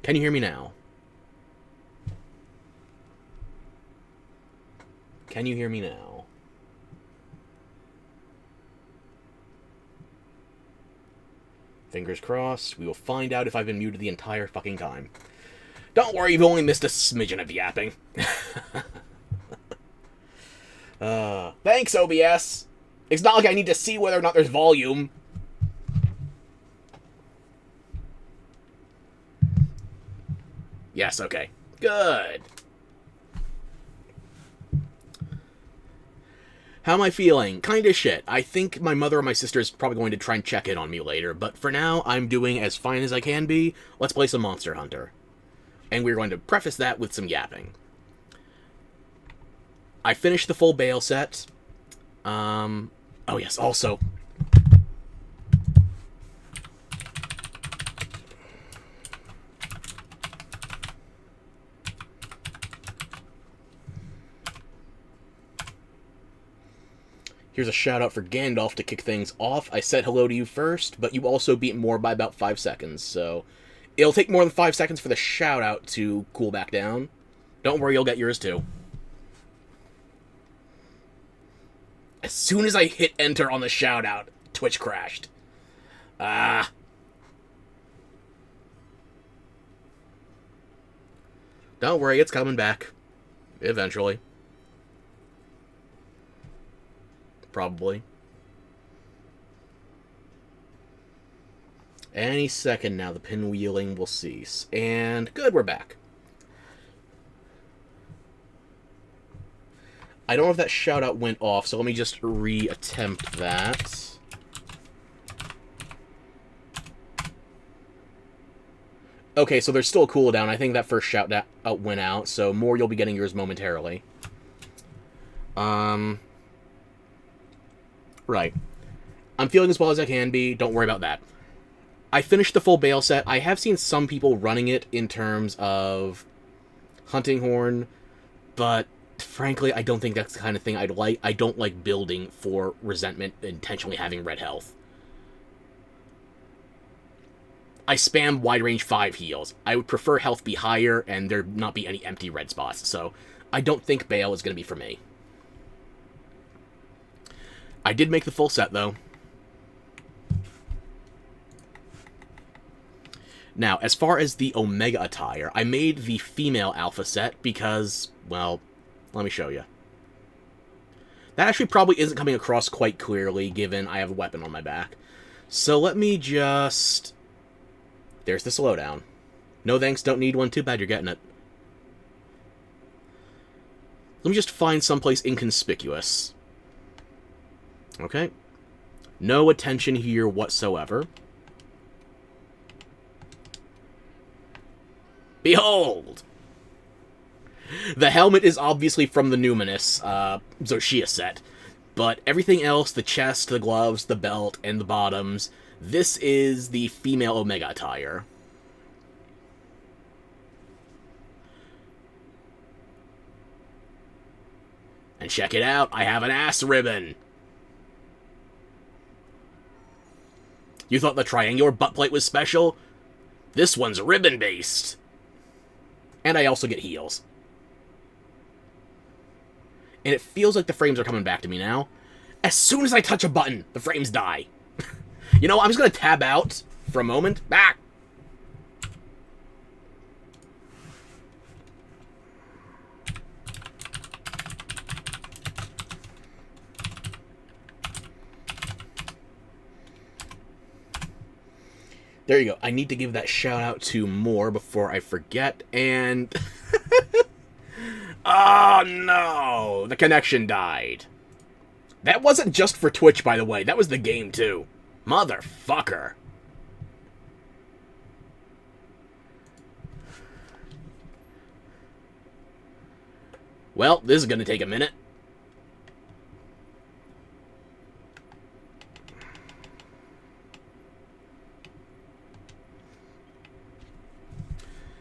Can you hear me now? Can you hear me now? Fingers crossed. We will find out if I've been muted the entire fucking time. Don't worry, you've only missed a smidgen of yapping. Thanks, OBS. It's not like I need to see whether or not there's volume. Yes, okay. Good. How am I feeling? Kinda shit. I think my mother or my sister is probably going to try and check in on me later, but for now, I'm doing as fine as I can be. Let's play some Monster Hunter. And we're going to preface that with some yapping. I finished the full Bale set. Oh yes, also... Here's a shout out for Gandalf to kick things off. I said hello to you first, but you also beat more by about 5 seconds, so it'll take more than 5 seconds for the shout out to cool back down. Don't worry, you'll get yours too. As soon as I hit enter on the shout out, Twitch crashed. Don't worry, it's coming back. Eventually. Probably. Any second now, the pinwheeling will cease. And good, we're back. I don't know if that shout-out went off, so let me just re-attempt that. Okay, so there's still a cooldown. I think that first shout-out went out, so more you'll be getting yours momentarily. Right. I'm feeling as well as I can be. Don't worry about that. I finished the full Bale set. I have seen some people running it in terms of Hunting Horn, but frankly, I don't think that's the kind of thing I'd like. I don't like building for resentment, intentionally having red health. I spam wide range 5 heals. I would prefer health be higher and there not be any empty red spots, so I don't think Bale is going to be for me. I did make the full set, though. Now, as far as the Omega attire, I made the female alpha set because, well, let me show you. That actually probably isn't coming across quite clearly, given I have a weapon on my back. So let me just... There's the slowdown. No thanks, don't need one. Too bad you're getting it. Let me just find someplace inconspicuous. Okay. No attention here whatsoever. Behold! The helmet is obviously from the Numinous Zoshia set, but everything else, the chest, the gloves, the belt, and the bottoms, this is the female Omega attire. And check it out, I have an ass ribbon! You thought the triangular buttplate was special? This one's ribbon-based. And I also get heals. And it feels like the frames are coming back to me now. As soon as I touch a button, the frames die. You know, I'm just going to tab out for a moment. Back! There you go. I need to give that shout out to more before I forget, and... Oh, no! The connection died. That wasn't just for Twitch, by the way. That was the game, too. Motherfucker. Well, this is gonna take a minute.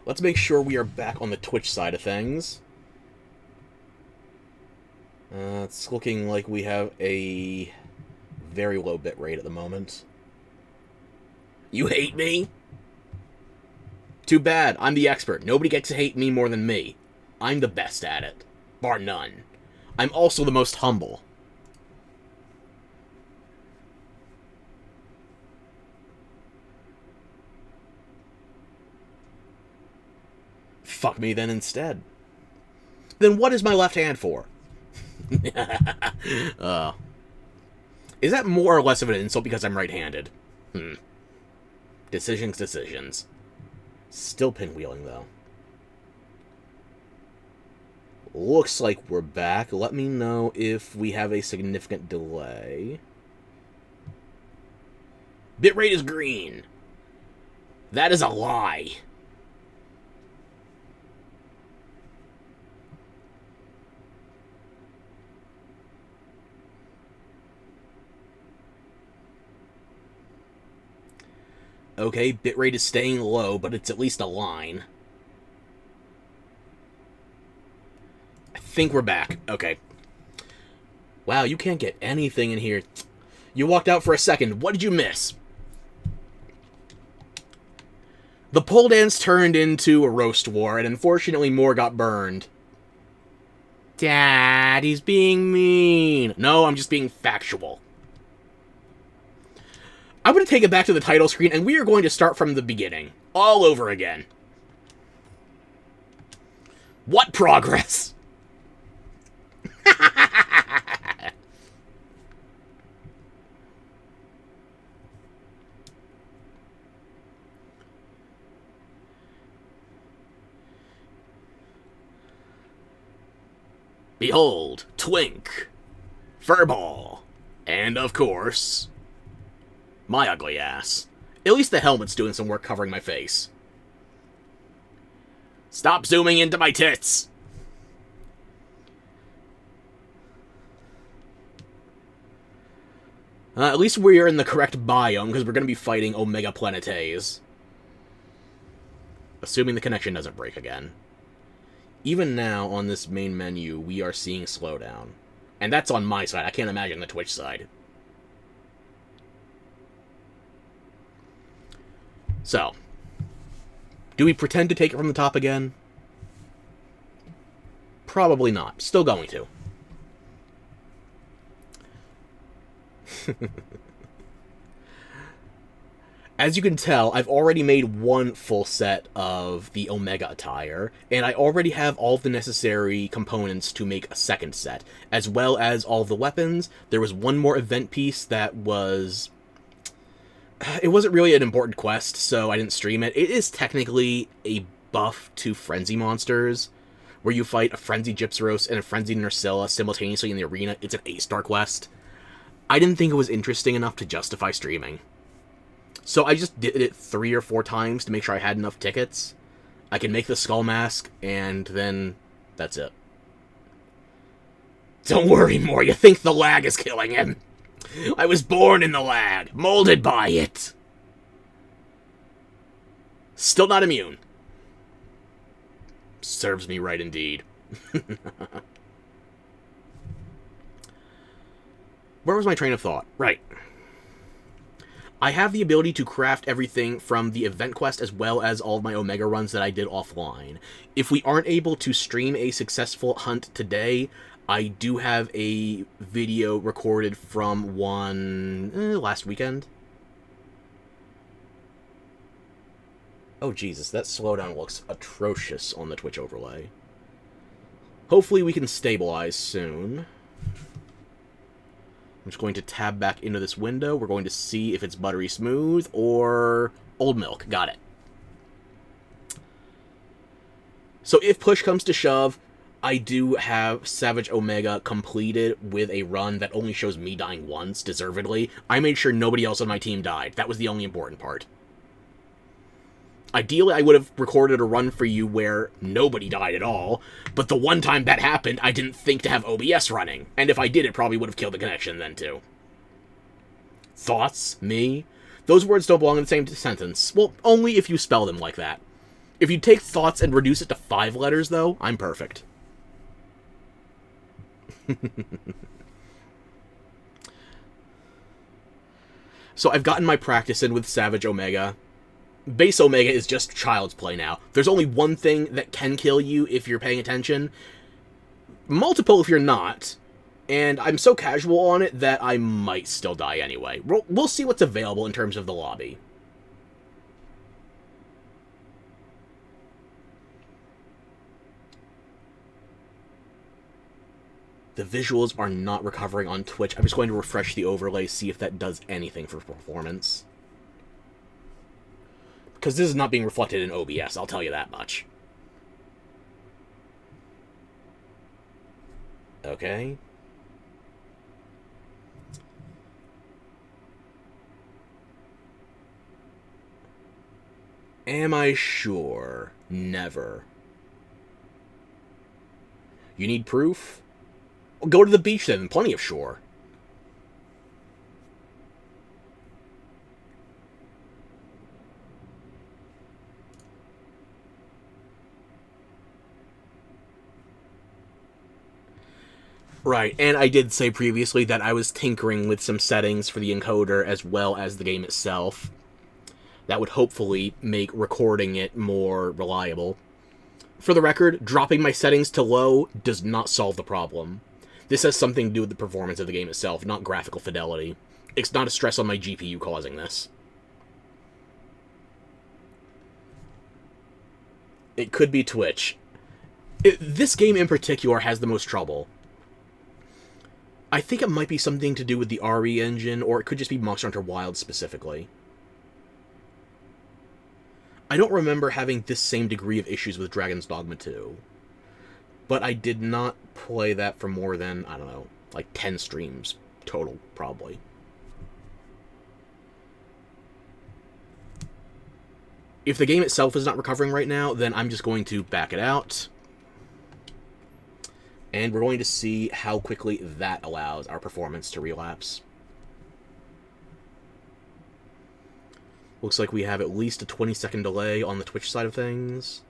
Let's make sure we are back on the Twitch side of things. It's looking like we have a very low bit rate at the moment. You hate me? Too bad, I'm the expert. Nobody gets to hate me more than me. I'm the best at it. Bar none. I'm also the most humble. Fuck me then instead. Then what is my left hand for? Is that more or less of an insult because I'm right-handed? Decisions. Still pinwheeling, though. Looks like we're back. Let me know if we have a significant delay. Bitrate is green. That is a lie. Okay, bitrate is staying low, but it's at least a line. I think we're back. Okay. Wow, you can't get anything in here. You walked out for a second. What did you miss? The pole dance turned into a roast war, and unfortunately more got burned. Dad, he's being mean. No, I'm just being factual. I'm going to take it back to the title screen, and we are going to start from the beginning. All over again. What progress? Behold, Twink, Furball, and of course, my ugly ass. At least the helmet's doing some work covering my face. Stop zooming into my tits! At least we're in the correct biome, because we're going to be fighting Omega Planetes. Assuming the connection doesn't break again. Even now, on this main menu, we are seeing slowdown. And that's on my side. I can't imagine the Twitch side. So, do we pretend to take it from the top again? Probably not. Still going to. As you can tell, I've already made one full set of the Omega attire, and I already have all the necessary components to make a second set, as well as all the weapons. There was one more event piece that was... It wasn't really an important quest, so I didn't stream it. It is technically a buff to Frenzy monsters, where you fight a Frenzy Gypsaros and a Frenzy Nursilla simultaneously in the arena. It's an 8-star quest. I didn't think it was interesting enough to justify streaming. So I just did it 3 or 4 times to make sure I had enough tickets. I can make the skull mask, and then that's it. Don't worry more, you think the lag is killing him. I was born in the lag, molded by it. Still not immune. Serves me right indeed. Where was my train of thought? Right. I have the ability to craft everything from the event quest as well as all of my Omega runs that I did offline. If we aren't able to stream a successful hunt today, I do have a video recorded from one last weekend. Oh Jesus, that slowdown looks atrocious on the Twitch overlay. Hopefully we can stabilize soon. I'm just going to tab back into this window. We're going to see if it's buttery smooth or old milk. Got it. So if push comes to shove, I do have Savage Omega completed with a run that only shows me dying once, deservedly. I made sure nobody else on my team died. That was the only important part. Ideally, I would have recorded a run for you where nobody died at all, but the one time that happened, I didn't think to have OBS running, and if I did, it probably would have killed the connection then, too. Thoughts? Me? Those words don't belong in the same sentence. Well, only if you spell them like that. If you take thoughts and reduce it to 5 letters, though, I'm perfect. So I've gotten my practice in with Savage Omega. Base Omega is just child's play now. There's only one thing that can kill you if you're paying attention. Multiple if you're not. And I'm so casual on it that I might still die anyway. We'll see what's available in terms of the lobby. The visuals are not recovering on Twitch. I'm just going to refresh the overlay, see if that does anything for performance. Because this is not being reflected in OBS, I'll tell you that much. Okay. Am I sure? Never. You need proof? Go to the beach then, plenty of shore. Right, and I did say previously that I was tinkering with some settings for the encoder as well as the game itself. That would hopefully make recording it more reliable. For the record, dropping my settings to low does not solve the problem. This has something to do with the performance of the game itself, not graphical fidelity. It's not a stress on my GPU causing this. It could be Twitch. This game in particular has the most trouble. I think it might be something to do with the RE engine, or it could just be Monster Hunter Wilds specifically. I don't remember having this same degree of issues with Dragon's Dogma 2. But I did not play that for more than, I don't know, like 10 streams total, probably. If the game itself is not recovering right now, then I'm just going to back it out. And we're going to see how quickly that allows our performance to relapse. Looks like we have at least a 20-second delay on the Twitch side of things.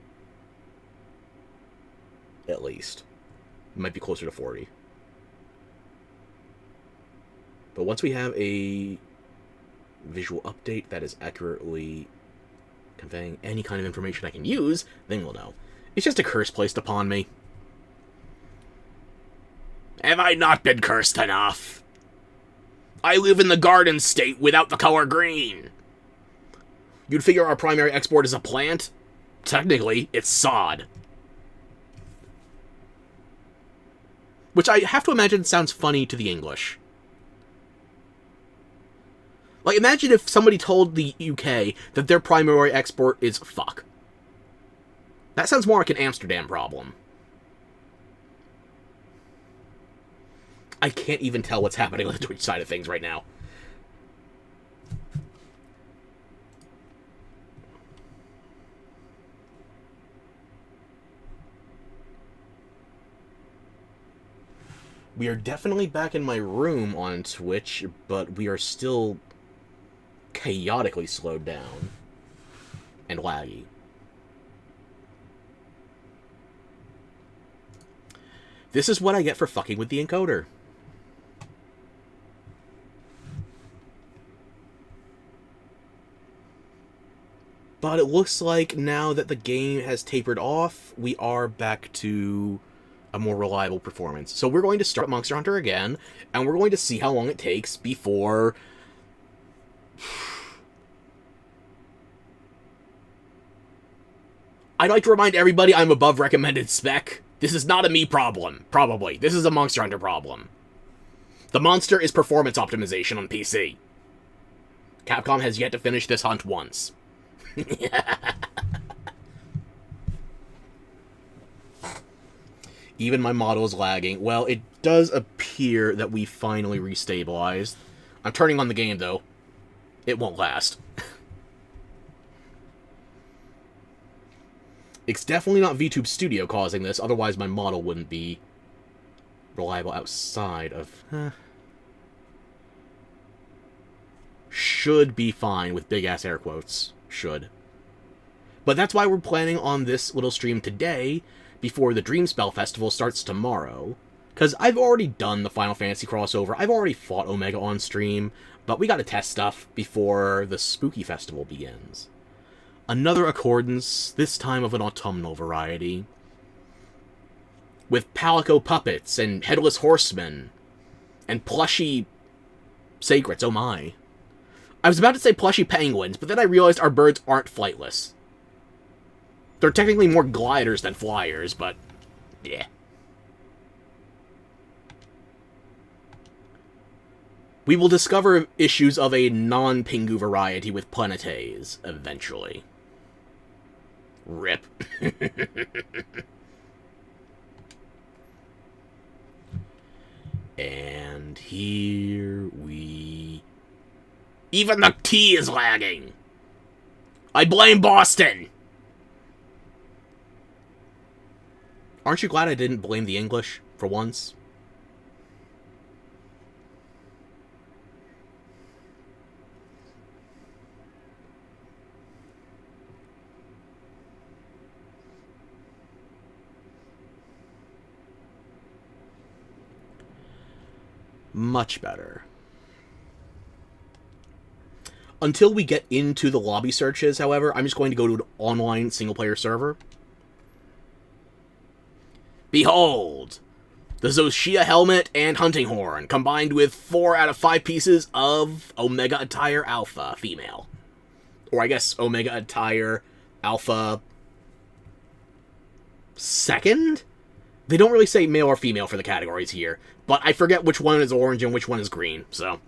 At least. It might be closer to 40. But once we have a visual update that is accurately conveying any kind of information I can use, then we'll know. It's just a curse placed upon me. Have I not been cursed enough? I live in the garden state without the color green. You'd figure our primary export is a plant? Technically, it's sod. Which I have to imagine sounds funny to the English. Like, imagine if somebody told the UK that their primary export is fuck. That sounds more like an Amsterdam problem. I can't even tell what's happening on the Twitch side of things right now. We are definitely back in my room on Twitch, but we are still chaotically slowed down and laggy. This is what I get for fucking with the encoder. But it looks like now that the game has tapered off, we are back to a more reliable performance. So we're going to start Monster Hunter again, and we're going to see how long it takes before... I'd like to remind everybody I'm above recommended spec. This is not a me problem, probably. This is a Monster Hunter problem. The monster is performance optimization on PC. Capcom has yet to finish this hunt once. Even my model is lagging. Well, it does appear that we finally restabilized. I'm turning on the game, though. It won't last. It's definitely not VTube Studio causing this, otherwise my model wouldn't be reliable outside of... Should be fine with big-ass air quotes. Should. But that's why we're planning on this little stream today, before the Dreamspell Festival starts tomorrow. Because I've already done the Final Fantasy crossover, I've already fought Omega on stream, but we gotta test stuff before the Spooky Festival begins. Another accordance, this time of an autumnal variety. With Palico puppets and headless horsemen. And plushy sacrets, oh my. I was about to say plushy penguins, but then I realized our birds aren't flightless. They're technically more gliders than flyers, but yeah. We will discover issues of a non-Pingu variety with Planetes, eventually. RIP. And here we... Even the T is lagging! I blame Boston! Aren't you glad I didn't blame the English, for once? Much better. Until we get into the lobby searches, however, I'm just going to go to an online single-player server. Behold! The Zoshia helmet and hunting horn, combined with 4 out of 5 pieces of Omega Attire Alpha female. Or I guess Omega Attire Alpha... second? They don't really say male or female for the categories here, but I forget which one is orange and which one is green, so...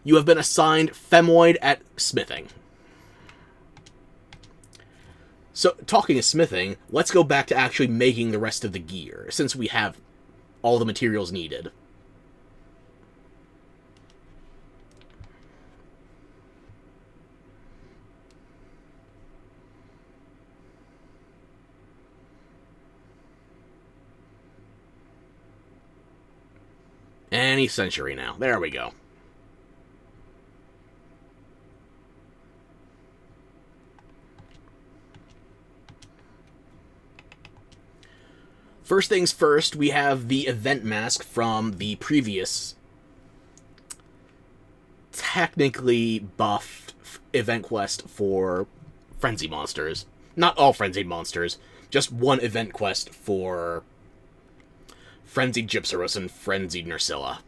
You have been assigned Femoid at Smithing. So, talking of smithing, let's go back to actually making the rest of the gear, since we have all the materials needed. Any century now. There we go. First things first, we have the event mask from the previous, technically buffed event quest for Frenzied Monsters. Not all Frenzied Monsters, just one event quest for Frenzied Gypceros and Frenzied Nerscylla.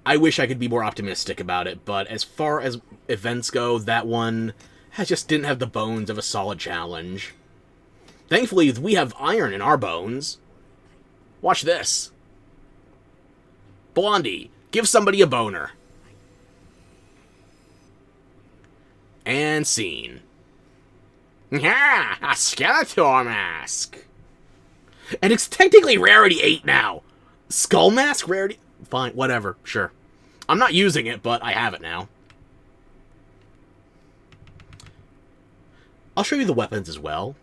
I wish I could be more optimistic about it, but as far as events go, that one just didn't have the bones of a solid challenge. Thankfully, we have iron in our bones. Watch this. Blondie, give somebody a boner. And scene. Yeah, a Skeletor mask. And it's technically Rarity 8 now. Skull Mask? Rarity? Fine, whatever, sure. I'm not using it, but I have it now. I'll show you the weapons as well.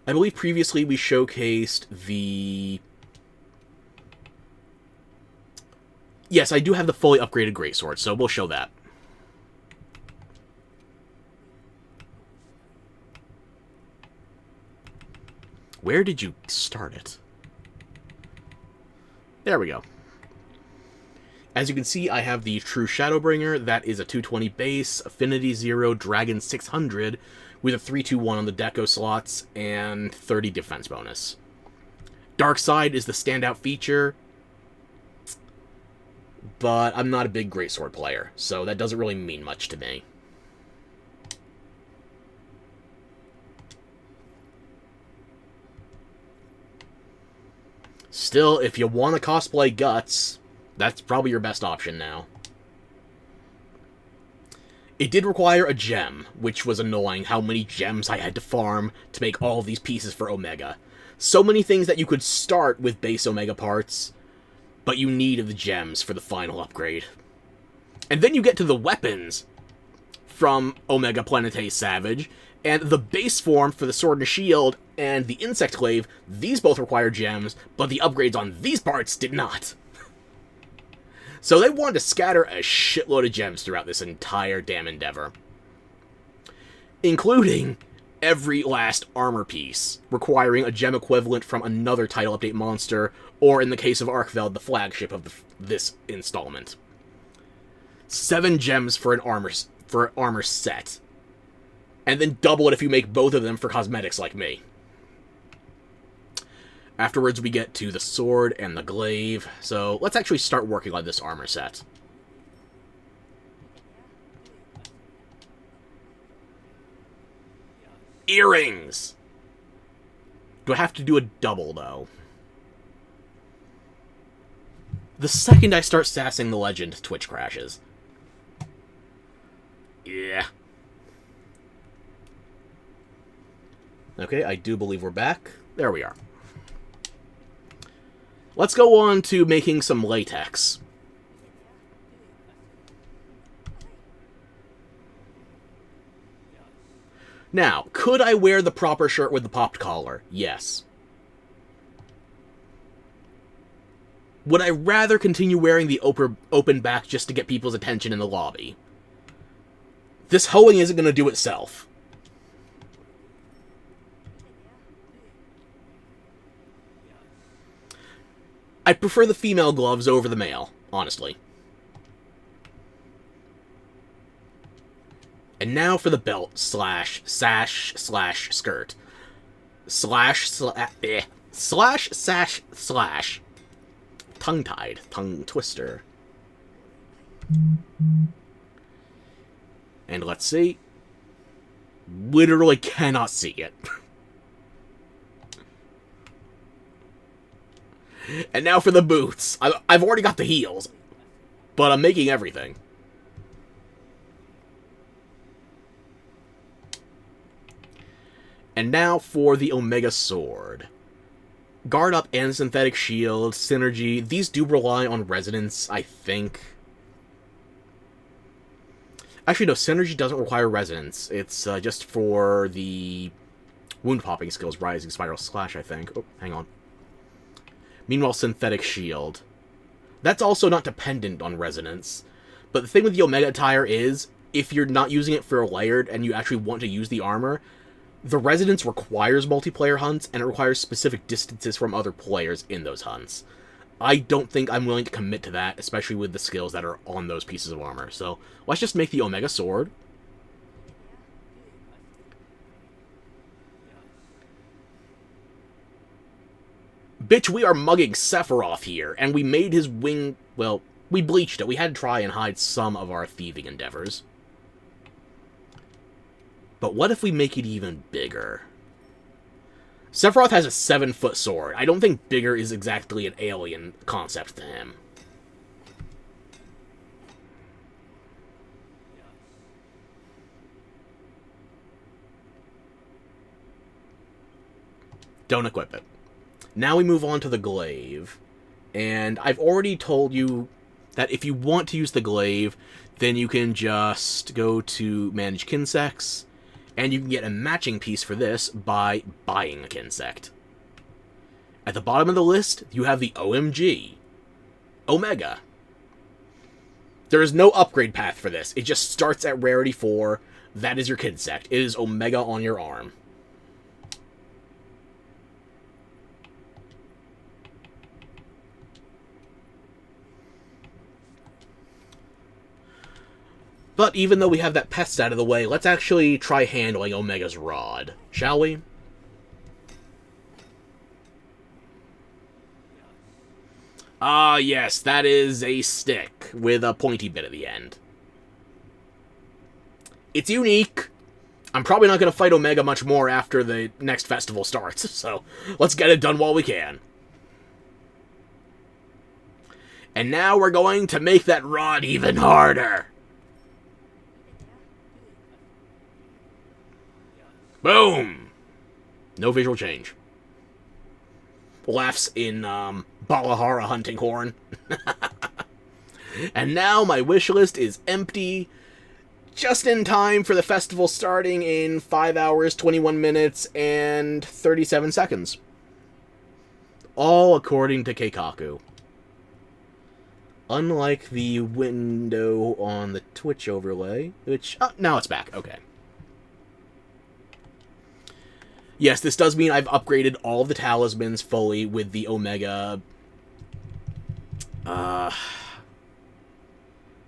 I believe previously we showcased the... Yes, I do have the fully upgraded Greatsword, so we'll show that. Where did you start it? There we go. As you can see, I have the True Shadowbringer. That is a 220 base, Affinity 0, Dragon 600, with a 321 on the deco slots, and 30 defense bonus. Darkside is the standout feature, but I'm not a big Greatsword player, so that doesn't really mean much to me. Still, if you want to cosplay Guts, that's probably your best option now. It did require a gem, which was annoying how many gems I had to farm to make all of these pieces for Omega. So many things that you could start with base Omega parts, but you needed the gems for the final upgrade. And then you get to the weapons from Omega Planete Savage, and the base form for the Sword and Shield and the Insect Glaive, these both require gems, but the upgrades on these parts did not. So they wanted to scatter a shitload of gems throughout this entire damn endeavor. Including every last armor piece, requiring a gem equivalent from another title update monster, or in the case of Arkveld, the flagship of this installment. 7 gems for an armor for armor set. And then double it if you make both of them for cosmetics like me. Afterwards, we get to the sword and the glaive. So let's actually start working on this armor set. Earrings! Do I have to do a double, though? The second I start sassing the legend, Twitch crashes. Yeah. Okay, I do believe we're back. There we are. Let's go on to making some latex. Now, could I wear the proper shirt with the popped collar? Yes. Would I rather continue wearing the open back just to get people's attention in the lobby? This hoeing isn't going to do itself. I prefer the female gloves over the male, honestly. And now for the belt slash sash slash skirt. Slash sash slash. Tongue-tied. Tongue twister. And let's see. Literally cannot see it. And now for the boots. I've already got the heels. But I'm making everything. And now for the Omega Sword. Guard up and synthetic shield, synergy. These do rely on resonance, I think. Actually, no, synergy doesn't require resonance. It's just for the wound popping skills, rising spiral slash, I think. Oh, hang on. Meanwhile, synthetic shield. That's also not dependent on resonance. But the thing with the Omega attire is, if you're not using it for a layered and you actually want to use the armor, the resonance requires multiplayer hunts, and it requires specific distances from other players in those hunts. I don't think I'm willing to commit to that, especially with the skills that are on those pieces of armor. So, let's just make the Omega Sword. Bitch, we are mugging Sephiroth here, and we made his wing... Well, we bleached it. We had to try and hide some of our thieving endeavors. But what if we make it even bigger? Sephiroth has a 7-foot sword. I don't think bigger is exactly an alien concept to him. Don't equip it. Now we move on to the glaive. And I've already told you that if you want to use the glaive, then you can just go to Manage Kinsects, and you can get a matching piece for this by buying a Kinsect. At the bottom of the list, you have the OMG. Omega. There is no upgrade path for this. It just starts at Rarity 4. That is your Kinsect. It is Omega on your arm. But even though we have that pest out of the way, let's actually try handling Omega's rod, shall we? Ah, yes, that is a stick with a pointy bit at the end. It's unique. I'm probably not going to fight Omega much more after the next festival starts, so let's get it done while we can. And now we're going to make that rod even harder. Boom! No visual change. Laughs in, Balahara hunting horn. And now my wish list is empty. Just in time for the festival starting in 5 hours, 21 minutes, and 37 seconds. All according to Keikaku. Unlike the window on the Twitch overlay, which... Oh, now it's back. Okay. Yes, this does mean I've upgraded all of the talismans fully with the Omega...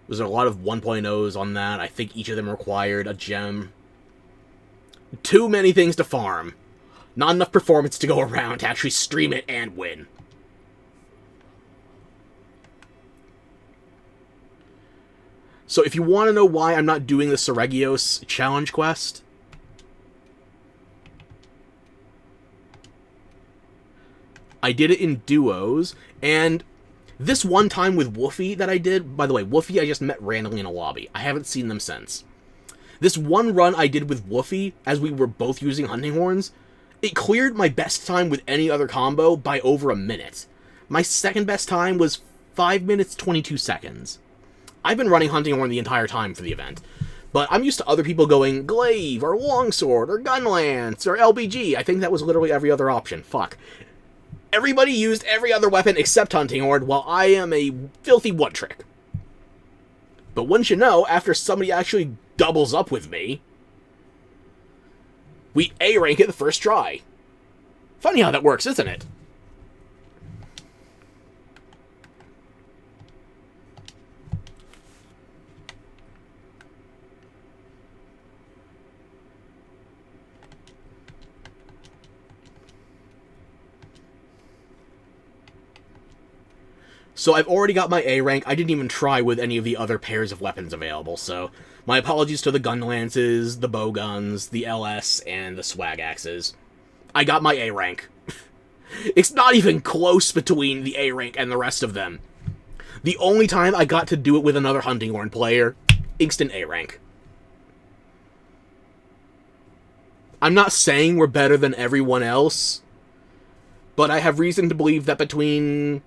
There's a lot of 1.0s on that. I think each of them required a gem. Too many things to farm. Not enough performance to go around to actually stream it and win. So if you want to know why I'm not doing the Seregios challenge quest, I did it in duos, and this one time with Woofy that I did, by the way, Woofy I just met randomly in a lobby. I haven't seen them since. This one run I did with Woofy, as we were both using hunting horns, it cleared my best time with any other combo by over a minute. My second best time was 5 minutes 22 seconds. I've been running hunting horn the entire time for the event, but I'm used to other people going glaive, or longsword, or gunlance, or LBG. I think that was literally every other option. Fuck. Everybody used every other weapon except hunting horn, while I am a filthy one-trick. But wouldn't you know, after somebody actually doubles up with me, we A-rank it the first try. Funny how that works, isn't it? So I've already got my A rank. I didn't even try with any of the other pairs of weapons available, so my apologies to the gun lances, the bow guns, the LS, and the swag axes. I got my A rank. It's not even close between the A rank and the rest of them. The only time I got to do it with another hunting horn player, instant A rank. I'm not saying we're better than everyone else, but I have reason to believe that between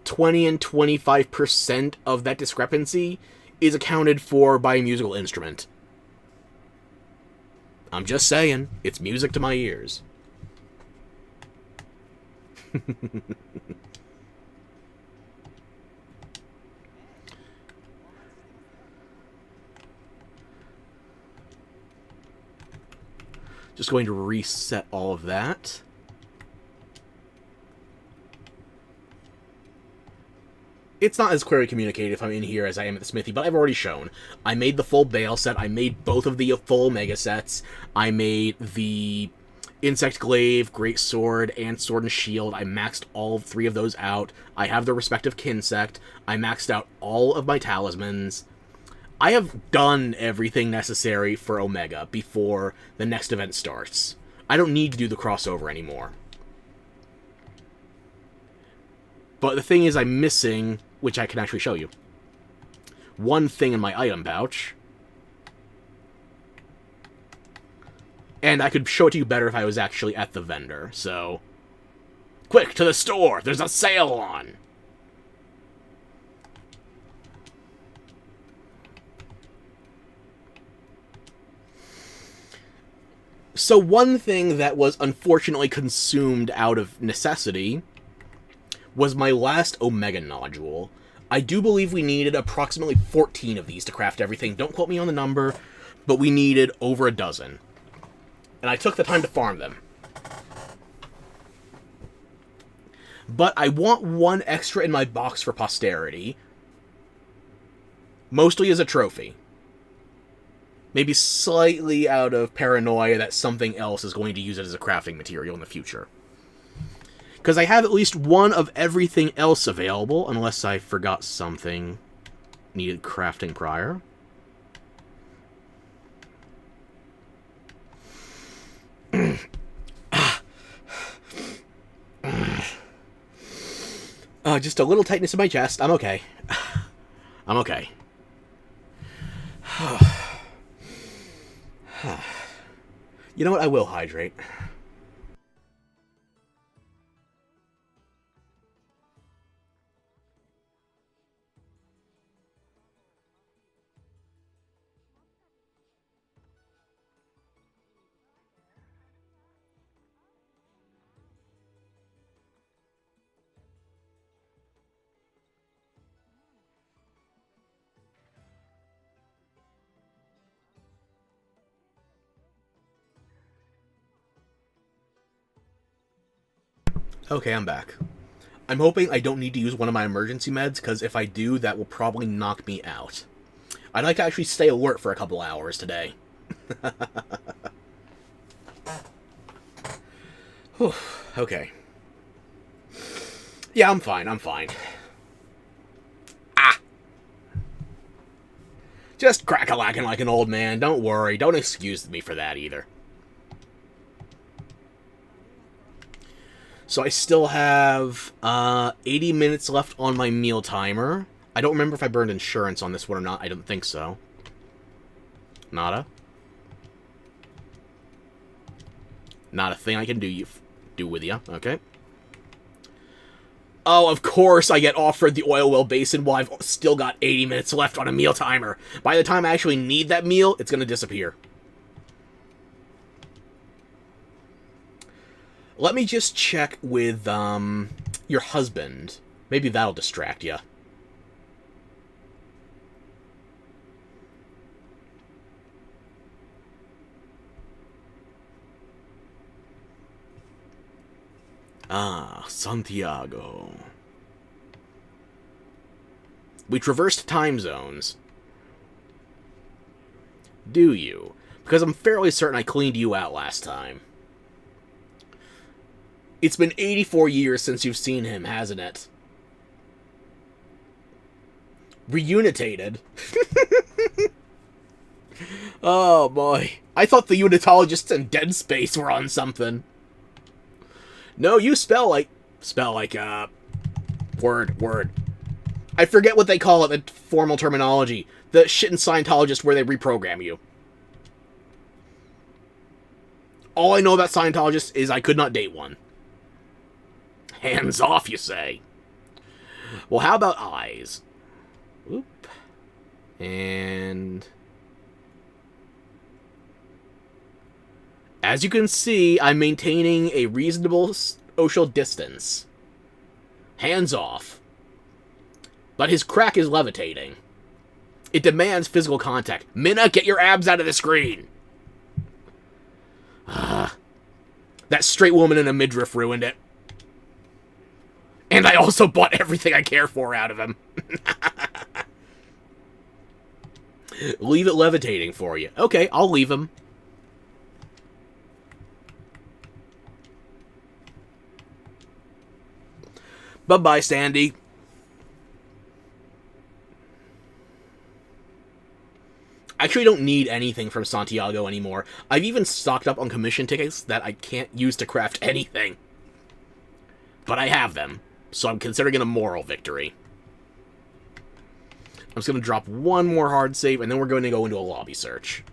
20 and 25% of that discrepancy is accounted for by a musical instrument. I'm just saying, it's music to my ears. Just going to reset all of that. It's not as clearly communicated if I'm in here as I am at the smithy, but I've already shown. I made the full Bale set, I made both of the full Omega sets, I made the Insect Glaive, Great Sword, and Sword and Shield. I maxed all three of those out. I have their respective Kinsect. I maxed out all of my talismans. I have done everything necessary for Omega before the next event starts. I don't need to do the crossover anymore. But the thing is, I'm missing, which I can actually show you, one thing in my item pouch. And I could show it to you better if I was actually at the vendor, so... Quick, to the store! There's a sale on! So one thing that was unfortunately consumed out of necessity was my last Omega nodule. I do believe we needed approximately 14 of these to craft everything. Don't quote me on the number, but we needed over a dozen. And I took the time to farm them. But I want one extra in my box for posterity. Mostly as a trophy. Maybe slightly out of paranoia that something else is going to use it as a crafting material in the future. Because I have at least one of everything else available, unless I forgot something needed crafting prior. Just a little tightness in my chest. I'm okay. I'm okay. You know what? I will hydrate. Okay, I'm back. I'm hoping I don't need to use one of my emergency meds, because if I do, that will probably knock me out. I'd like to actually stay alert for a couple hours today. Whew, okay. Yeah, I'm fine, I'm fine. Ah! Just crack-a-lacking like an old man, don't worry, don't excuse me for that either. So I still have 80 minutes left on my meal timer. I don't remember if I burned insurance on this one or not. I don't think so. Nada. Not a thing I can do with you. Okay. Oh, of course I get offered the oil well basin while I've still got 80 minutes left on a meal timer. By the time I actually need that meal, it's going to disappear. Let me just check with, your husband. Maybe that'll distract you. Ah, Santiago. We traversed time zones. Do you? Because I'm fairly certain I cleaned you out last time. It's been 84 years since you've seen him, hasn't it? Reunitated? Oh, boy. I thought the unitologists in Dead Space were on something. No, you spell like, word. I forget what they call it, the formal terminology. The shit in Scientologist where they reprogram you. All I know about Scientologists is I could not date one. Hands off, you say. Well, how about eyes? Oop. And... as you can see, I'm maintaining a reasonable social distance. Hands off. But his crack is levitating. It demands physical contact. Minna, get your abs out of the screen! That straight woman in a midriff ruined it. And I also bought everything I care for out of him. Leave it levitating for you. Okay, I'll leave him. Bye-bye, Sandy. I actually don't need anything from Santiago anymore. I've even stocked up on commission tickets that I can't use to craft anything. But I have them, so I'm considering it a moral victory. I'm just going to drop one more hard save, and then we're going to go into a lobby search.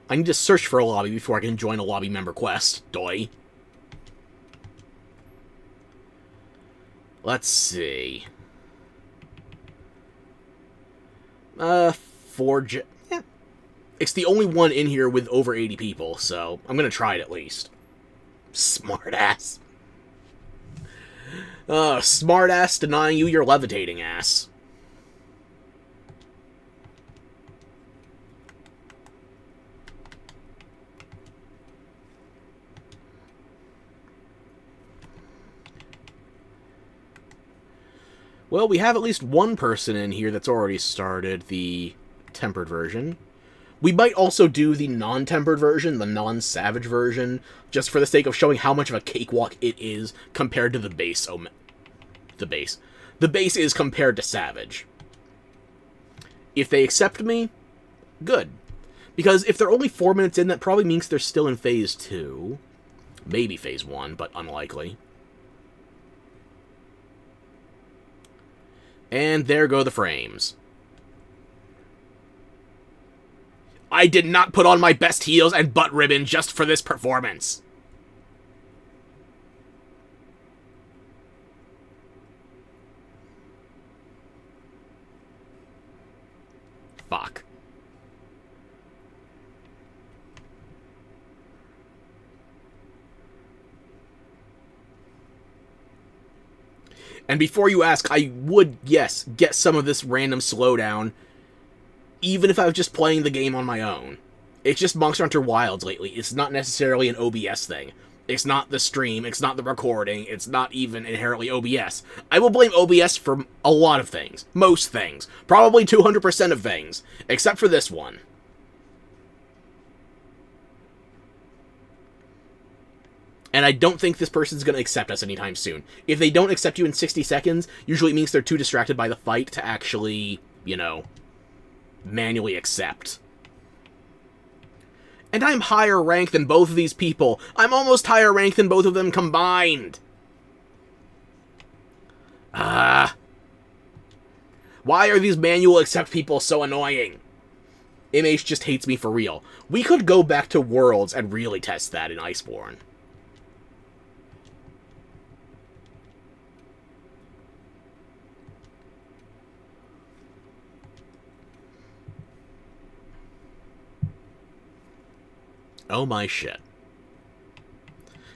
I need to search for a lobby before I can join a lobby member quest. Doi. Let's see. Forge. Yeah. It's the only one in here with over 80 people, so I'm gonna try it at least. Smartass. Smartass denying you your levitating ass. Well, we have at least one person in here that's already started the tempered version. We might also do the non-tempered version, the non-savage version, just for the sake of showing how much of a cakewalk it is compared to the base. The base. The base is compared to savage. If they accept me, good. Because if they're only 4 minutes in, that probably means they're still in Phase 2. Maybe Phase 1, but unlikely. And there go the frames. I did not put on my best heels and butt ribbon just for this performance. Fuck. And before you ask, I would, yes, get some of this random slowdown, even if I was just playing the game on my own. It's just Monster Hunter Wilds lately. It's not necessarily an OBS thing. It's not the stream, it's not the recording, it's not even inherently OBS. I will blame OBS for a lot of things. Most things. Probably 200% of things. Except for this one. And I don't think this person's going to accept us anytime soon. If they don't accept you in 60 seconds, usually it means they're too distracted by the fight to actually, you know, manually accept. And I'm higher ranked than both of these people. I'm almost higher ranked than both of them combined. Why are these manual accept people so annoying? MH just hates me for real. We could go back to Worlds and really test that in Iceborne. Oh my shit.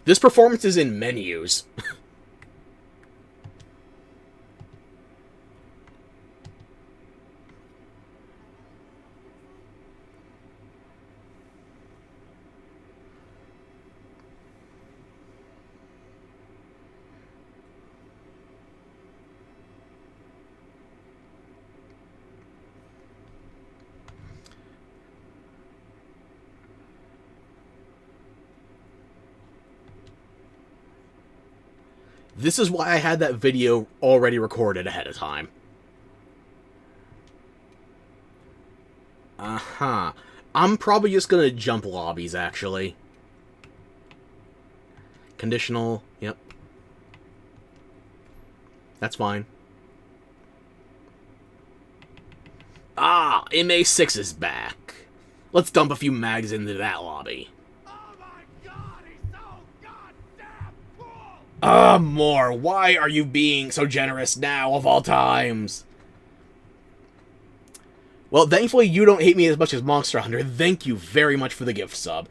This performance is in menus. This is why I had that video already recorded ahead of time. Uh-huh. I'm probably just gonna jump lobbies, actually. Conditional, yep. That's fine. MA6 is back. Let's dump a few mags into that lobby. More. Why are you being so generous now, of all times? Well, thankfully you don't hate me as much as Monster Hunter. Thank you very much for the gift sub.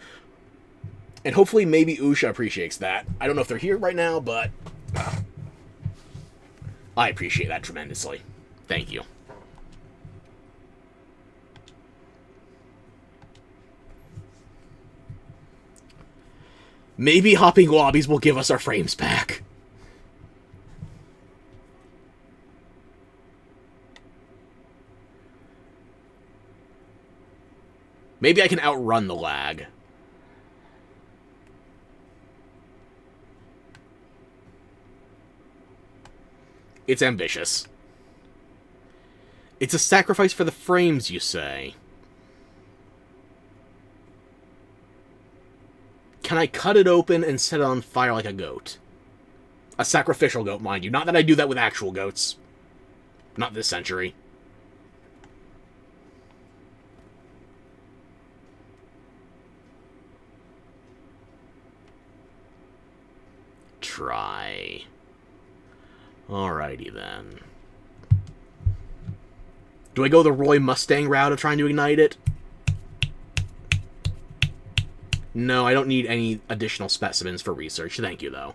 And hopefully maybe Usha appreciates that. I don't know if they're here right now, but I appreciate that tremendously. Thank you. Maybe hopping lobbies will give us our frames back. Maybe I can outrun the lag. It's ambitious. It's a sacrifice for the frames, you say. Can I cut it open and set it on fire like a goat? A sacrificial goat, mind you. Not that I do that with actual goats. Not this century. Try. Alrighty then. Do I go the Roy Mustang route of trying to ignite it? No, I don't need any additional specimens for research. Thank you, though.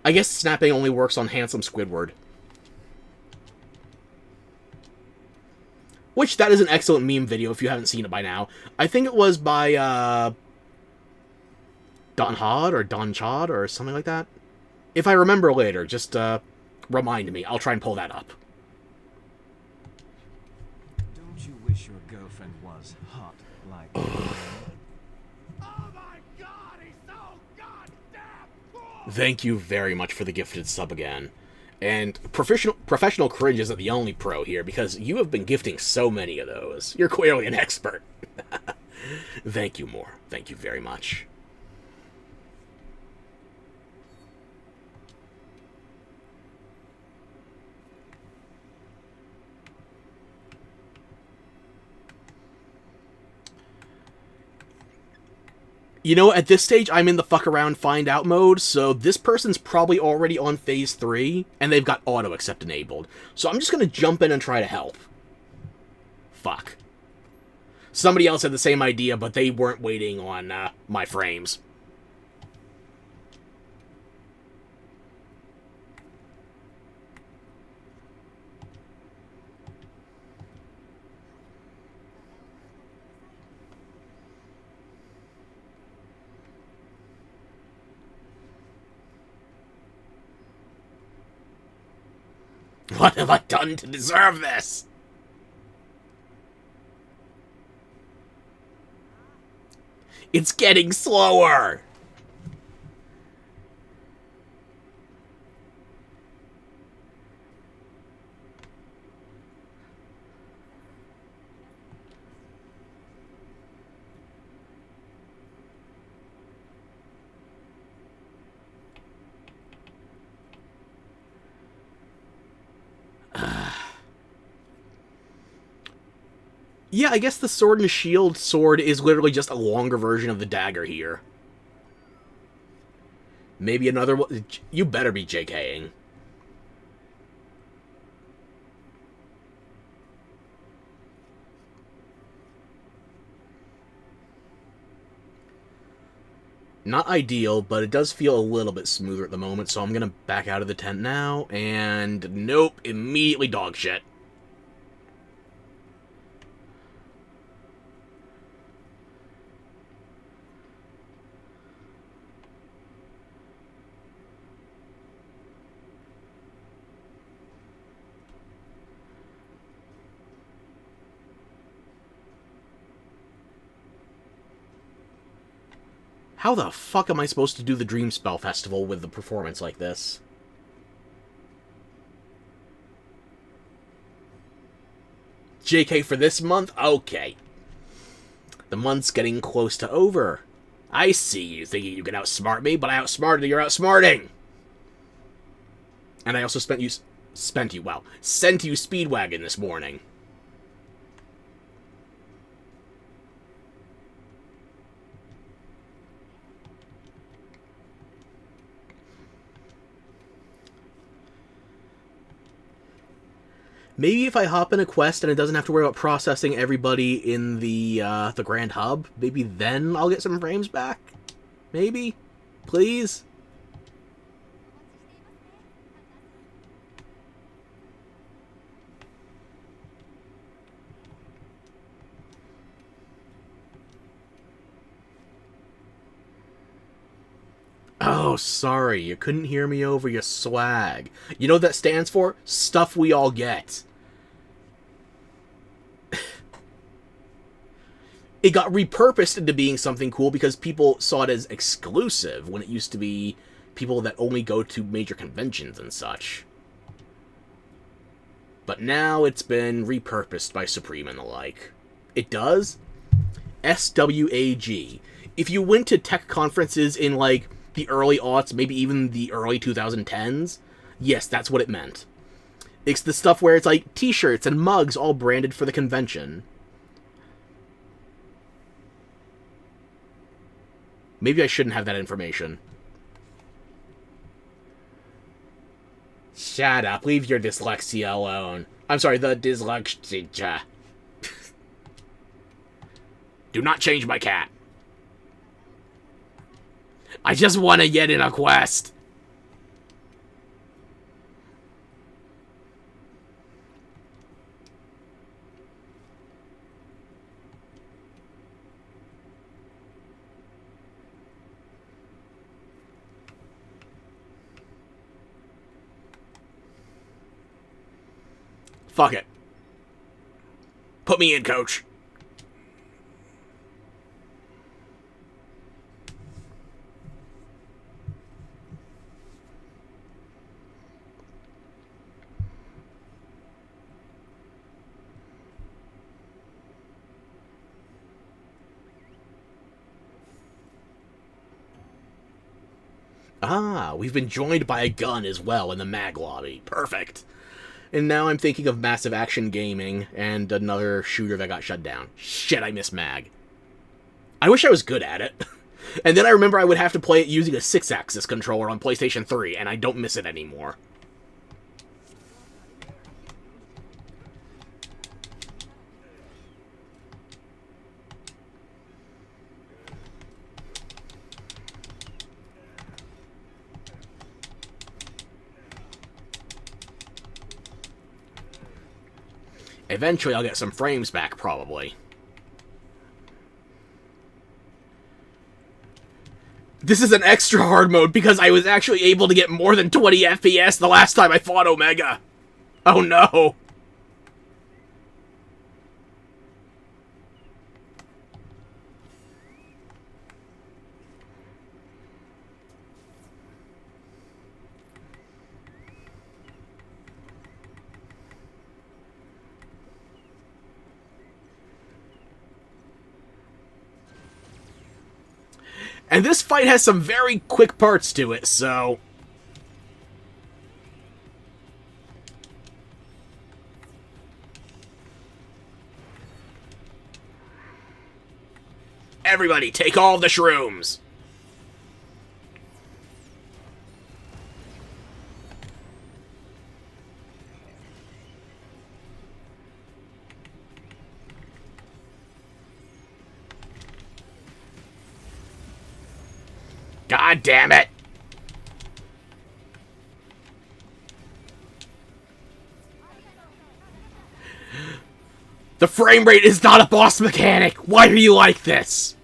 I guess snapping only works on handsome Squidward. Which, that is an excellent meme video if you haven't seen it by now. I think it was by, Don Hod or Don Chod or something like that. If I remember later, just, remind me. I'll try and pull that up. Don't you wish your girlfriend was hot like Oh my god, he's so goddamn cool! Thank you very much for the gifted sub again. And professional cringe isn't the only pro here, because you have been gifting so many of those. You're clearly an expert. Thank you more. Thank you very much. You know, at this stage, I'm in the fuck around, find out mode, so this person's probably already on phase 3, and they've got auto accept enabled. So I'm just gonna jump in and try to help. Fuck. Somebody else had the same idea, but they weren't waiting on, my frames. What have I done to deserve this? It's getting slower! Yeah, I guess the Sword and Shield sword is literally just a longer version of the dagger here. Maybe another one. You better be JKing. Not ideal, but it does feel a little bit smoother at the moment, so I'm gonna back out of the tent now, and nope, immediately dog shit. How the fuck am I supposed to do the Dreamspell Festival with the performance like this? JK for this month? Okay. The month's getting close to over. I see you thinking you can outsmart me, but I outsmarted your outsmarting! And I also sent you Speedwagon this morning. Maybe if I hop in a quest and it doesn't have to worry about processing everybody in the Grand Hub, maybe then I'll get some frames back? Maybe? Please? Oh, sorry, you couldn't hear me over your swag. You know what that stands for? Stuff we all get. It got repurposed into being something cool because people saw it as exclusive when it used to be people that only go to major conventions and such. But now it's been repurposed by Supreme and the like. It does? SWAG. If you went to tech conferences in, like, the early aughts, maybe even the early 2010s, yes, that's what it meant. It's the stuff where it's like t-shirts and mugs all branded for the convention. Maybe I shouldn't have that information. Shut up, leave your dyslexia alone. I'm sorry, the dyslexia. Do not change my cat. I just want to get in a quest. Fuck it. Put me in, coach. Ah, we've been joined by a gun as well in the mag lobby. Perfect. And now I'm thinking of Massive Action Gaming and another shooter that got shut down. Shit, I miss mag. I wish I was good at it. And then I remember I would have to play it using a 6-axis controller on PlayStation 3, and I don't miss it anymore. Eventually I'll get some frames back, probably. This is an extra hard mode because I was actually able to get more than 20 FPS the last time I fought Omega. Oh no! And this fight has some very quick parts to it, so... Everybody, take all the shrooms! God damn it! The frame rate is not a boss mechanic! Why are you like this?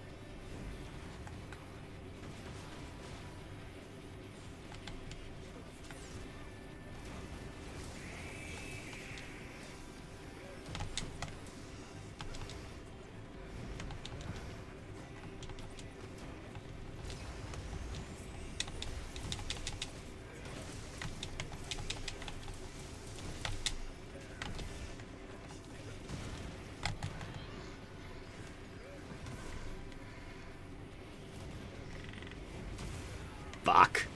Fuck.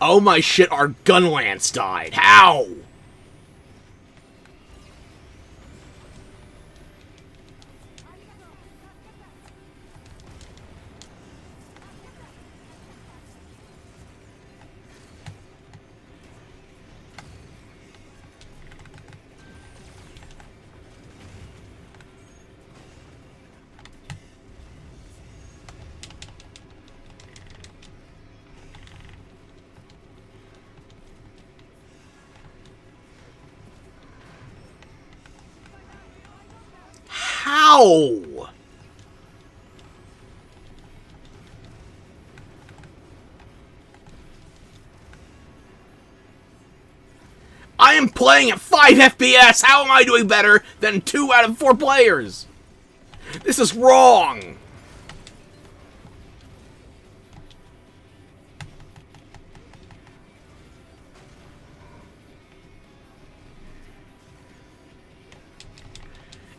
Oh my shit, our gun lance died. How? How? I am playing at 5 FPS! How am I doing better than 2 out of 4 players? This is wrong!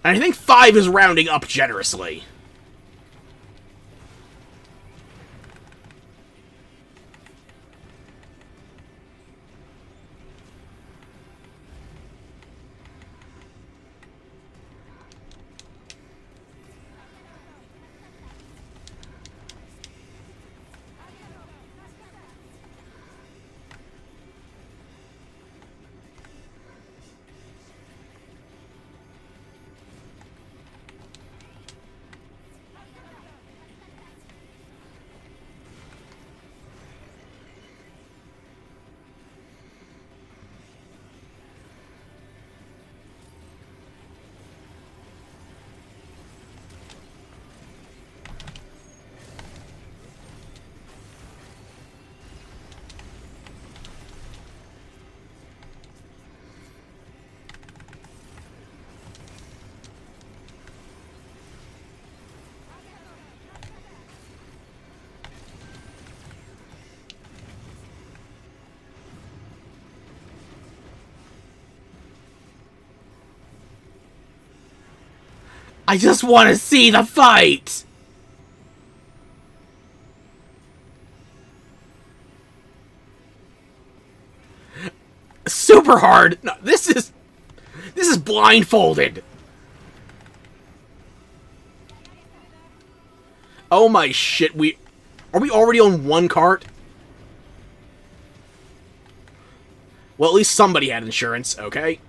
And I think 5 is rounding up generously. I just want to see the fight! Super hard! No, this is blindfolded! Oh my shit, are we already on one cart? Well, at least somebody had insurance, okay?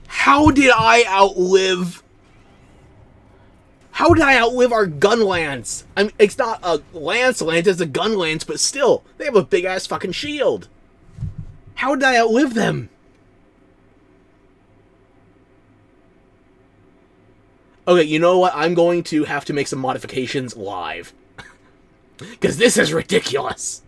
How did I outlive our gun lance? I mean, it's not a lance, it's a gun lance, but still, they have a big ass fucking shield. How did I outlive them? Okay, you know what? I'm going to have to make some modifications live. Because this is ridiculous.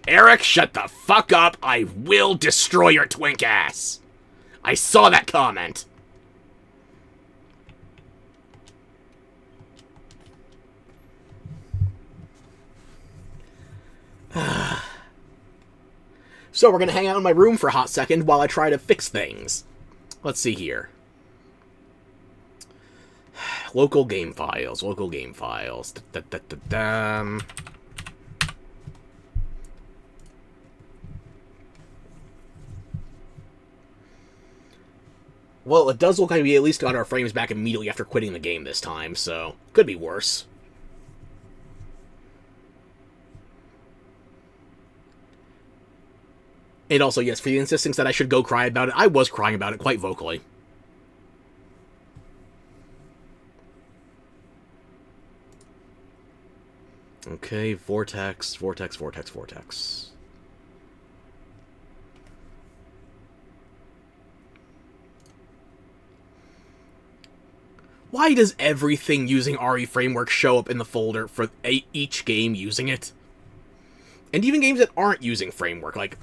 Eric, shut the fuck up. I will destroy your twink ass. I saw that comment. So we're going to hang out in my room for a hot second while I try to fix things. Let's see here. Local game files. Local game files. Well, it does look like we at least got our frames back immediately after quitting the game this time, so could be worse. And also, yes, for the insistence that I should go cry about it, I was crying about it quite vocally. Okay, Vortex, Vortex, Vortex, Vortex. Why does everything using RE Framework show up in the folder for each game using it? And even games that aren't using Framework, like...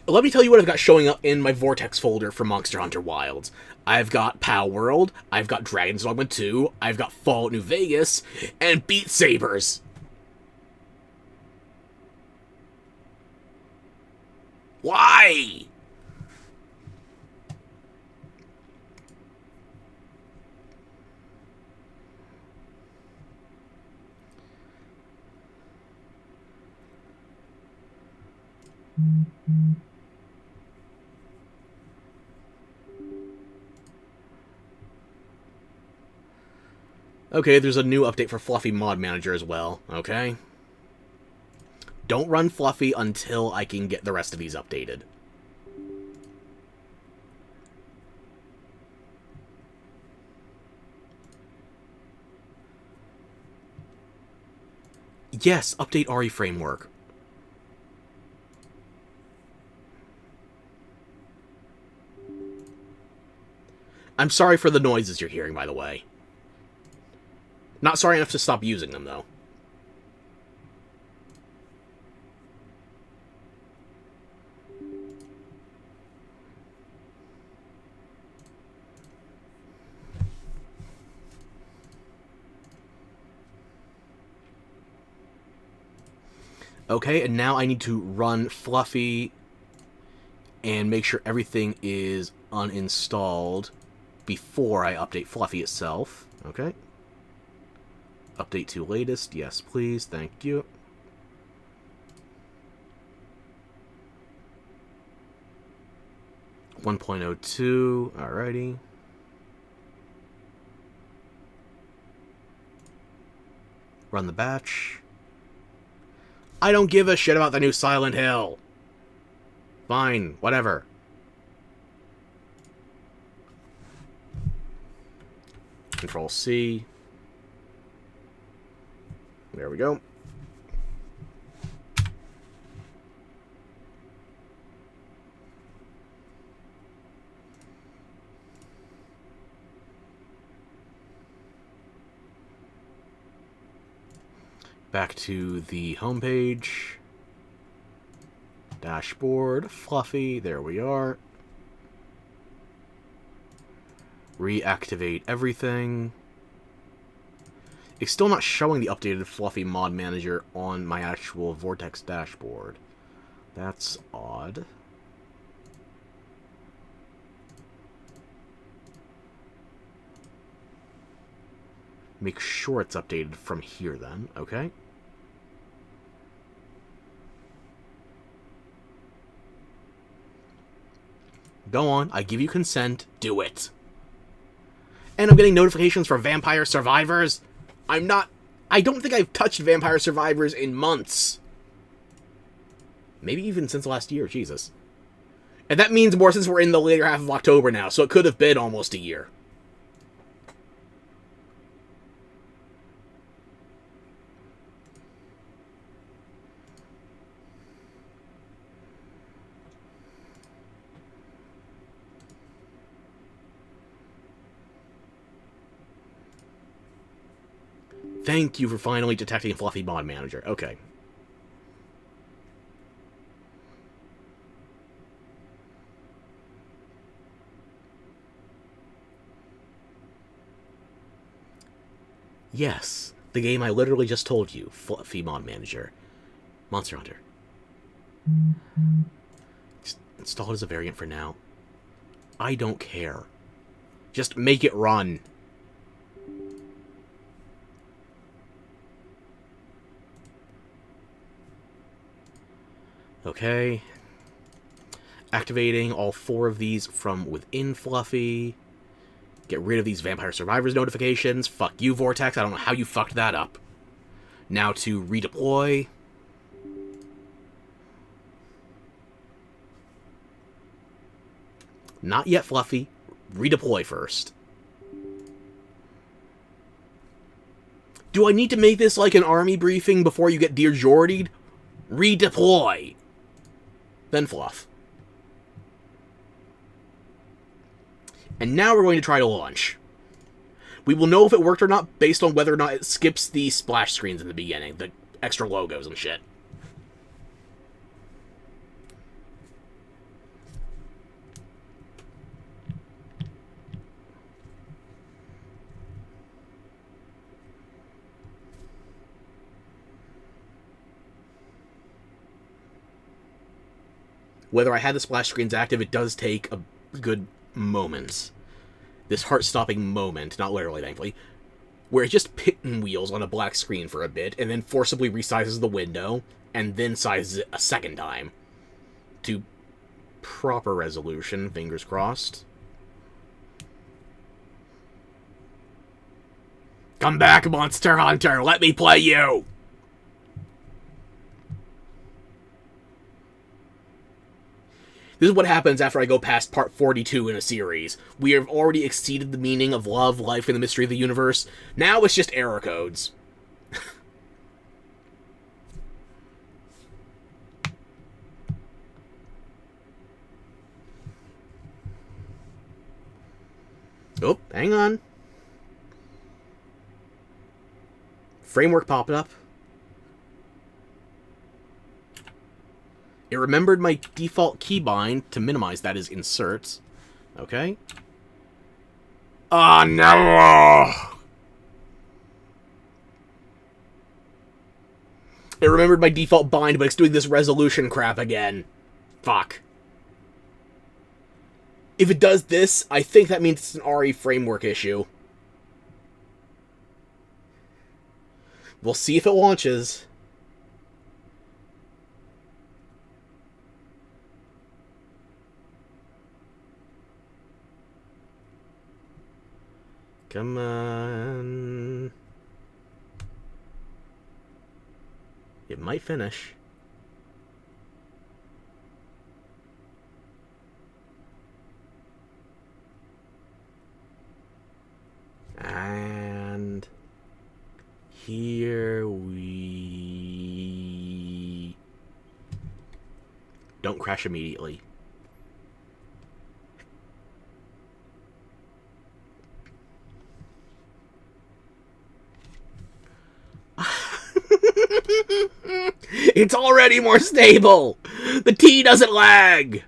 Let me tell you what I've got showing up in my Vortex folder for Monster Hunter Wilds. I've got Palworld, I've got Dragon's Dogma 2, I've got Fallout New Vegas, and Beat Sabers. Why? Okay, there's a new update for Fluffy Mod Manager as well, okay? Don't run Fluffy until I can get the rest of these updated. Yes, update RE Framework. I'm sorry for the noises you're hearing, by the way. Not sorry enough to stop using them, though. Okay, and now I need to run Fluffy and make sure everything is uninstalled before I update Fluffy itself. Okay. Update to latest. Yes, please. Thank you. .02. Alrighty. Run the batch. I don't give a shit about the new Silent Hill. Fine. Whatever. Control C. There we go. Back to the home page. Dashboard, Fluffy, there we are. Reactivate everything. It's still not showing the updated Fluffy Mod Manager on my actual Vortex dashboard. That's odd. Make sure it's updated from here then, okay? Go on, I give you consent, do it. And I'm getting notifications for Vampire Survivors. I don't think I've touched Vampire Survivors in months. Maybe even since last year, Jesus. And that means more since we're in the later half of October now, so it could have been almost a year. Thank you for finally detecting Fluffy Mod Manager. Okay. Yes, the game I literally just told you, Fluffy Mod Manager. Monster Hunter. Just install it as a variant for now. I don't care. Just make it run. Okay. Activating all 4 of these from within Fluffy. Get rid of these Vampire Survivors notifications. Fuck you, Vortex. I don't know how you fucked that up. Now to redeploy. Not yet, Fluffy. Redeploy first. Do I need to make this like an army briefing before you get Dear Jordied? Redeploy. Then Fluff. And now we're going to try to launch. We will know if it worked or not based on whether or not it skips the splash screens in the beginning. The extra logos and shit. Whether I had the splash screens active, it does take a good moment. This heart-stopping moment, not literally, thankfully, where it just pinwheels on a black screen for a bit, and then forcibly resizes the window, and then sizes it a second time. To proper resolution, fingers crossed. Come back, Monster Hunter! Let me play you! This is what happens after I go past part 42 in a series. We have already exceeded the meaning of love, life, and the mystery of the universe. Now it's just error codes. Oh, hang on. Framework popped up. It remembered my default keybind to minimize that as insert. Okay. Oh, no! It remembered my default bind, but it's doing this resolution crap again. Fuck. If it does this, I think that means it's an RE framework issue. We'll see if it launches. Come on. It might finish. And here we... Don't crash immediately. It's already more stable! The T doesn't lag!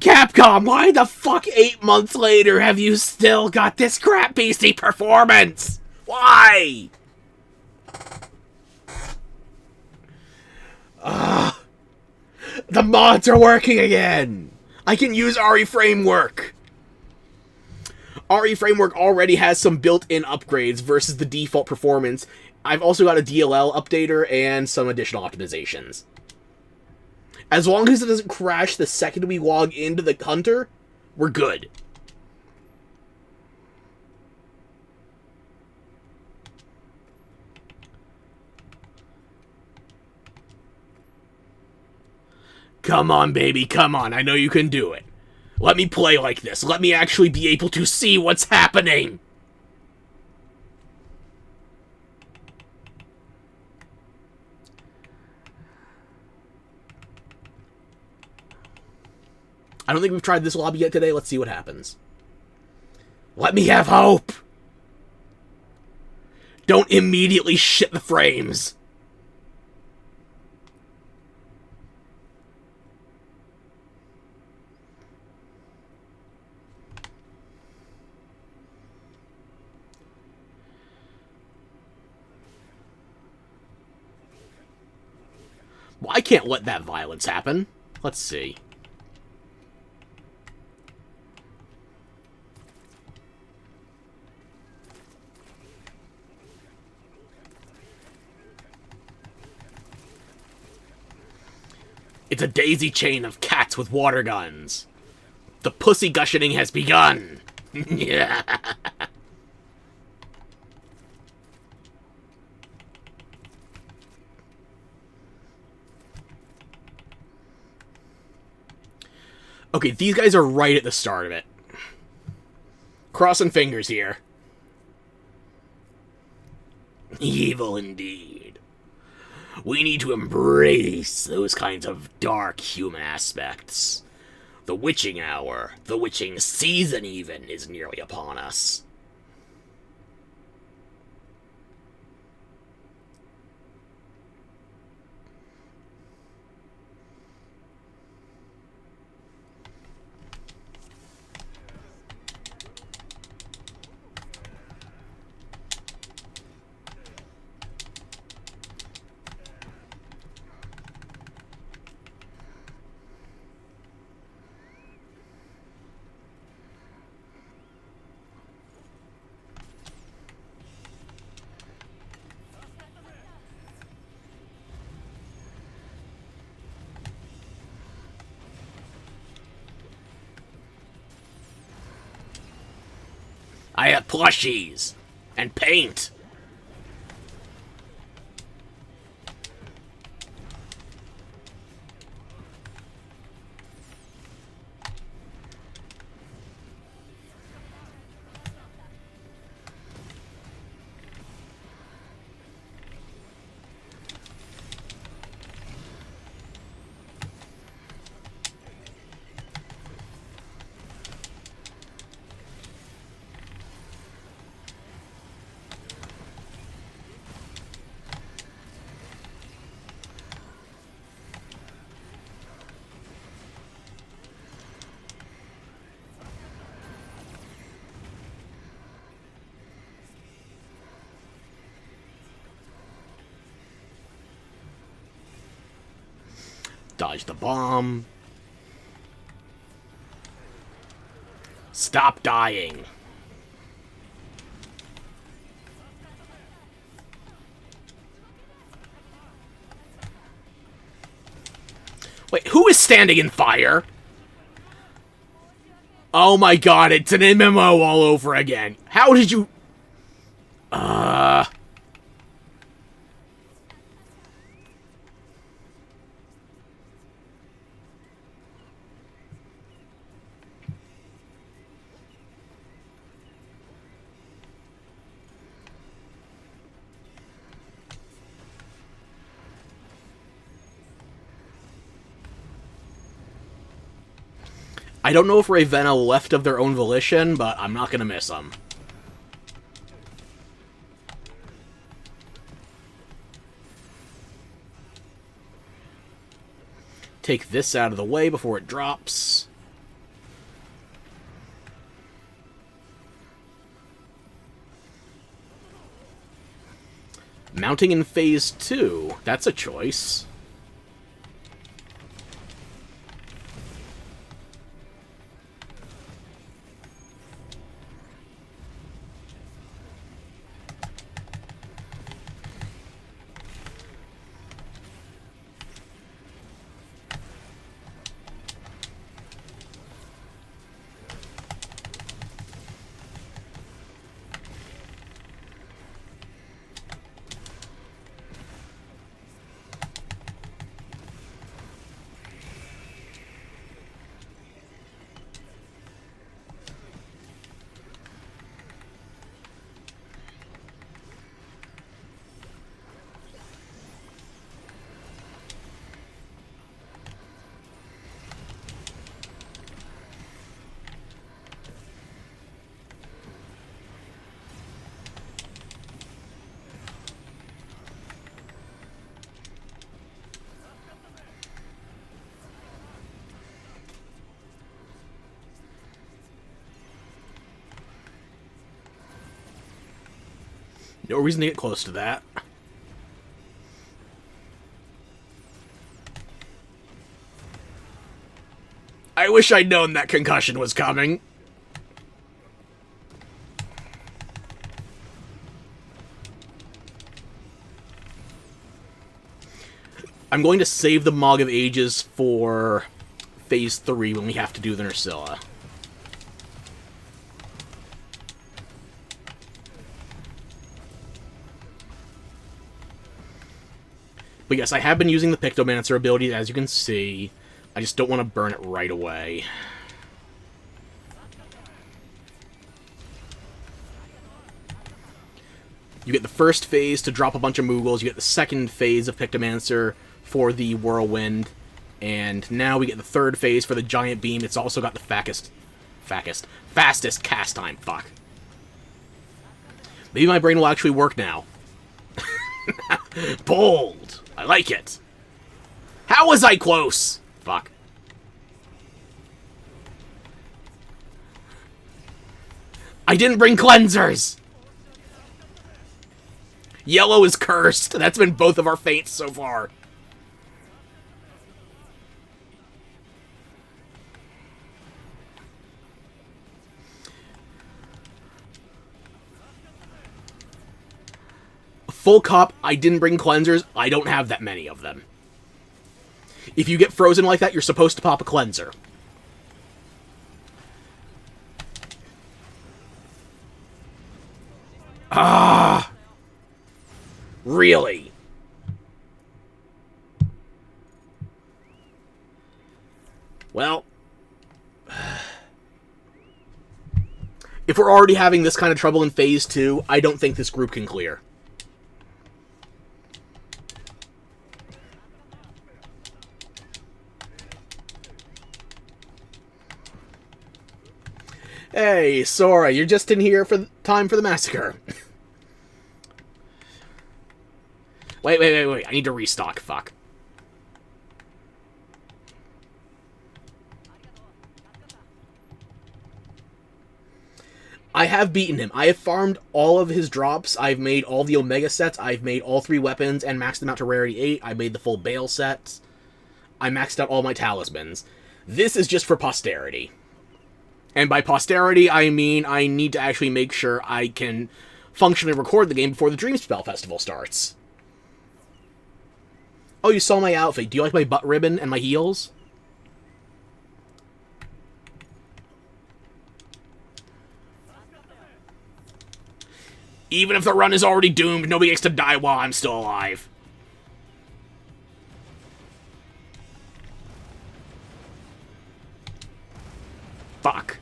Capcom, why the fuck 8 months later have you still got this crap PC performance? Why? The mods are working again! I can use RE Framework! RE Framework already has some built-in upgrades versus the default performance. I've also got a DLL updater and some additional optimizations. As long as it doesn't crash the second we log into the Hunter, we're good. Come on, baby, come on. I know you can do it. Let me play like this. Let me actually be able to see what's happening. I don't think we've tried this lobby yet today. Let's see what happens. Let me have hope! Don't immediately shit the frames. Well, I can't let that violence happen. Let's see. It's a daisy chain of cats with water guns. The pussy gushioning has begun. Yeah. Okay, these guys are right at the start of it. Crossing fingers here. Evil indeed. We need to embrace those kinds of dark human aspects. The witching hour, the witching season even, is nearly upon us. I have plushies and paint. Dodge the bomb. Stop dying. Wait, who is standing in fire? Oh my god, it's an MMO all over again. How did you... I don't know if Ravenna left of their own volition, but I'm not gonna miss them. Take this out of the way before it drops. Mounting in phase 2. That's a choice. No reason to get close to that. I wish I'd known that concussion was coming. I'm going to save the Mog of Ages for Phase 3 when we have to do the Nerscylla. But yes, I have been using the Pictomancer ability, as you can see. I just don't want to burn it right away. You get the first phase to drop a bunch of Moogles, you get the second phase of Pictomancer for the Whirlwind, and now we get the third phase for the Giant Beam. It's also got the fastest cast time. Fuck. Maybe my brain will actually work now. Bold! I like it. How was I close? Fuck. I didn't bring cleansers! Yellow is cursed. That's been both of our fates so far. Full cup, I didn't bring cleansers. I don't have that many of them. If you get frozen like that, you're supposed to pop a cleanser. Ah! Really? Well, if we're already having this kind of trouble in Phase 2, I don't think this group can clear. Hey, Sora, you're just in here for time for the massacre. Wait. I need to restock. Fuck. I have beaten him. I have farmed all of his drops. I've made all the Omega sets. I've made all 3 weapons and maxed them out to Rarity 8. I made the full Bale sets. I maxed out all my talismans. This is just for posterity. And by posterity, I mean I need to actually make sure I can functionally record the game before the Dreamspell Festival starts. Oh, you saw my outfit. Do you like my butt ribbon and my heels? Even if the run is already doomed, nobody gets to die while I'm still alive. Fuck.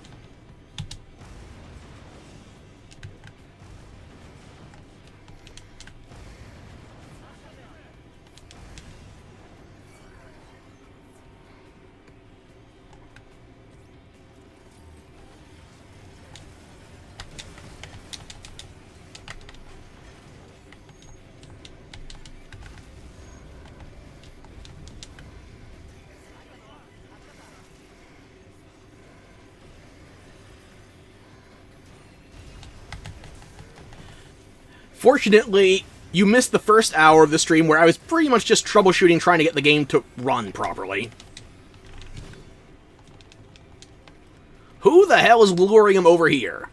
Fortunately, you missed the first hour of the stream where I was pretty much just troubleshooting trying to get the game to run properly. Who the hell is luring him over here?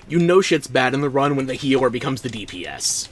You know shit's bad in the run when the healer becomes the DPS.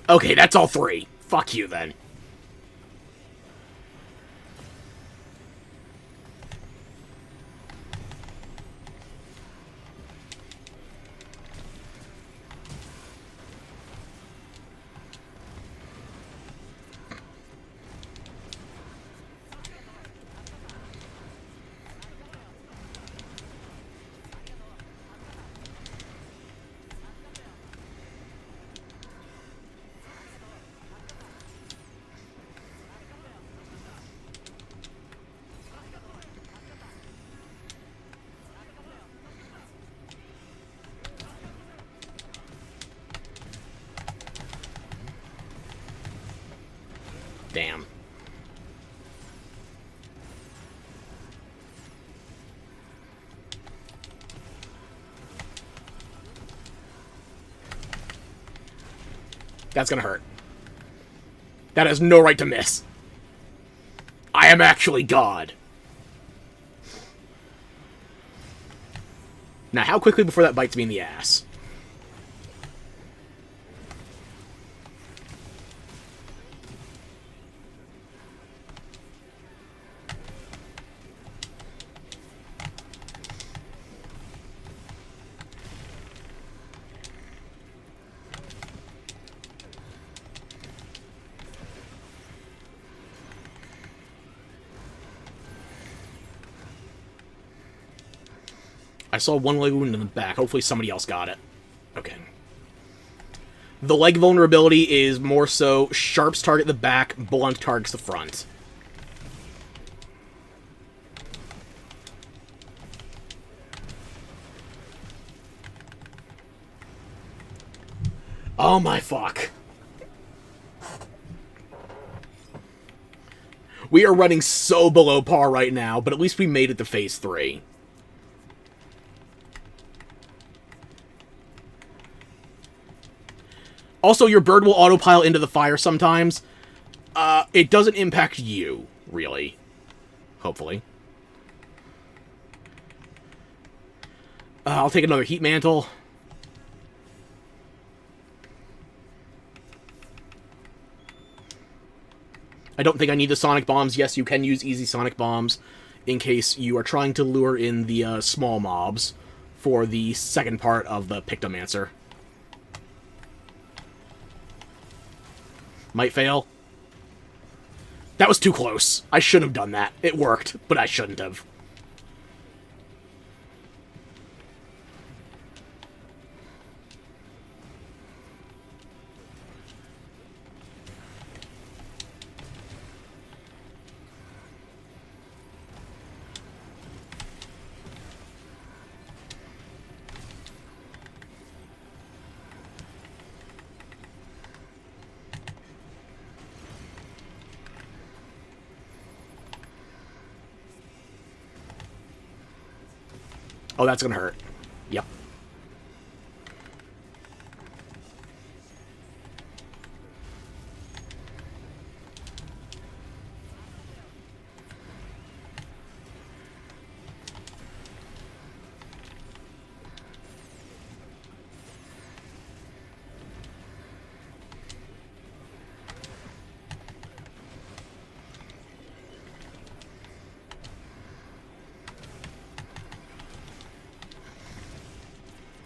Okay, that's all 3. Fuck you, then. Damn. That's gonna hurt. That has no right to miss. I am actually God. Now, how quickly before that bites me in the ass? I saw one leg wound in the back. Hopefully somebody else got it. Okay. The leg vulnerability is more so sharps target the back, blunt targets the front. Oh my fuck. We are running so below par right now, but at least we made it to phase 3. Also, your bird will autopilot into the fire sometimes. It doesn't impact you, really. Hopefully. I'll take another heat mantle. I don't think I need the sonic bombs. Yes, you can use easy sonic bombs in case you are trying to lure in the small mobs for the second part of the Pictomancer. Might fail. That was too close. I shouldn't have done that. It worked, but I shouldn't have. Oh, that's gonna hurt. Yep.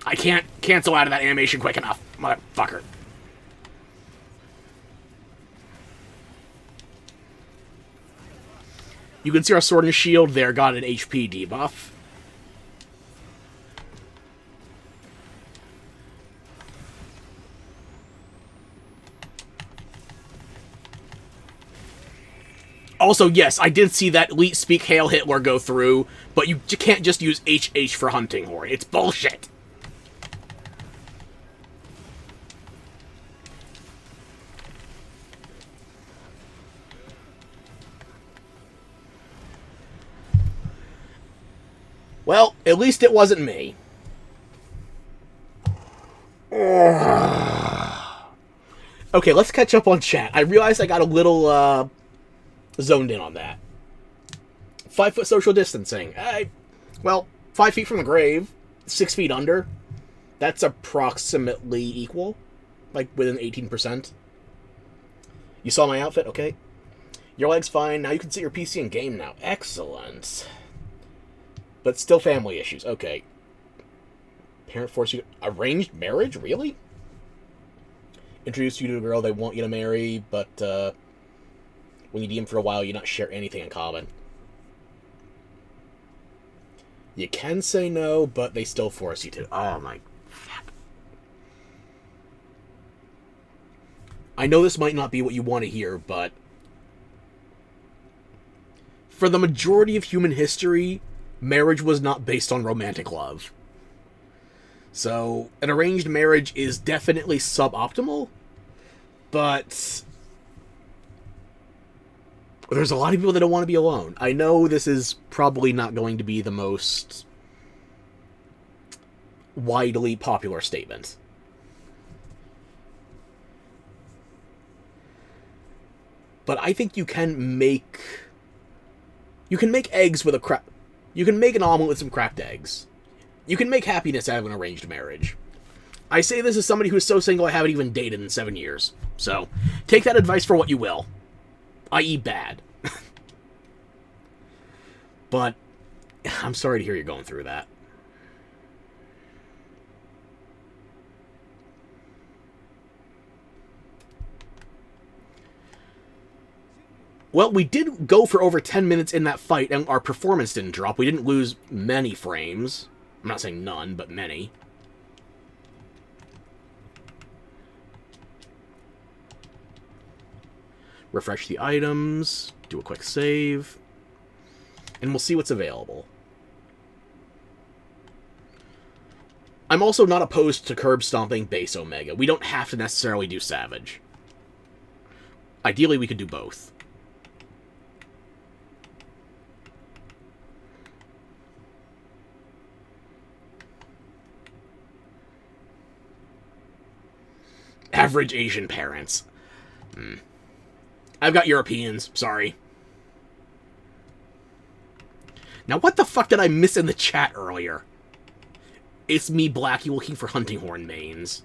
I can't cancel out of that animation quick enough, motherfucker. You can see our sword and shield there got an HP debuff. Also, yes, I did see that Elite Speak Hail Hitler go through, but you can't just use HH for Hunting Horn. It's bullshit. Well, at least it wasn't me. Okay, let's catch up on chat. I realized I got a little, zoned in on that. 5 foot social distancing. Well, 5 feet from the grave, 6 feet under. That's approximately equal. Like, within 18%. You saw my outfit? Okay. Your leg's fine. Now you can sit your PC and game now. Excellent. But still family issues. Okay. Parent force you... Arranged marriage? Really? Introduce you to a girl they want you to marry, but, when you DM for a while, you not share anything in common. You can say no, but they still force you to. Oh my... Fuck. I know this might not be what you want to hear, but... For the majority of human history, marriage was not based on romantic love. So, an arranged marriage is definitely suboptimal, but there's a lot of people that don't want to be alone. I know this is probably not going to be the most widely popular statement. But I think you can make eggs with a you can make an omelet with some cracked eggs. You can make happiness out of an arranged marriage. I say this as somebody who's so single I haven't even dated in 7 years. So, take that advice for what you will. I.e. bad. But, I'm sorry to hear you're going through that. Well, we did go for over 10 minutes in that fight, and our performance didn't drop. We didn't lose many frames. I'm not saying none, but many. Refresh the items, do a quick save, and we'll see what's available. I'm also not opposed to curb stomping base Omega. We don't have to necessarily do Savage. Ideally, we could do both. Average Asian parents. I've got Europeans, sorry. Now, what the fuck did I miss in the chat earlier? It's me, Blackie, looking for hunting horn mains.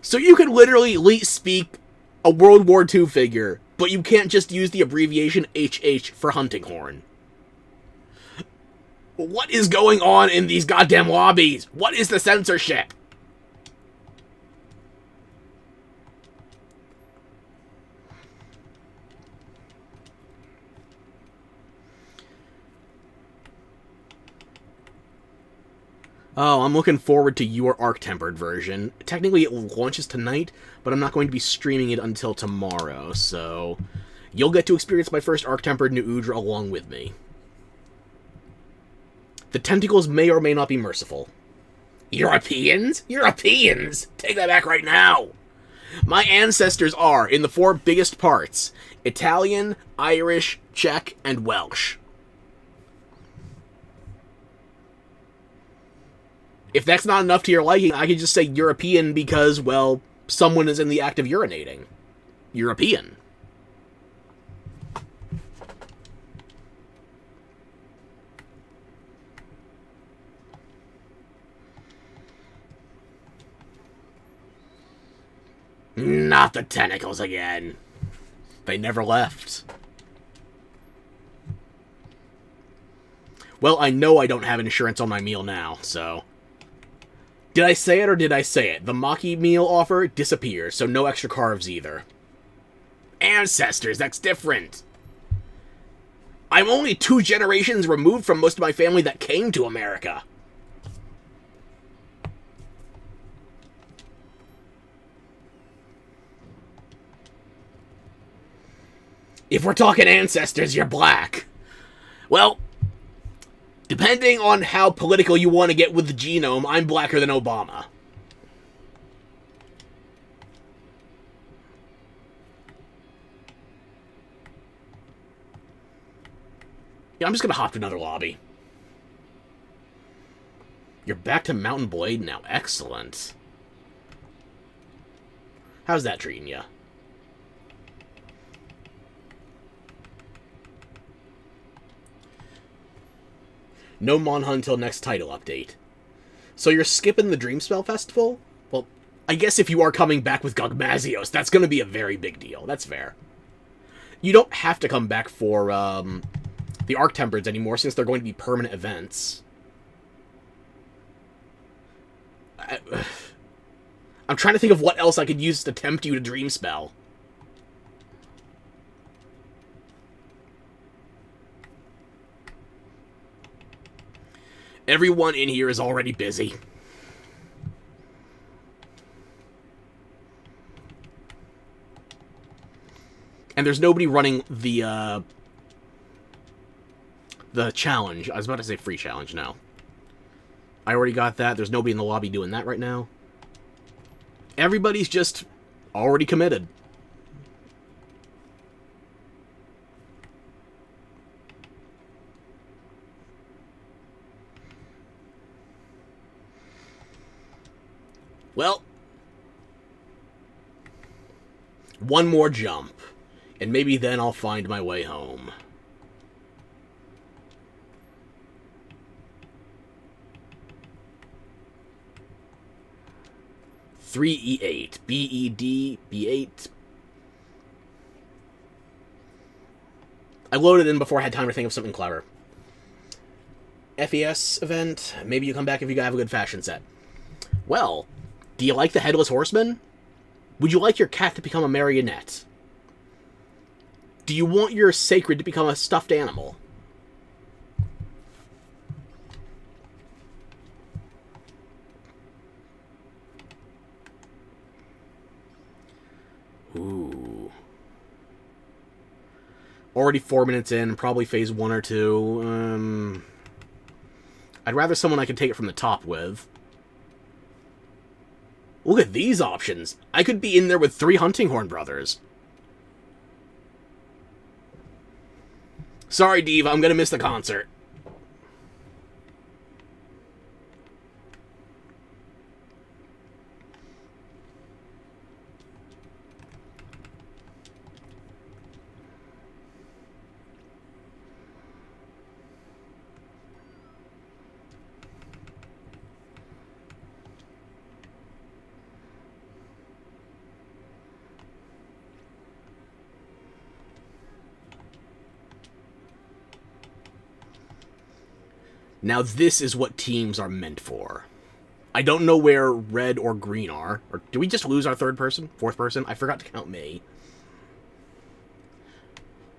So you can literally speak a World War II figure, but you can't just use the abbreviation HH for hunting horn. What is going on in these goddamn lobbies? What is the censorship? Oh, I'm looking forward to your Arc-Tempered version. Technically, it launches tonight, but I'm not going to be streaming it until tomorrow, so you'll get to experience my first Arc-Tempered New Udra along with me. The tentacles may or may not be merciful. Europeans? Europeans! Take that back right now! My ancestors are, in the 4 biggest parts, Italian, Irish, Czech, and Welsh. If that's not enough to your liking, I could just say European because, well, someone is in the act of urinating. European. Not the tentacles again. They never left. Well, I know I don't have insurance on my meal now, so... Did I say it or did I say it? The Maki meal offer disappears, so no extra carbs either. Ancestors, that's different. I'm only 2 generations removed from most of my family that came to America. If we're talking ancestors, you're black. Well, depending on how political you want to get with the genome, I'm blacker than Obama. Yeah, I'm just gonna hop to another lobby. You're back to Mountain Blade now. Excellent. How's that treating you? No Monha until next title update. So you're skipping the Dreamspell Festival? Well, I guess if you are coming back with Gogmazios, that's going to be a very big deal. That's fair. You don't have to come back for the Arctempereds anymore, since they're going to be permanent events. I'm trying to think of what else I could use to tempt you to Dream Spell. Everyone in here is already busy. And there's nobody running the challenge. I was about to say free challenge now. I already got that. There's nobody in the lobby doing that right now. Everybody's just already committed. Well, one more jump, and maybe then I'll find my way home. E8, BED, B8. I loaded in before I had time to think of something clever. FES event, maybe you come back if you have a good fashion set. Well, do you like the Headless Horseman? Would you like your cat to become a marionette? Do you want your sacred to become a stuffed animal? Ooh. Already 4 minutes in, probably phase 1 or 2. I'd rather someone I can take it from the top with. Look at these options. I could be in there with 3 Hunting Horn brothers. Sorry, Diva, I'm gonna miss the concert. Now this is what teams are meant for. I don't know where red or green are. Or do we just lose our third person? Fourth person? I forgot to count May.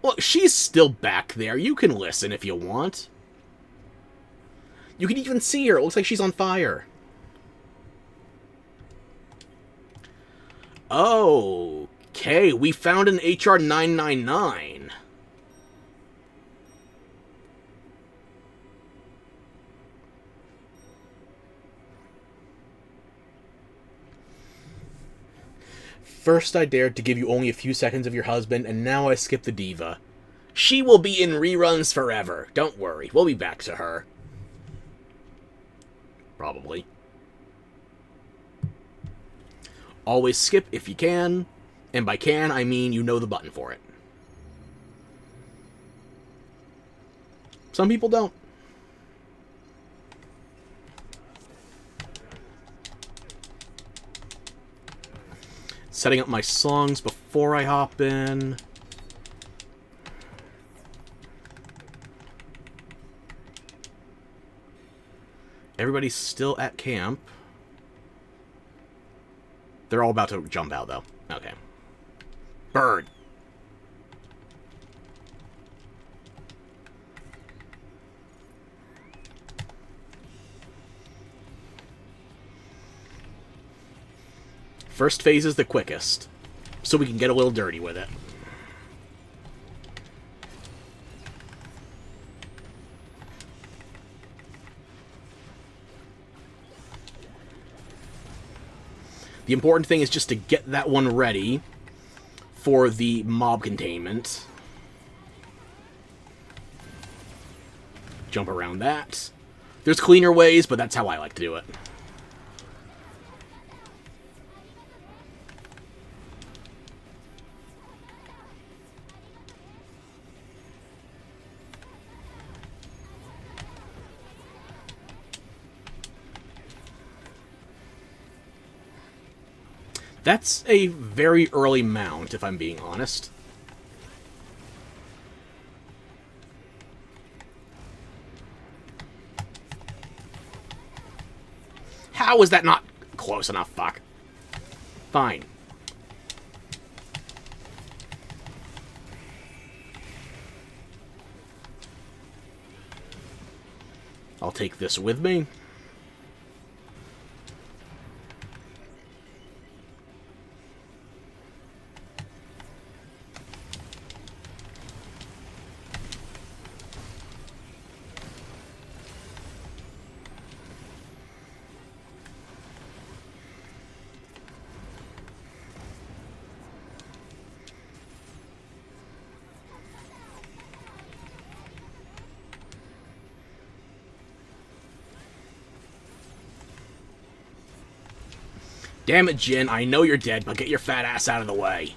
Look, she's still back there. You can listen if you want. You can even see her. It looks like she's on fire. Okay, we found an HR 999. First I dared to give you only a few seconds of your husband, and now I skip the diva. She will be in reruns forever. Don't worry, we'll be back to her. Probably. Always skip if you can, and by can, I mean you know the button for it. Some people don't. Setting up my songs before I hop in. Everybody's still at camp. They're all about to jump out, though. Okay. Bird. First phase is the quickest, so we can get a little dirty with it. The important thing is just to get that one ready for the mob containment. Jump around that. There's cleaner ways, but that's how I like to do it. That's a very early mount, if I'm being honest. How is that not close enough? Fuck. Fine. I'll take this with me. Damn it, Jin, I know you're dead, but get your fat ass out of the way.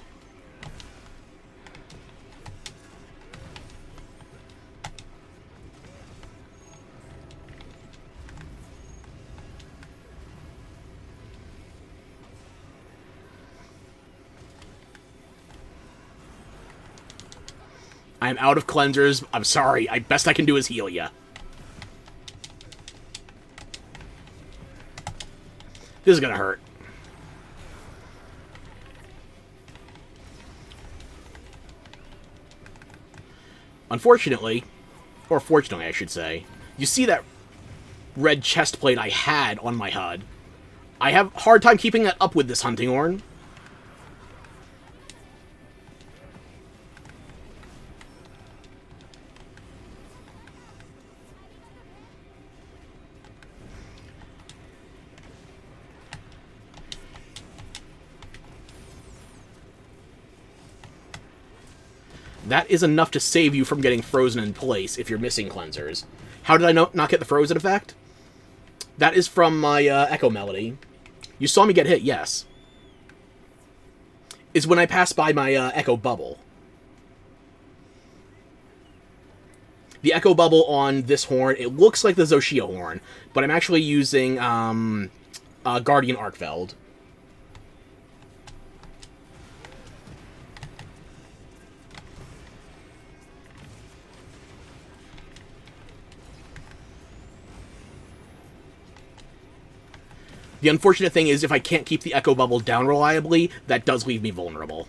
I'm out of cleansers. I'm sorry. Best I can do is heal ya. This is gonna hurt. Unfortunately, or fortunately I should say, you see that red chest plate I had on my HUD. I have a hard time keeping that up with this hunting horn. That is enough to save you from getting frozen in place if you're missing cleansers. How did I not get the frozen effect? That is from my Echo Melody. You saw me get hit, yes. Is when I pass by my Echo Bubble. The Echo Bubble on this horn, it looks like the Zoshia horn, but I'm actually using Guardian Arkfeld. The unfortunate thing is, if I can't keep the Echo Bubble down reliably, that does leave me vulnerable.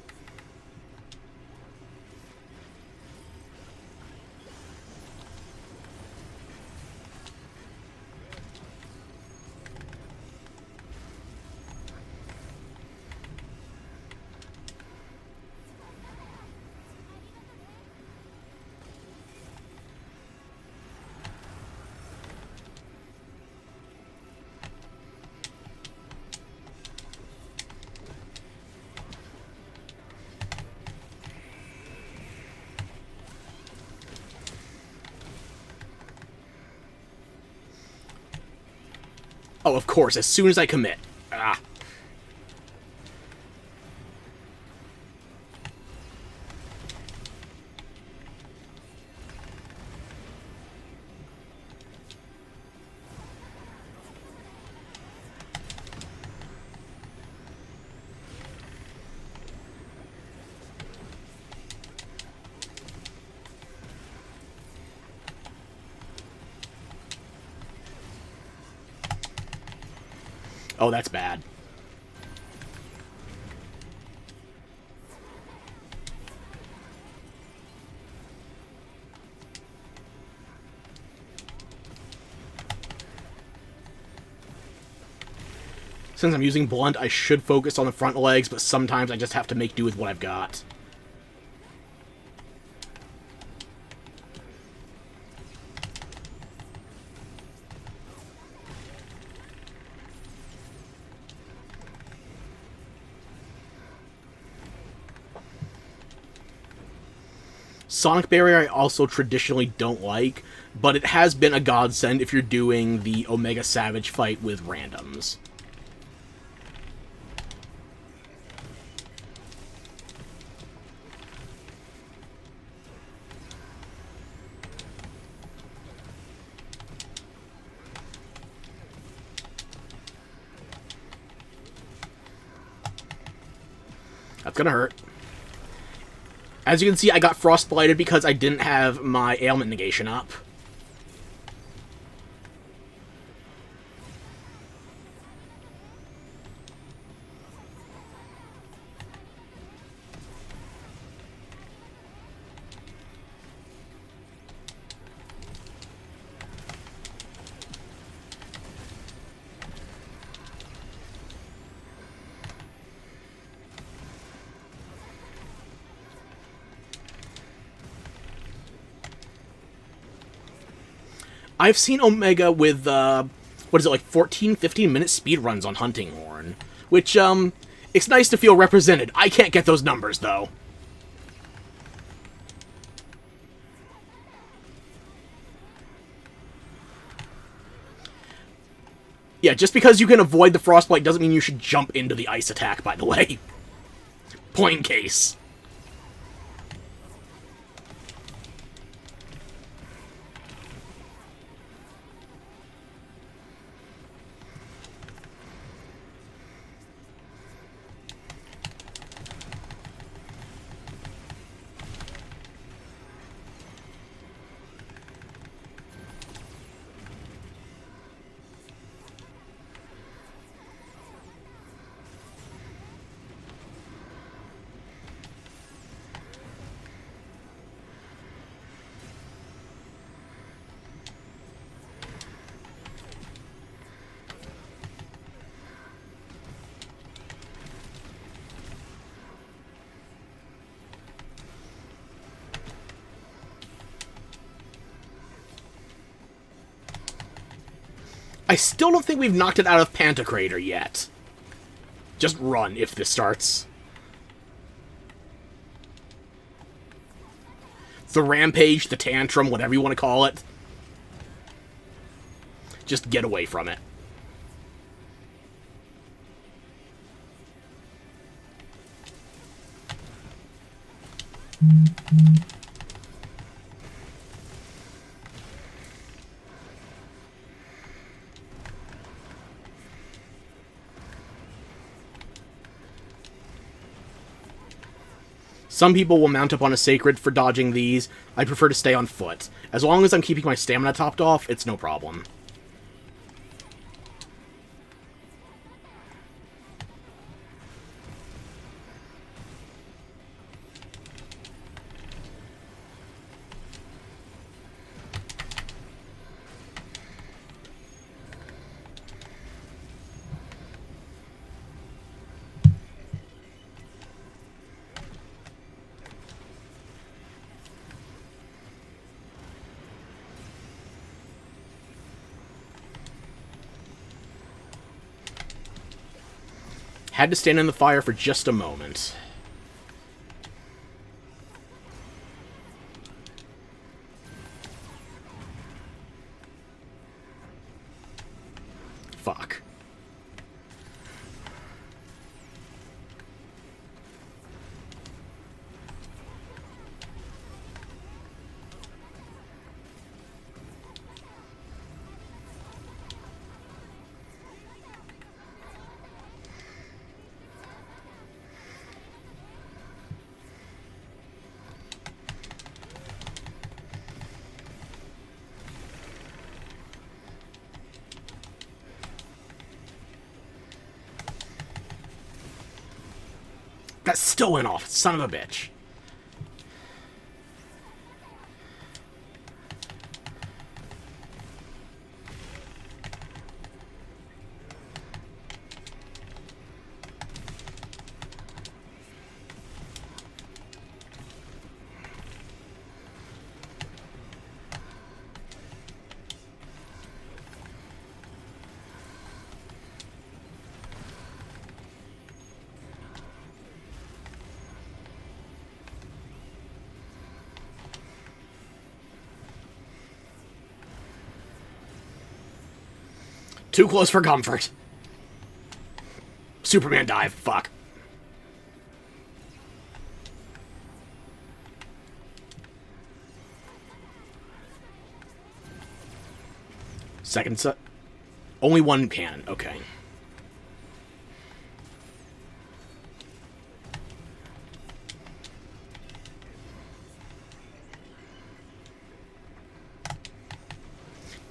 Oh, of course, as soon as I commit. Ah. Oh, that's bad. Since I'm using Blunt, I should focus on the front legs, but sometimes I just have to make do with what I've got. Sonic Barrier I also traditionally don't like, but it has been a godsend if you're doing the Omega Savage fight with randoms. That's gonna hurt. As you can see, I got frostblighted because I didn't have my ailment negation up. I've seen Omega with, what is it, like 14, 15-minute speed runs on Hunting Horn. Which, it's nice to feel represented. I can't get those numbers, though. Yeah, just because you can avoid the Frostbite doesn't mean you should jump into the ice attack, by the way. Point in case. I still don't think we've knocked it out of Pantocrator yet. Just run if this starts. The Rampage, the Tantrum, whatever you want to call it. Just get away from it. Some people will mount up on a Sacred for dodging these. I prefer to stay on foot. As long as I'm keeping my stamina topped off, it's no problem. Had to stand in the fire for just a moment. Fuck. That still went off, son of a bitch. Too close for comfort. Superman dive, fuck. Second set. Only one cannon, okay.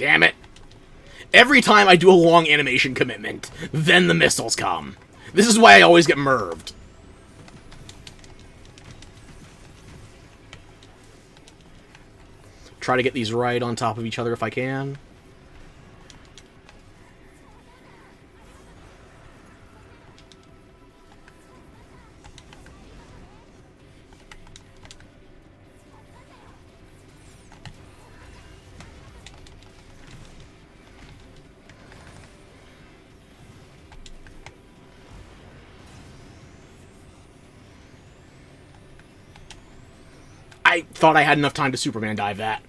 Damn it. Every time I do a long animation commitment, then the missiles come. This is why I always get merved. Try to get these right on top of each other if I can. I thought I had enough time to Superman dive that.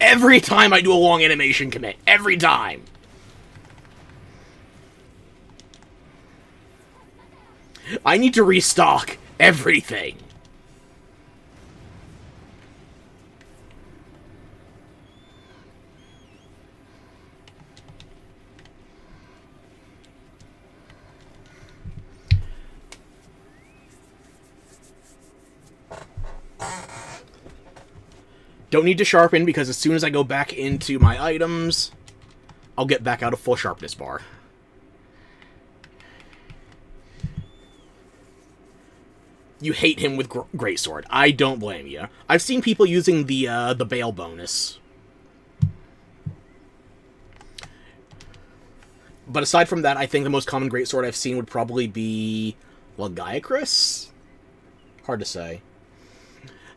Every time I do a long animation commit. Every time. I need to restock everything. Don't need to sharpen, because as soon as I go back into my items, I'll get back out a full sharpness bar. You hate him with Greatsword. I don't blame you. I've seen people using the Bale bonus. But aside from that, I think the most common Greatsword I've seen would probably be Lagiacrus? Hard to say.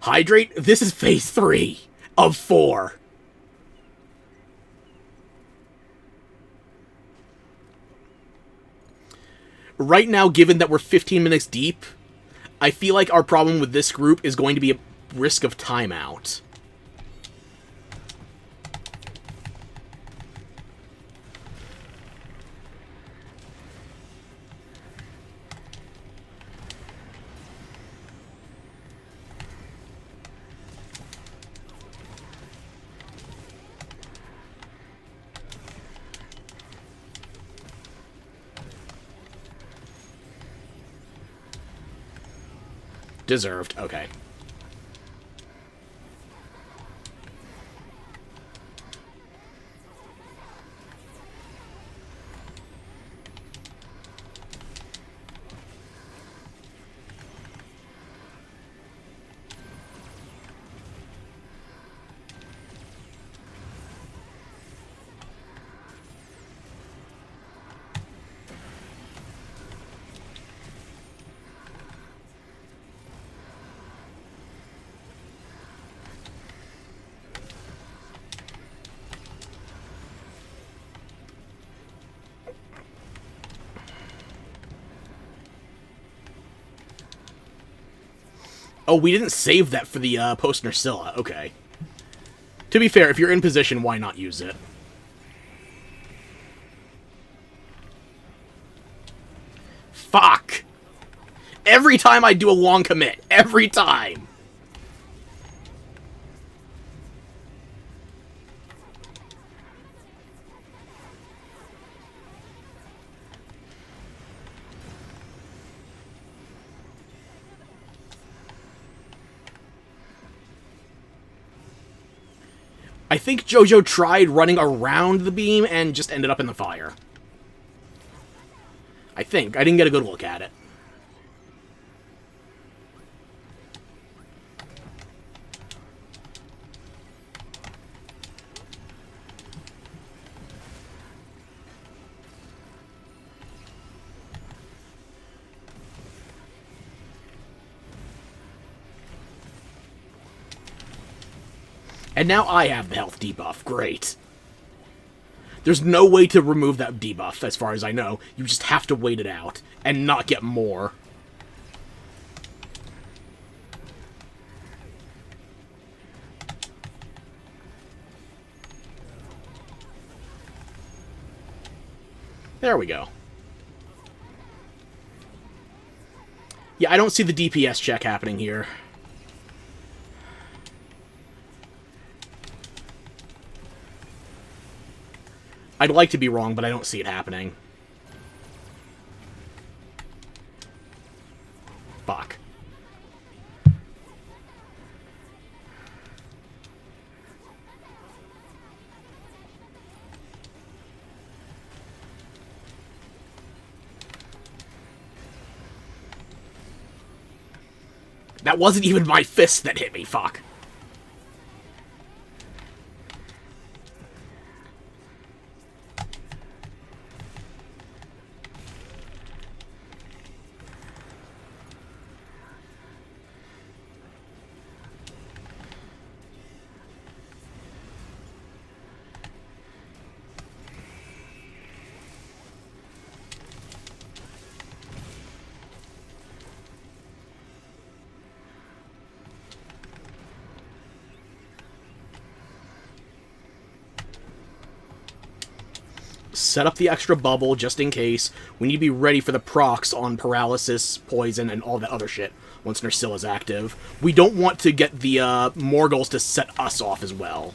Hydrate, this is phase 3 of 4. Right now, given that we're 15 minutes deep, I feel like our problem with this group is going to be a risk of timeout. Deserved. Okay. Oh, we didn't save that for the post Nerscylla. Okay. To be fair, if you're in position, why not use it? Fuck! Every time I do a long commit. Every time! I think Jojo tried running around the beam and just ended up in the fire. I think. I didn't get a good look at it. And now I have the health debuff. Great. There's no way to remove that debuff, as far as I know. You just have to wait it out, and not get more. There we go. Yeah, I don't see the DPS check happening here. I'd like to be wrong, but I don't see it happening. Fuck. That wasn't even my fist that hit me, fuck. Set up the extra bubble just in case. We need to be ready for the procs on paralysis, poison, and all that other shit once Nerscylla's active. We don't want to get the Morgul's to set us off as well.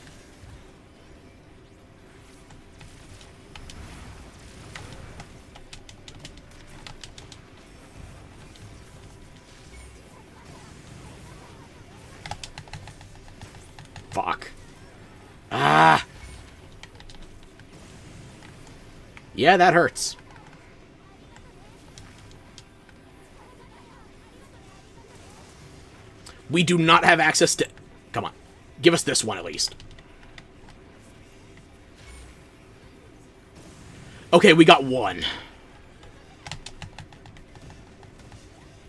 Fuck. Ah! Yeah, that hurts. We do not have access to... Come on. Give us this one, at least. Okay, we got one.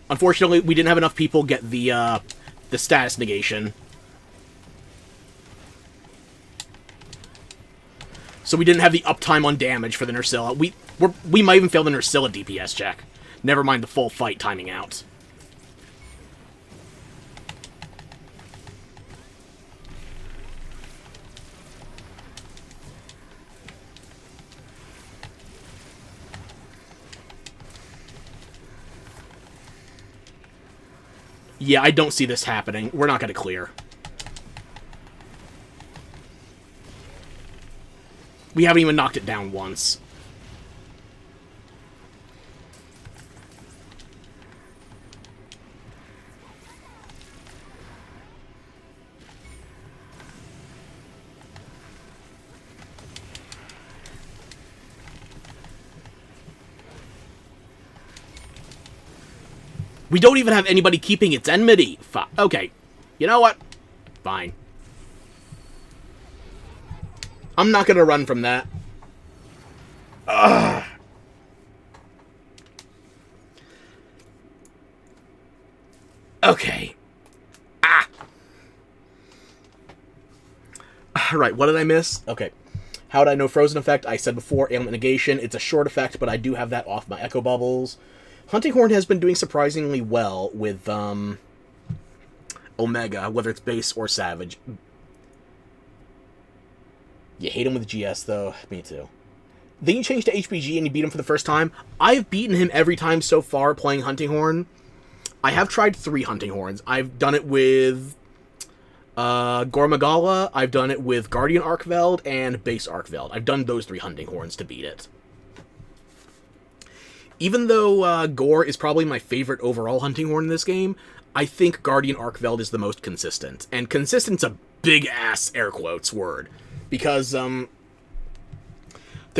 Unfortunately, we didn't have enough people get the status negation. So we didn't have the uptime on damage for the Nerscylla. We might even fail the Nerscylla DPS check. Never mind the full fight timing out. Yeah, I don't see this happening. We're not going to clear. We haven't even knocked it down once. We don't even have anybody keeping its enmity. Okay. You know what? Fine. I'm not gonna run from that. Ugh. Okay. Ah! Alright, what did I miss? Okay. How did I know Frozen Effect? I said before, Ailment Negation. It's a short effect, but I do have that off my Echo Bubbles. Hunting Horn has been doing surprisingly well with Omega, whether it's base or Savage. You hate him with GS, though. Me too. Then you change to HBG and you beat him for the first time. I've beaten him every time so far playing Hunting Horn. I have tried 3 Hunting Horns. I've done it with Gormagala, I've done it with Guardian Arkveld, and Base Arkveld. I've done those 3 Hunting Horns to beat it. Even though Gore is probably my favorite overall Hunting Horn in this game, I think Guardian Arkveld is the most consistent. And consistent's a big-ass, air quotes, word. Because, the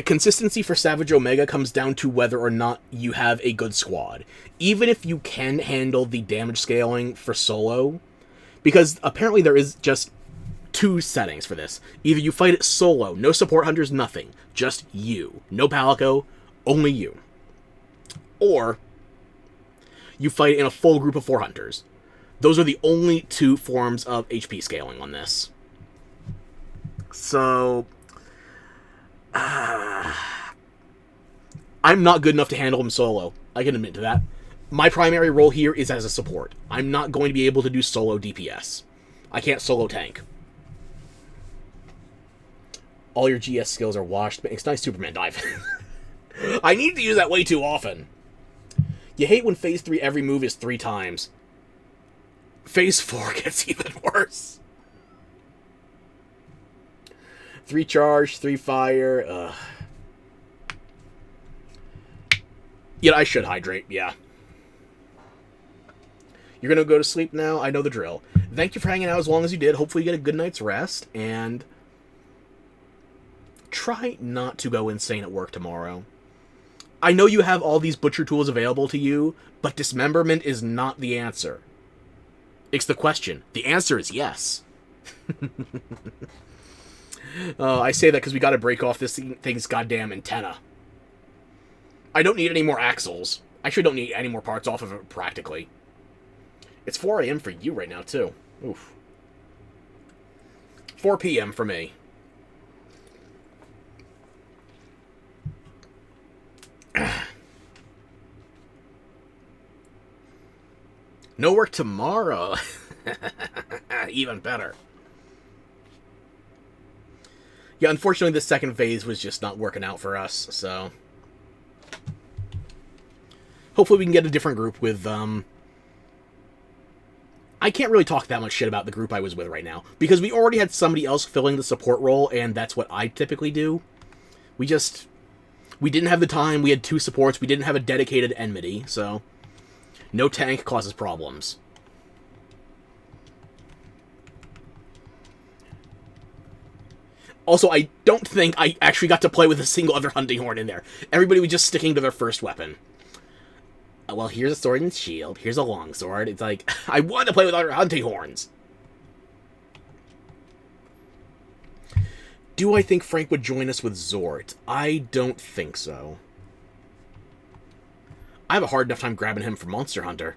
consistency for Savage Omega comes down to whether or not you have a good squad. Even if you can handle the damage scaling for solo, because apparently there is just 2 settings for this. Either you fight it solo, no support hunters, nothing. Just you. No Palico, only you. Or you fight it in a full group of 4 hunters. Those are the only 2 forms of HP scaling on this. So, I'm not good enough to handle him solo. I can admit to that. My primary role here is as a support. I'm not going to be able to do solo DPS. I can't solo tank. All your GS skills are washed. It's nice Superman dive. I need to use that way too often. You hate when Phase 3 every move is 3 times. Phase 4 gets even worse. 3 charge, 3 fire. Ugh. Yeah, I should hydrate, yeah. You're gonna go to sleep now? I know the drill. Thank you for hanging out as long as you did. Hopefully you get a good night's rest, and try not to go insane at work tomorrow. I know you have all these butcher tools available to you, but dismemberment is not the answer. It's the question. The answer is yes. I say that because we gotta break off this thing's goddamn antenna. I don't need any more axles. I actually don't need any more parts off of it, practically. It's 4 a.m. for you right now, too. Oof. 4 p.m. for me. No work tomorrow. Even better. Yeah, unfortunately, the second phase was just not working out for us, so hopefully we can get a different group with, I can't really talk that much shit about the group I was with right now, because we already had somebody else filling the support role, and that's what I typically do. We didn't have the time, we had 2 supports, we didn't have a dedicated enmity, so no tank causes problems. Also, I don't think I actually got to play with a single other Hunting Horn in there. Everybody was just sticking to their first weapon. Well, here's a sword and shield. Here's a longsword. It's like, I want to play with other Hunting Horns. Do I think Frank would join us with Zort? I don't think so. I have a hard enough time grabbing him for Monster Hunter.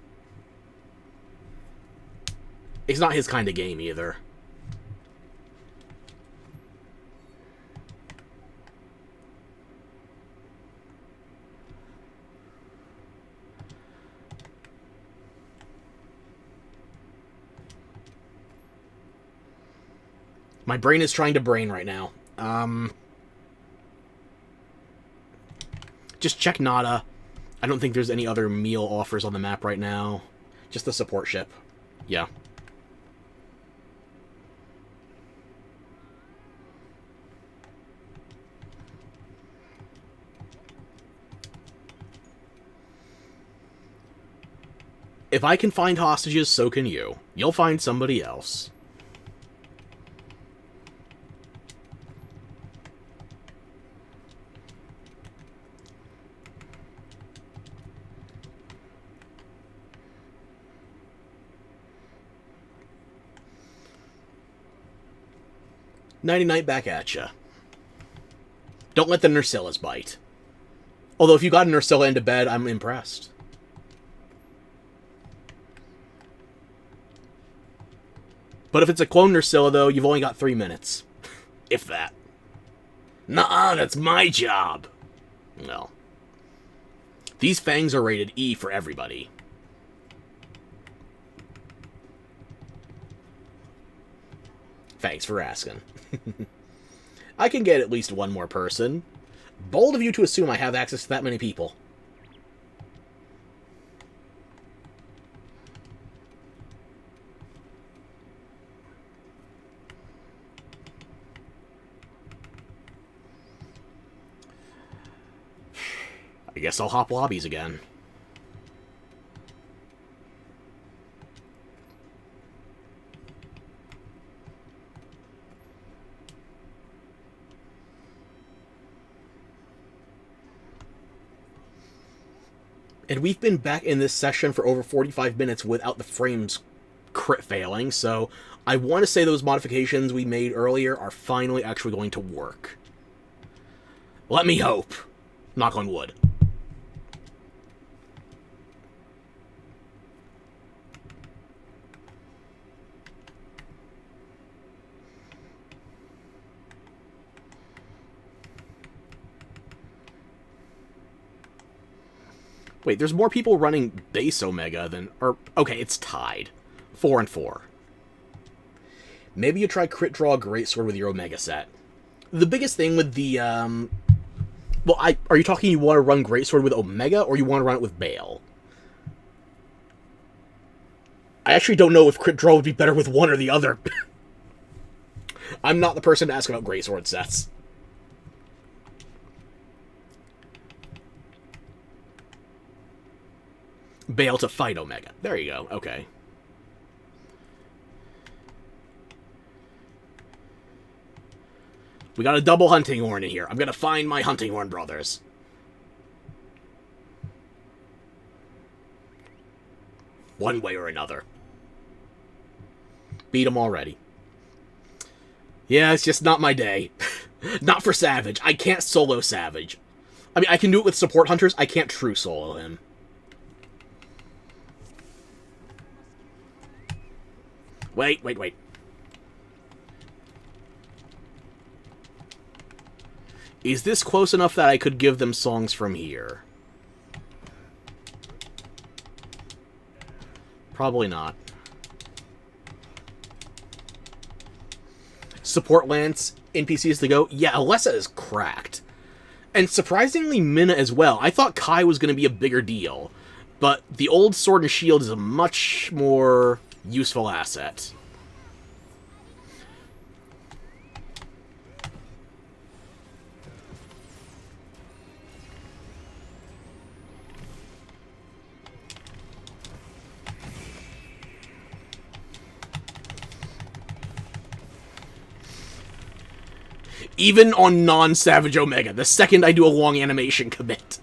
It's not his kind of game, either. My brain is trying to brain right now. Just check Nada. I don't think there's any other meal offers on the map right now. Just the support ship. Yeah. If I can find hostages, so can you. You'll find somebody else. Nighty-night back at ya. Don't let the Nursillas bite. Although if you got a Nursilla into bed, I'm impressed. But if it's a clone Nursilla, though, you've only got 3 minutes. If that. Nuh-uh, that's my job. Well. These fangs are rated E for everybody. Thanks for asking. I can get at least one more person. Bold of you to assume I have access to that many people. I guess I'll hop lobbies again. And we've been back in this session for over 45 minutes without the frames crit failing, so I want to say those modifications we made earlier are finally actually going to work. Let me hope. Knock on wood. Wait, there's more people running base Omega than... Or, okay, it's tied. 4 and 4. Maybe you try crit draw Greatsword with your Omega set. The biggest thing with the, Well, are you talking you want to run Greatsword with Omega, or you want to run it with Bale? I actually don't know if crit draw would be better with one or the other. I'm not the person to ask about Greatsword sets. Bale to fight Omega. There you go. Okay. We got a double Hunting Horn in here. I'm gonna find my Hunting Horn brothers. One way or another. Beat them already. Yeah, it's just not my day. Not for Savage. I can't solo Savage. I mean, I can do it with support hunters. I can't true solo him. Wait. Is this close enough that I could give them songs from here? Probably not. Support Lance, NPCs to go. Yeah, Alessa is cracked. And surprisingly, Minna as well. I thought Kai was going to be a bigger deal. But the old Sword and Shield is a much more useful asset. Even on non-Savage Omega, the second I do a long animation commit.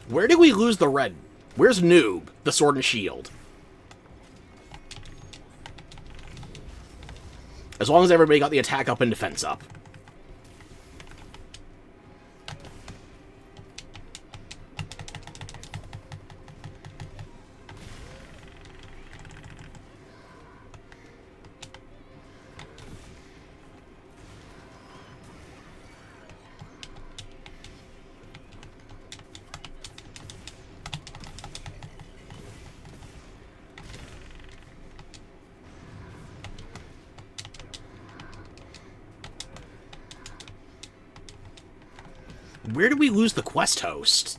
Where did we lose the red? Where's Noob, the Sword and Shield? As long as everybody got the attack up and defense up. Where did we lose the quest host?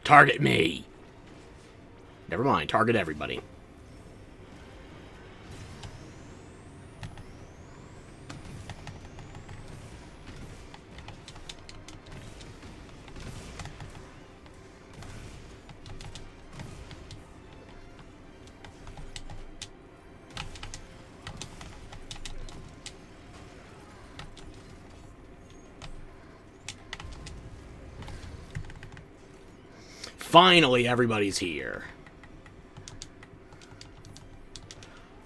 Target me. Never mind, target everybody. Finally, everybody's here.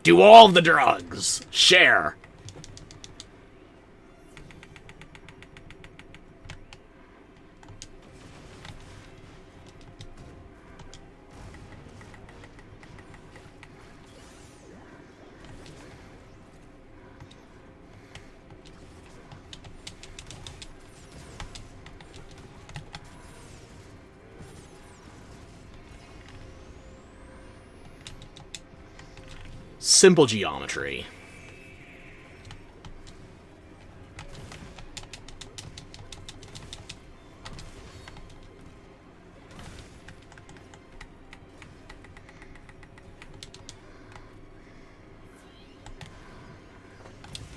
Do all the drugs. Share. Simple geometry.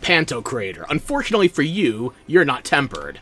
Panto Crater. Unfortunately for you, you're not tempered.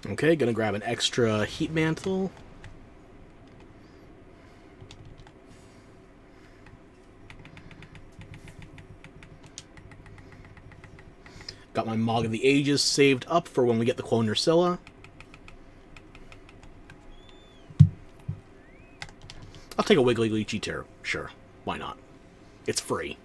Okay, gonna grab an extra heat mantle. Got my Mog of the Ages saved up for when we get the Clone Ursula. I'll take a Wiggly Leechy too. Sure, why not? It's free.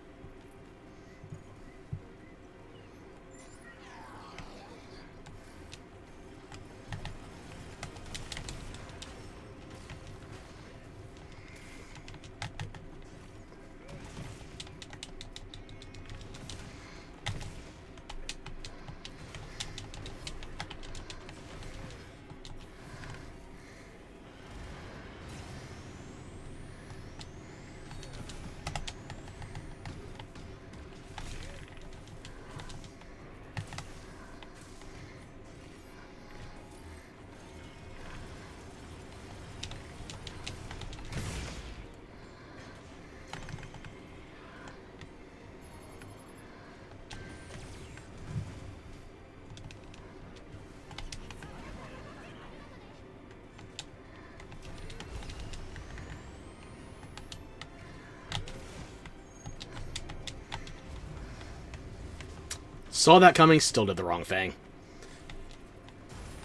Saw that coming, still did the wrong thing.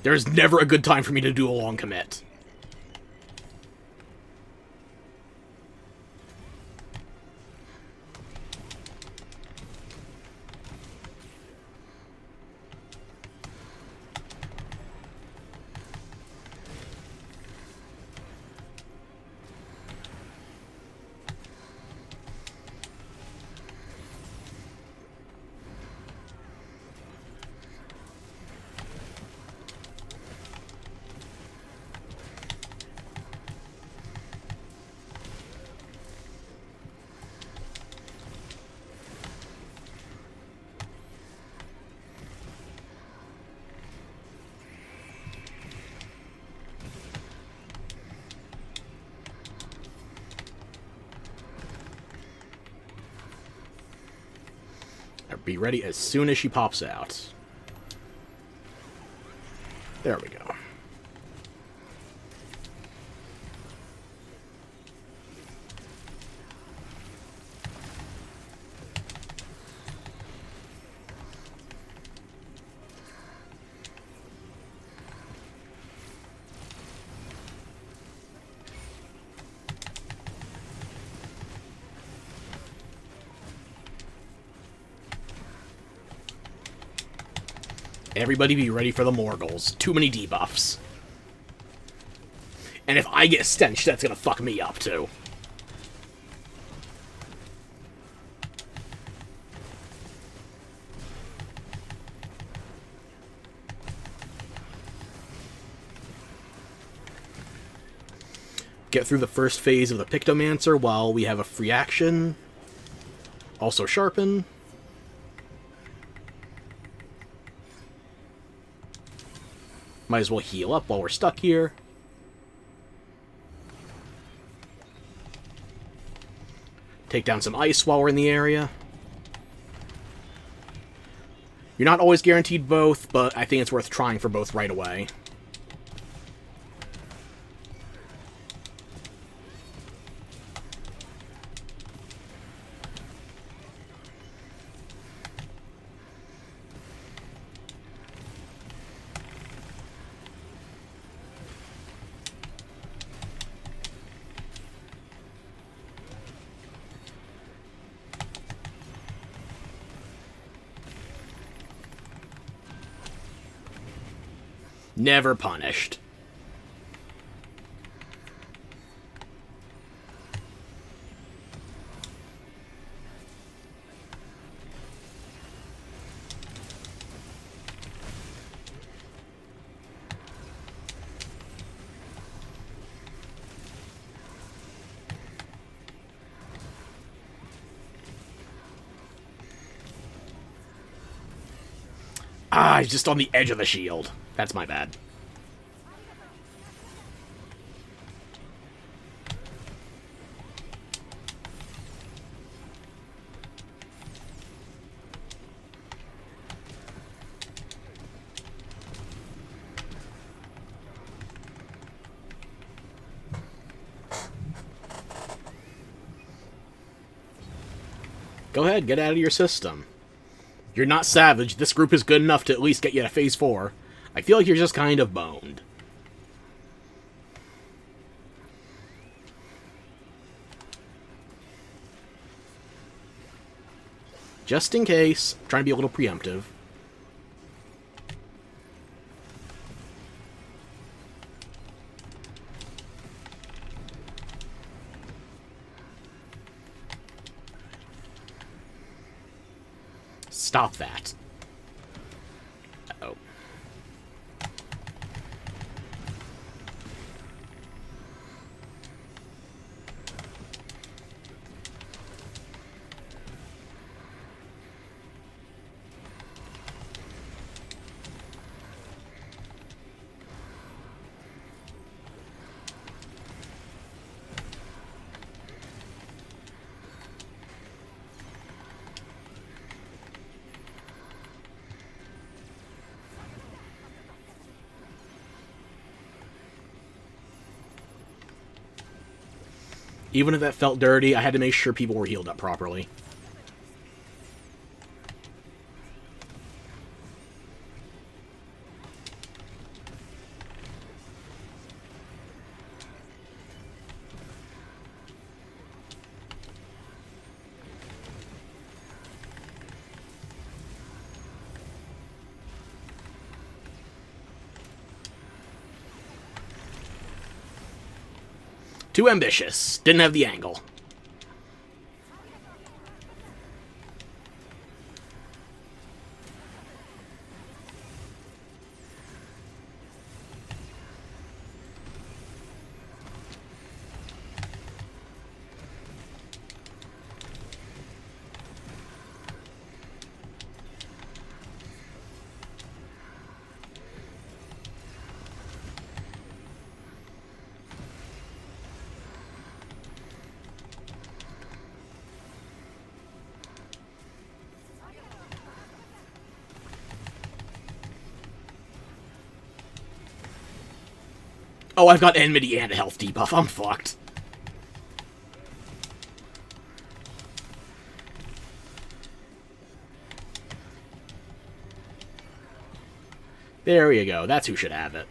There's never a good time for me to do a long commit. Be ready as soon as she pops out. There we go. Everybody be ready for the Morgles. Too many debuffs. And if I get Stench, that's gonna fuck me up, too. Get through the first phase of the Pictomancer while we have a free action. Also Sharpen. Might as well heal up while we're stuck here. Take down some ice while we're in the area. You're not always guaranteed both, but I think it's worth trying for both right away. Never punished. Ah, he's just on the edge of the shield. That's my bad. Go ahead, get out of your system. You're not savage. This group is good enough to at least get you to phase 4. I feel like you're just kind of boned. Just in case. I'm trying to be a little preemptive. Stop that. Uh-oh. Even if that felt dirty, I had to make sure people were healed up properly. Too ambitious. Didn't have the angle. Oh, I've got enmity and a health debuff. I'm fucked. There you go. That's who should have it.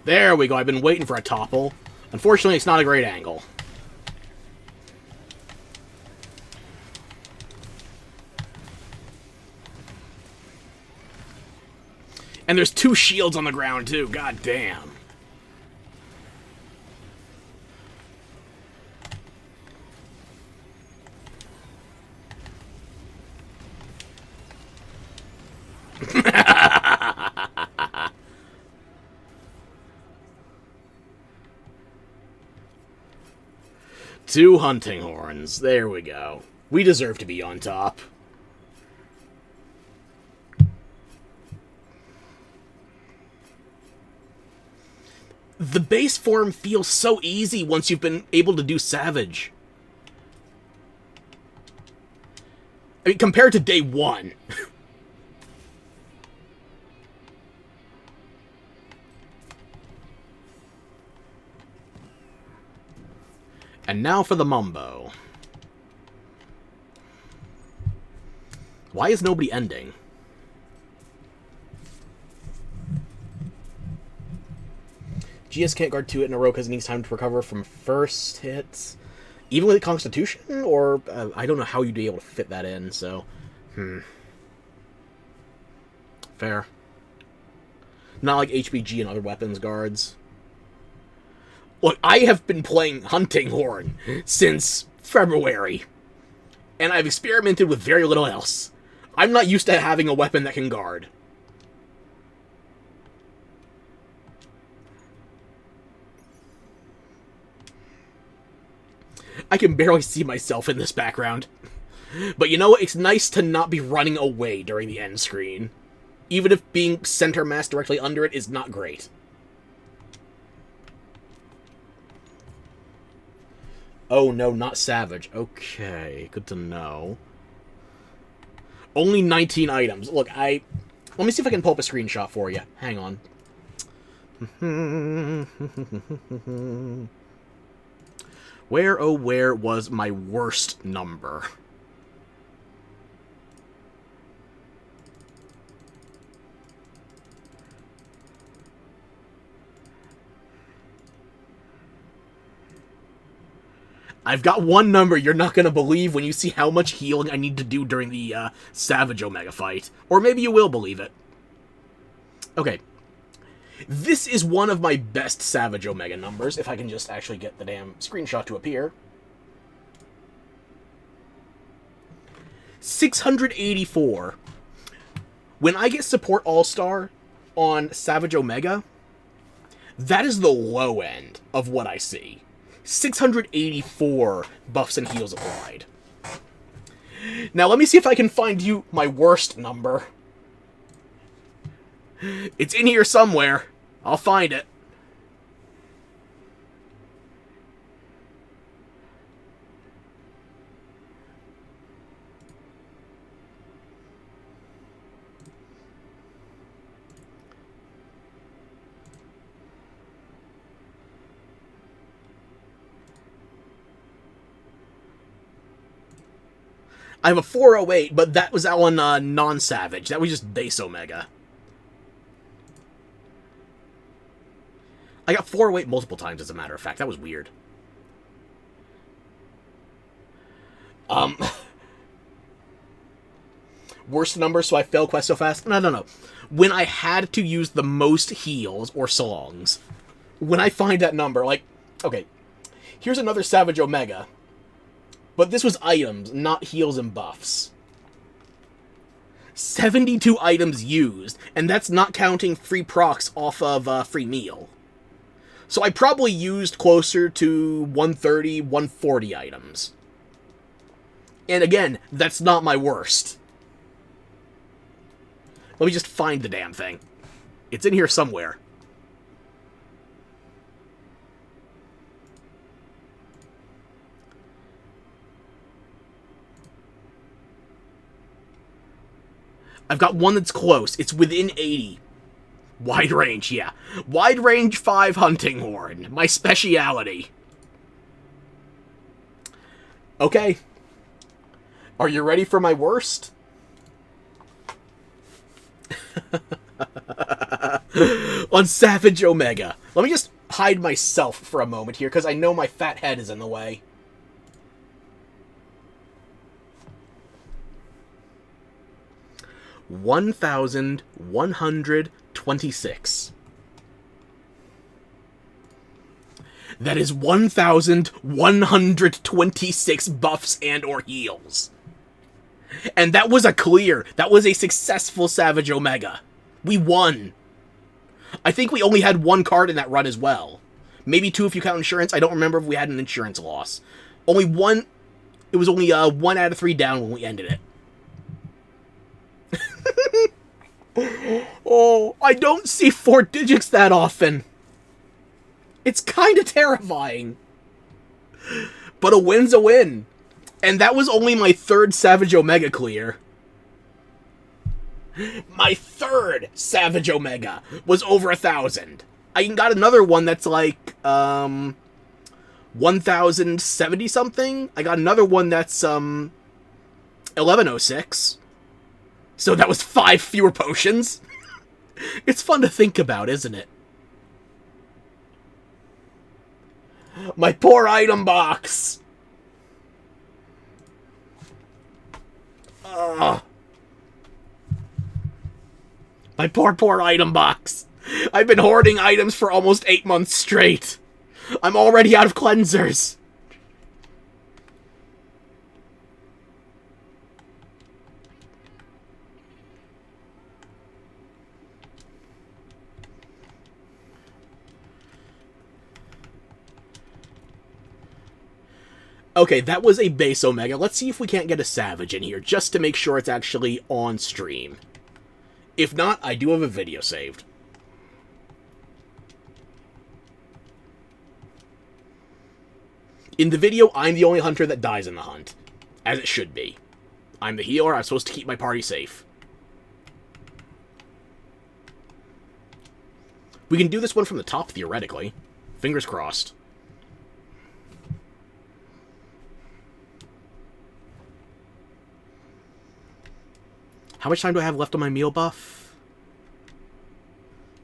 There we go. I've been waiting for a topple. Unfortunately, it's not a great angle. And there's 2 shields on the ground, too. God damn. Two hunting horns. There we go. We deserve to be on top. The base form feels so easy once you've been able to do Savage. I mean, compared to day 1. And now for the Mumbo. Why is nobody ending? GS can't guard 2 hit in a row because it needs time to recover from first hits. Even with Constitution? Or, I don't know how you'd be able to fit that in, so... Fair. Not like HBG and other weapons guards. Look, I have been playing Hunting Horn since February, and I've experimented with very little else. I'm not used to having a weapon that can guard. I can barely see myself in this background. But you know what? It's nice to not be running away during the end screen. Even if being center mass directly under it is not great. Oh, no, not Savage. Okay, good to know. Only 19 items. Look, let me see if I can pull up a screenshot for you. Hang on. Where, oh, where was my worst number? I've got one number you're not going to believe when you see how much healing I need to do during the Savage Omega fight. Or maybe you will believe it. Okay. This is one of my best Savage Omega numbers, if I can just actually get the damn screenshot to appear. 684. When I get Support All-Star on Savage Omega, that is the low end of what I see. 684 buffs and heals applied. Now let me see if I can find you my worst number. It's in here somewhere. I'll find it. I have a 408, but that was on non-Savage. That was just Base Omega. I got 408 multiple times, as a matter of fact. That was weird. Worst number, so I fail quest so fast? No. When I had to use the most heals or songs, when I find that number, like, okay, here's another Savage Omega. But this was items, not heals and buffs. 72 items used, and that's not counting free procs off of free meal. So I probably used closer to 130, 140 items. And again, that's not my worst. Let me just find the damn thing. It's in here somewhere. I've got one that's close. It's within 80. Wide range, yeah. Wide range 5 hunting horn. My speciality. Okay. Are you ready for my worst? On Savage Omega. Let me just hide myself for a moment here, because I know my fat head is in the way. $1,126. That is 1,126 buffs and or heals. And that was a clear. That was a successful Savage Omega. We won. I think we only had one card in that run as well. Maybe 2 if you count insurance. I don't remember if we had an insurance loss. Only one. It was only 1 out of 3 down when we ended it. Oh, I don't see 4 digits that often. It's kind of terrifying. But a win's a win. And that was only my 3rd Savage Omega clear. My 3rd Savage Omega was over 1,000. I got another one that's like, 1,070 something. I got another one that's, 1106. So that was 5 fewer potions. It's fun to think about, isn't it? My poor item box. Ugh. My poor item box. I've been hoarding items for almost 8 months straight. I'm already out of cleansers. Okay, that was a base Omega. Let's see if we can't get a Savage in here, just to make sure it's actually on stream. If not, I do have a video saved. In the video, I'm the only hunter that dies in the hunt. As it should be. I'm the healer, I'm supposed to keep my party safe. We can do this one from the top, theoretically. Fingers crossed. How much time do I have left on my meal buff?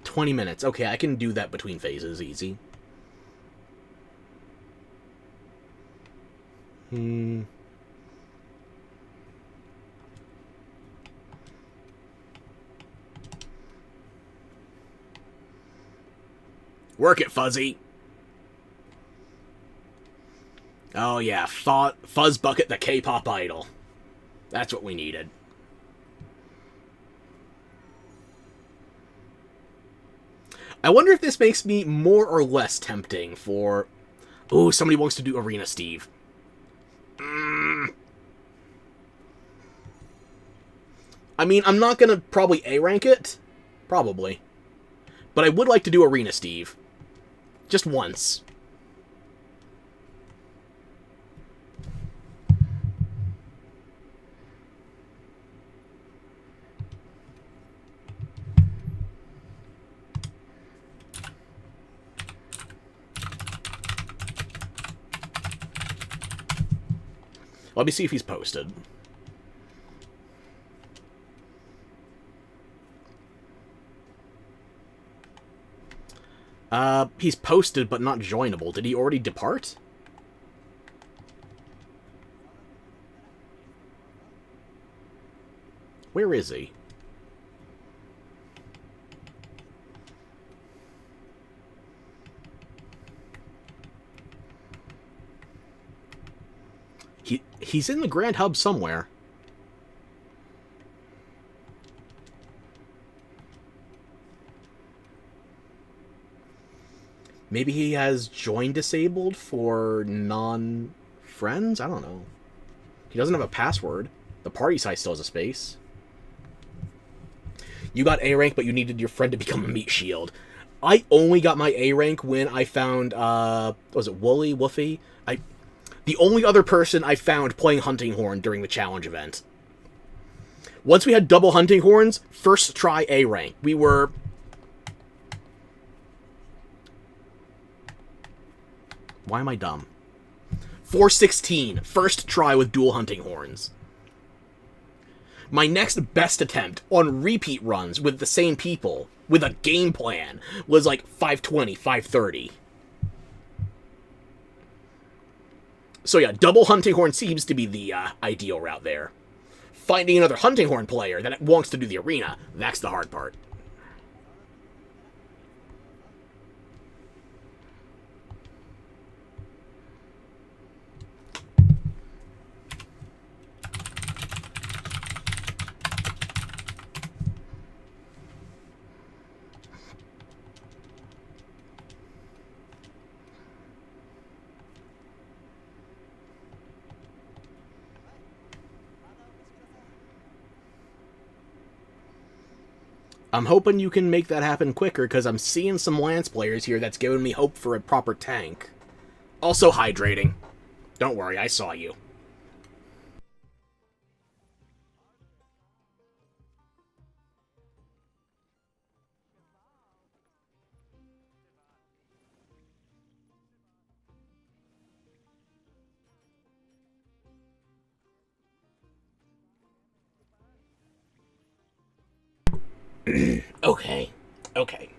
20 minutes. Okay, I can do that between phases, easy. Hmm. Work it, Fuzzy. Oh yeah, Fuzz Bucket the K-pop idol. That's what we needed. I wonder if this makes me more or less tempting for... Ooh, somebody wants to do Arena Steve. I mean, I'm not going to probably A-rank it. Probably. But I would like to do Arena Steve. Just once. Let me see if he's posted. He's posted but not joinable. Did he already depart? Where is he? He's in the Grand Hub somewhere. Maybe he has join disabled for non-friends? I don't know. He doesn't have a password. The party site still has a space. You got A rank, but you needed your friend to become a meat shield. I only got my A rank when I found, was it Woofy? The only other person I found playing Hunting Horn during the challenge event. Once we had double Hunting Horns, first try A rank. We were... Why am I dumb? 416, first try with dual Hunting Horns. My next best attempt on repeat runs with the same people, with a game plan, was like 520, 530. So yeah, double Hunting Horn seems to be the ideal route there. Finding another Hunting Horn player that wants to do the arena, that's the hard part. I'm hoping you can make that happen quicker, because I'm seeing some Lance players here that's giving me hope for a proper tank. Also hydrating. Don't worry, I saw you. Okay. Okay.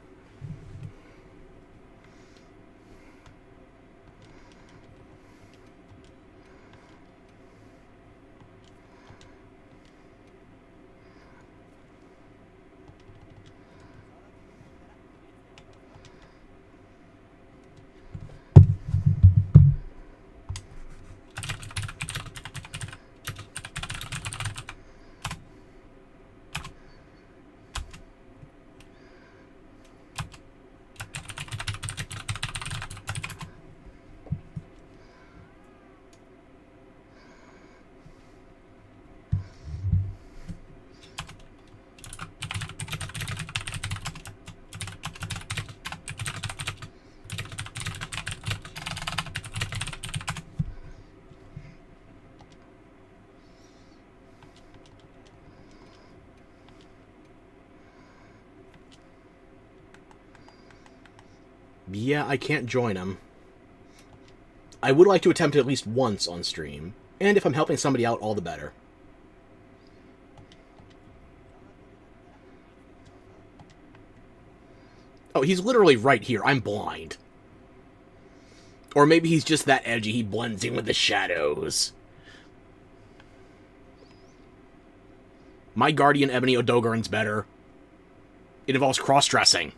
Yeah, I can't join him. I would like to attempt it at least once on stream. And if I'm helping somebody out, all the better. Oh, he's literally right here. I'm blind. Or maybe he's just that edgy, he blends in with the shadows. My Guardian Ebony Odogaron's better. It involves cross-dressing.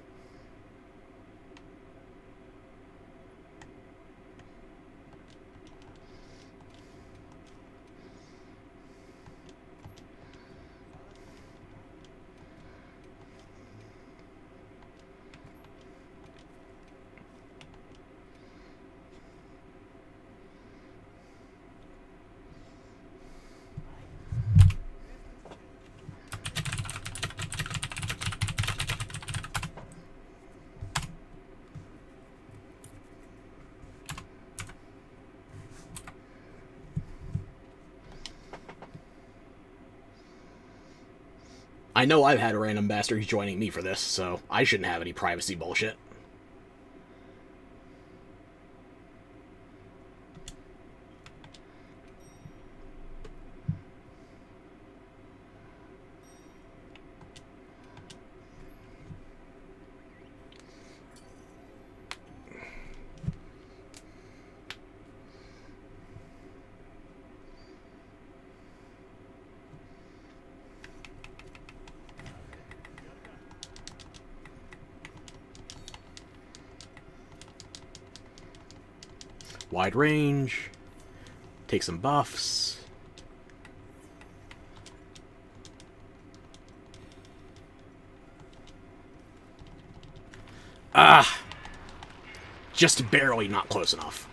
I know I've had random bastards joining me for this, so I shouldn't have any privacy bullshit. Wide range. Take some buffs. Ah! Just barely not close enough.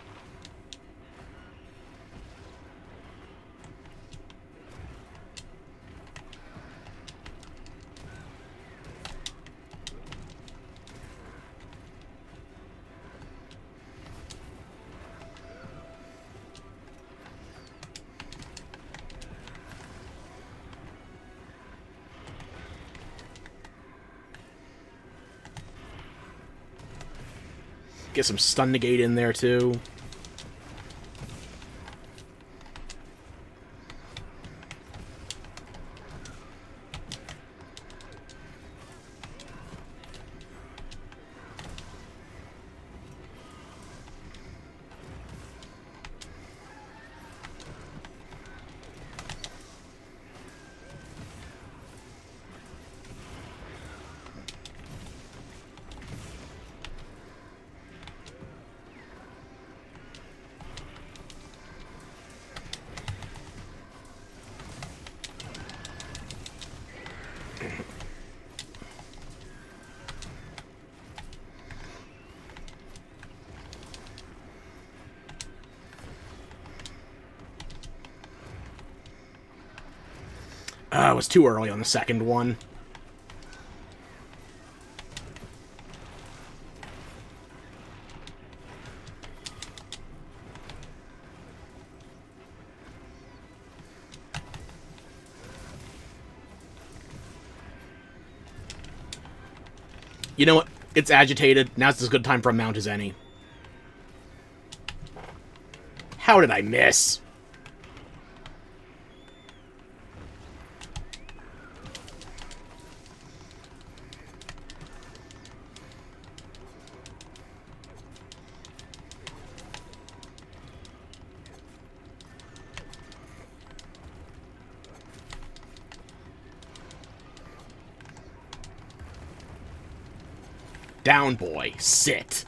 Get some stun negate in there, too. It was too early on the second one. You know what? It's agitated. Now's as good time for a mount as any. How did I miss? Down, boy. Sit.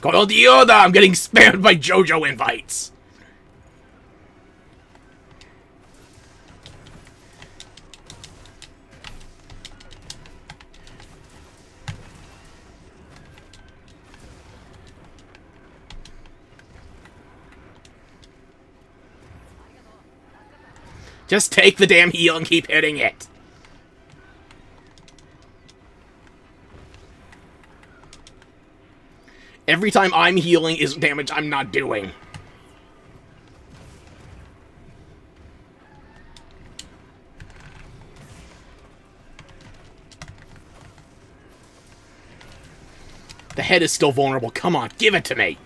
Call the Yoda! I'm getting spammed by JoJo invites! Just take the damn heal and keep hitting it. Every time I'm healing is damage I'm not doing. The head is still vulnerable. Come on, give it to me.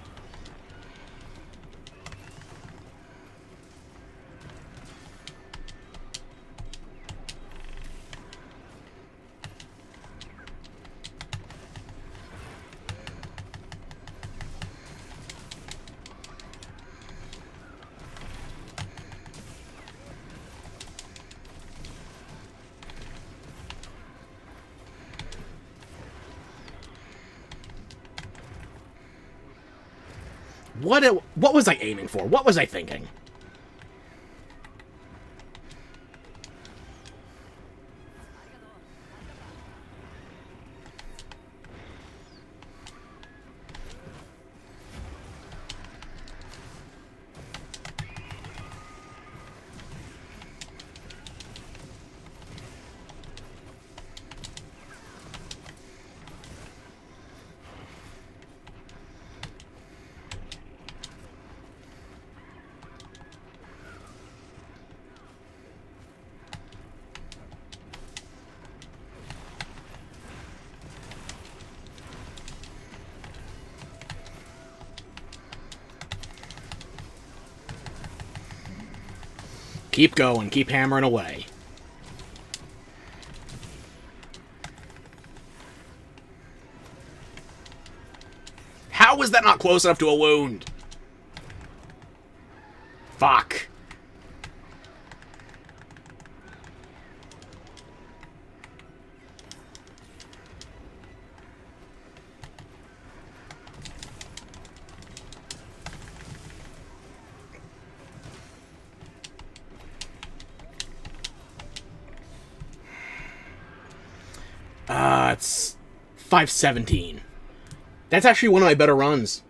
What was I aiming for? What was I thinking? Keep going. Keep hammering away. How was that not close enough to a wound? Fuck. It's 517. That's actually one of my better runs.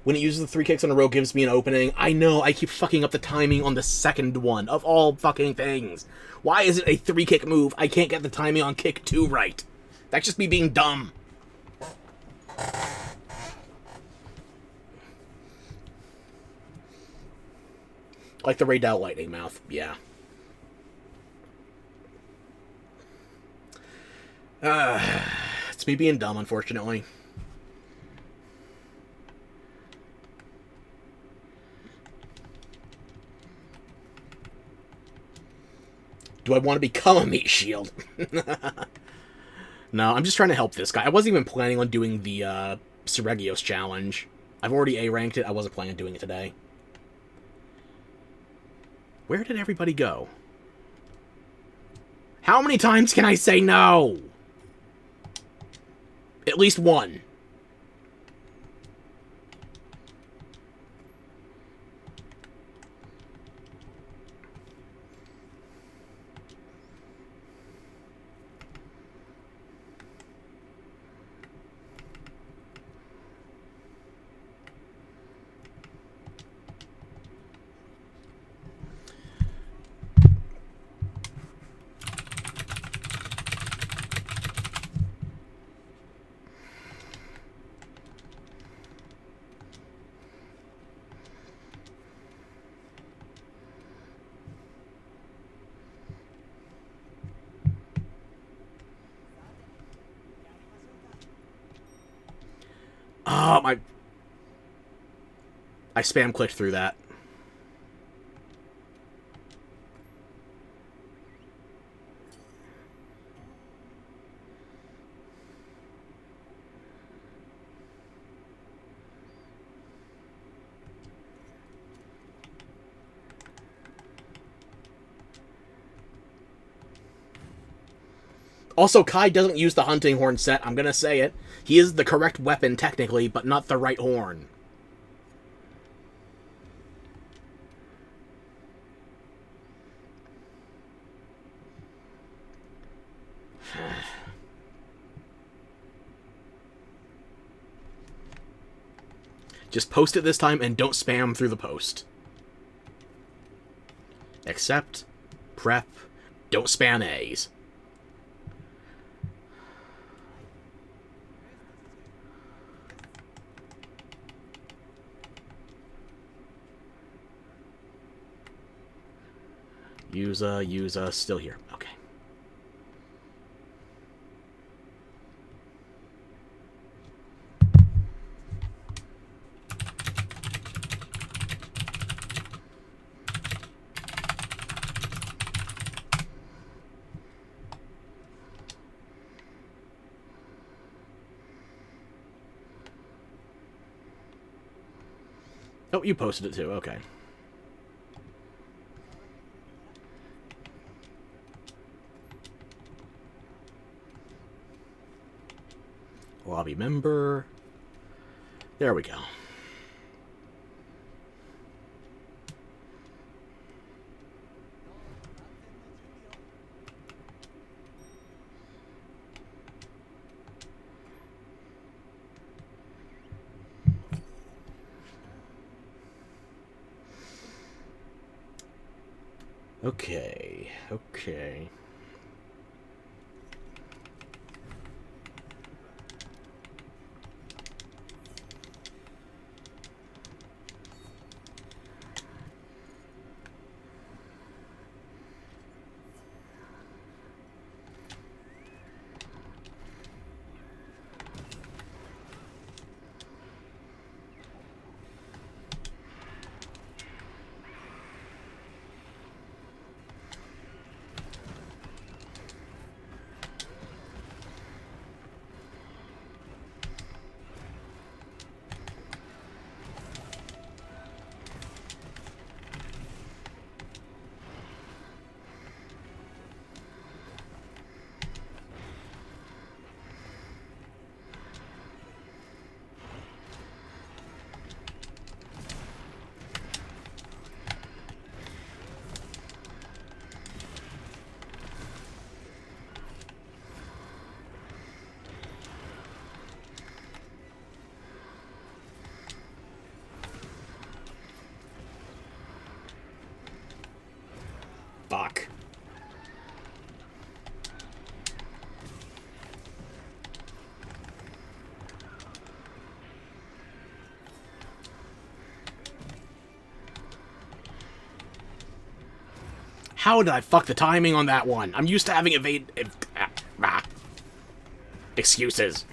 When it uses the 3 kicks in a row, gives me an opening. I know, I keep fucking up the timing on the second one, of all fucking things. Why is it a 3-kick move? I can't get the timing on kick 2 right. That's just me being dumb. Like the rayed out lightning mouth, yeah. It's me being dumb, unfortunately. Do I want to become a meat shield? No, I'm just trying to help this guy. I wasn't even planning on doing the Seregios challenge. I've already A-ranked it. I wasn't planning on doing it today. Where did everybody go? How many times can I say no? At least one. Oh, my... I spam clicked through that. Also, Kai doesn't use the hunting horn set. I'm gonna say it. He is the correct weapon, technically, but not the right horn. Just post it this time and don't spam through the post. Accept, prep, don't spam A's. Use still here. Okay. Oh, you posted it too. Okay. Lobby member. There we go. Okay, okay. Fuck. How did I fuck the timing on that one? I'm used to having evade... Excuses.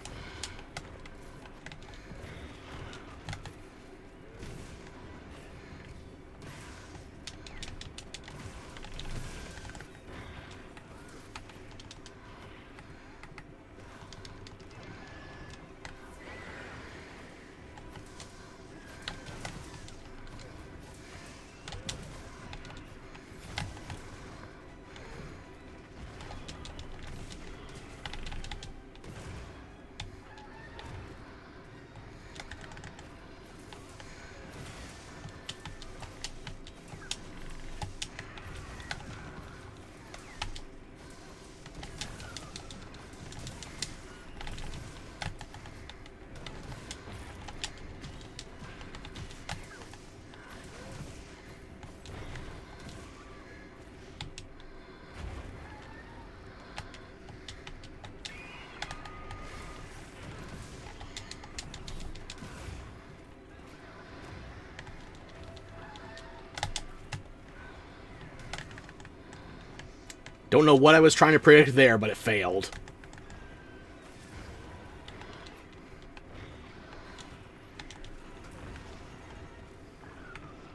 Don't know what I was trying to predict there, but it failed.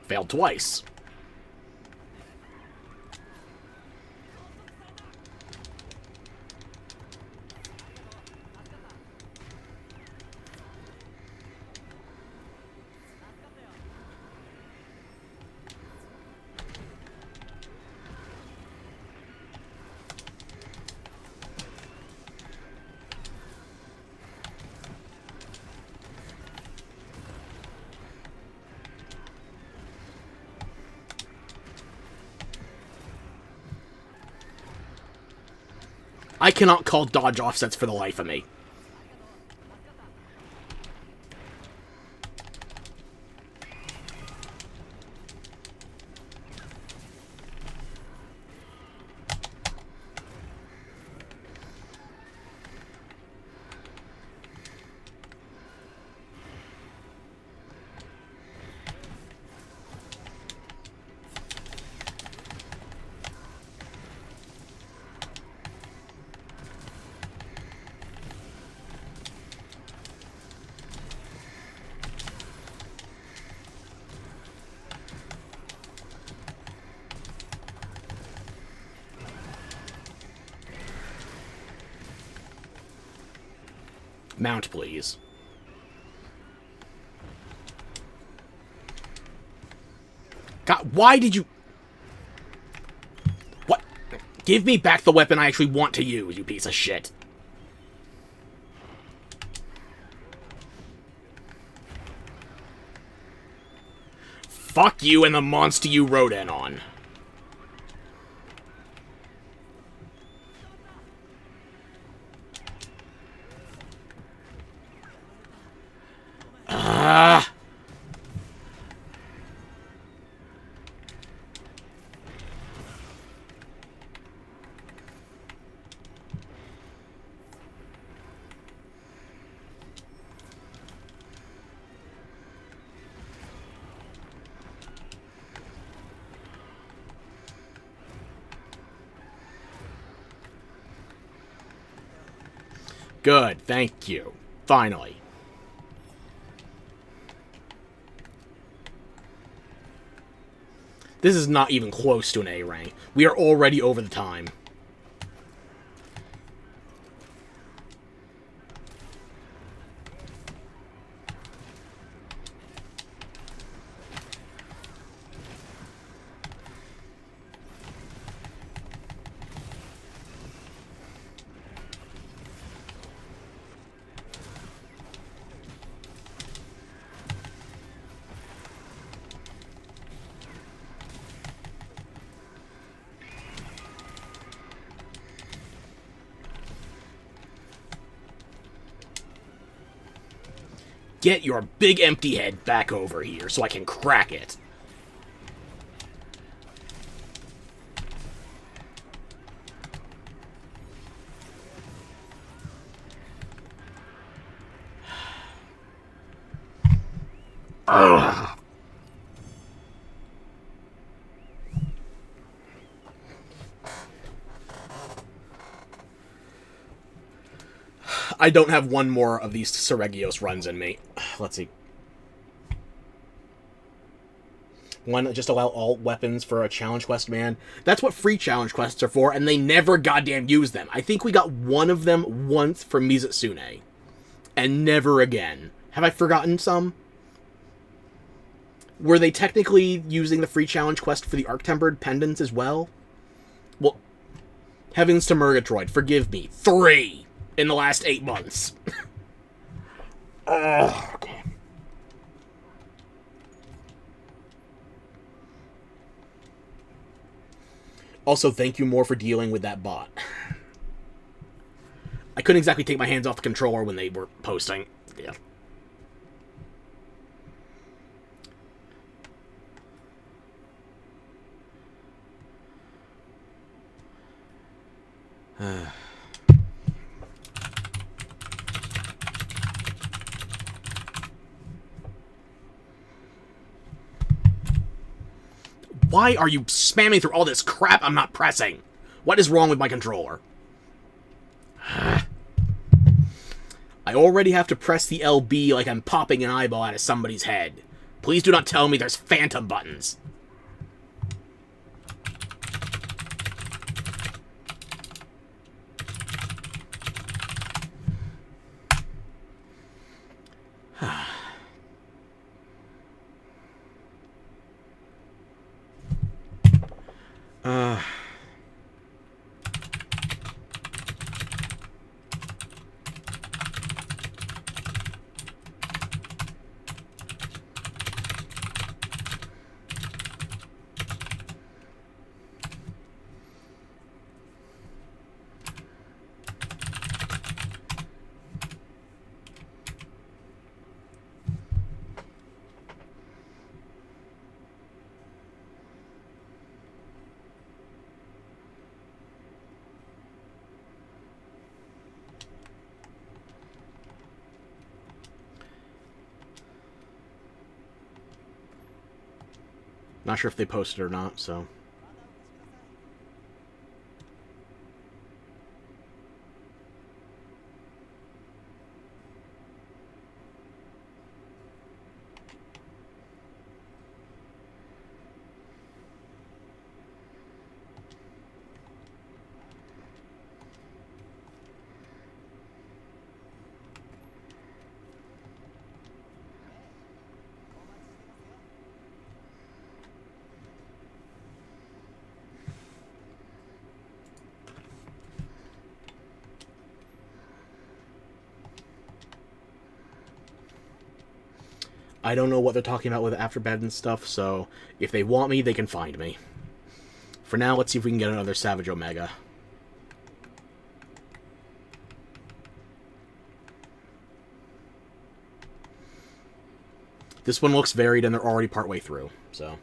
Failed twice. I cannot call dodge offsets for the life of me. Mount, please. God, why did you... What? Give me back the weapon I actually want to use, you piece of shit. Fuck you and the monster you rode in on. Ah! Good, thank you. Finally. This is not even close to an A rank. We are already over the time. Get your big empty head back over here so I can crack it. Ugh. I don't have one more of these Seregios runs in me. Let's see. One, just allow all weapons for a challenge quest, man. That's what free challenge quests are for, and they never goddamn use them. I think we got one of them once from Mizutsune. And never again. Have I forgotten some? Were they technically using the free challenge quest for the Arc-Tempered pendants as well? Well, heavens to Murgatroyd, forgive me. 3 in the last 8 months. Okay. Also, thank you more for dealing with that bot. I couldn't exactly take my hands off the controller when they were posting. Yeah. Why are you spamming through all this crap I'm not pressing? What is wrong with my controller? I already have to press the LB like I'm popping an eyeball out of somebody's head. Please do not tell me there's phantom buttons. Not sure if they posted or not, so... I don't know what they're talking about with After Bed and stuff, so if they want me, they can find me. For now, let's see if we can get another Savage Omega. This one looks varied, and they're already partway through, so...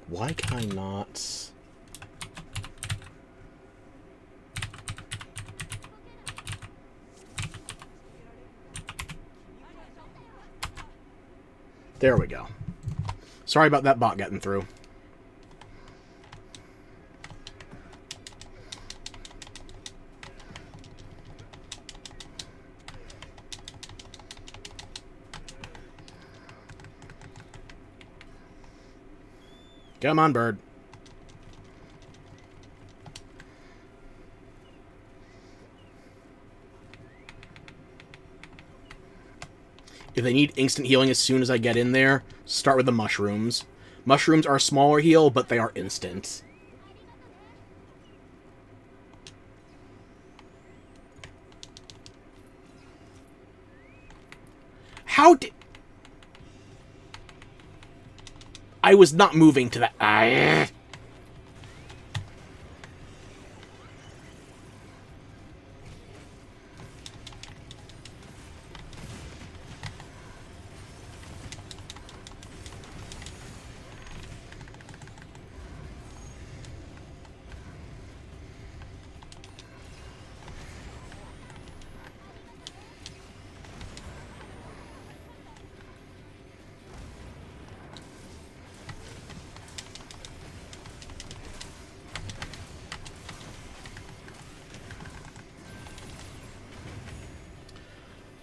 Why can I not... There we go. Sorry about that bot getting through. Come on, bird. If they need instant healing as soon as I get in there, start with the mushrooms. Mushrooms are a smaller heal, but they are instant. How did... I was not moving to that...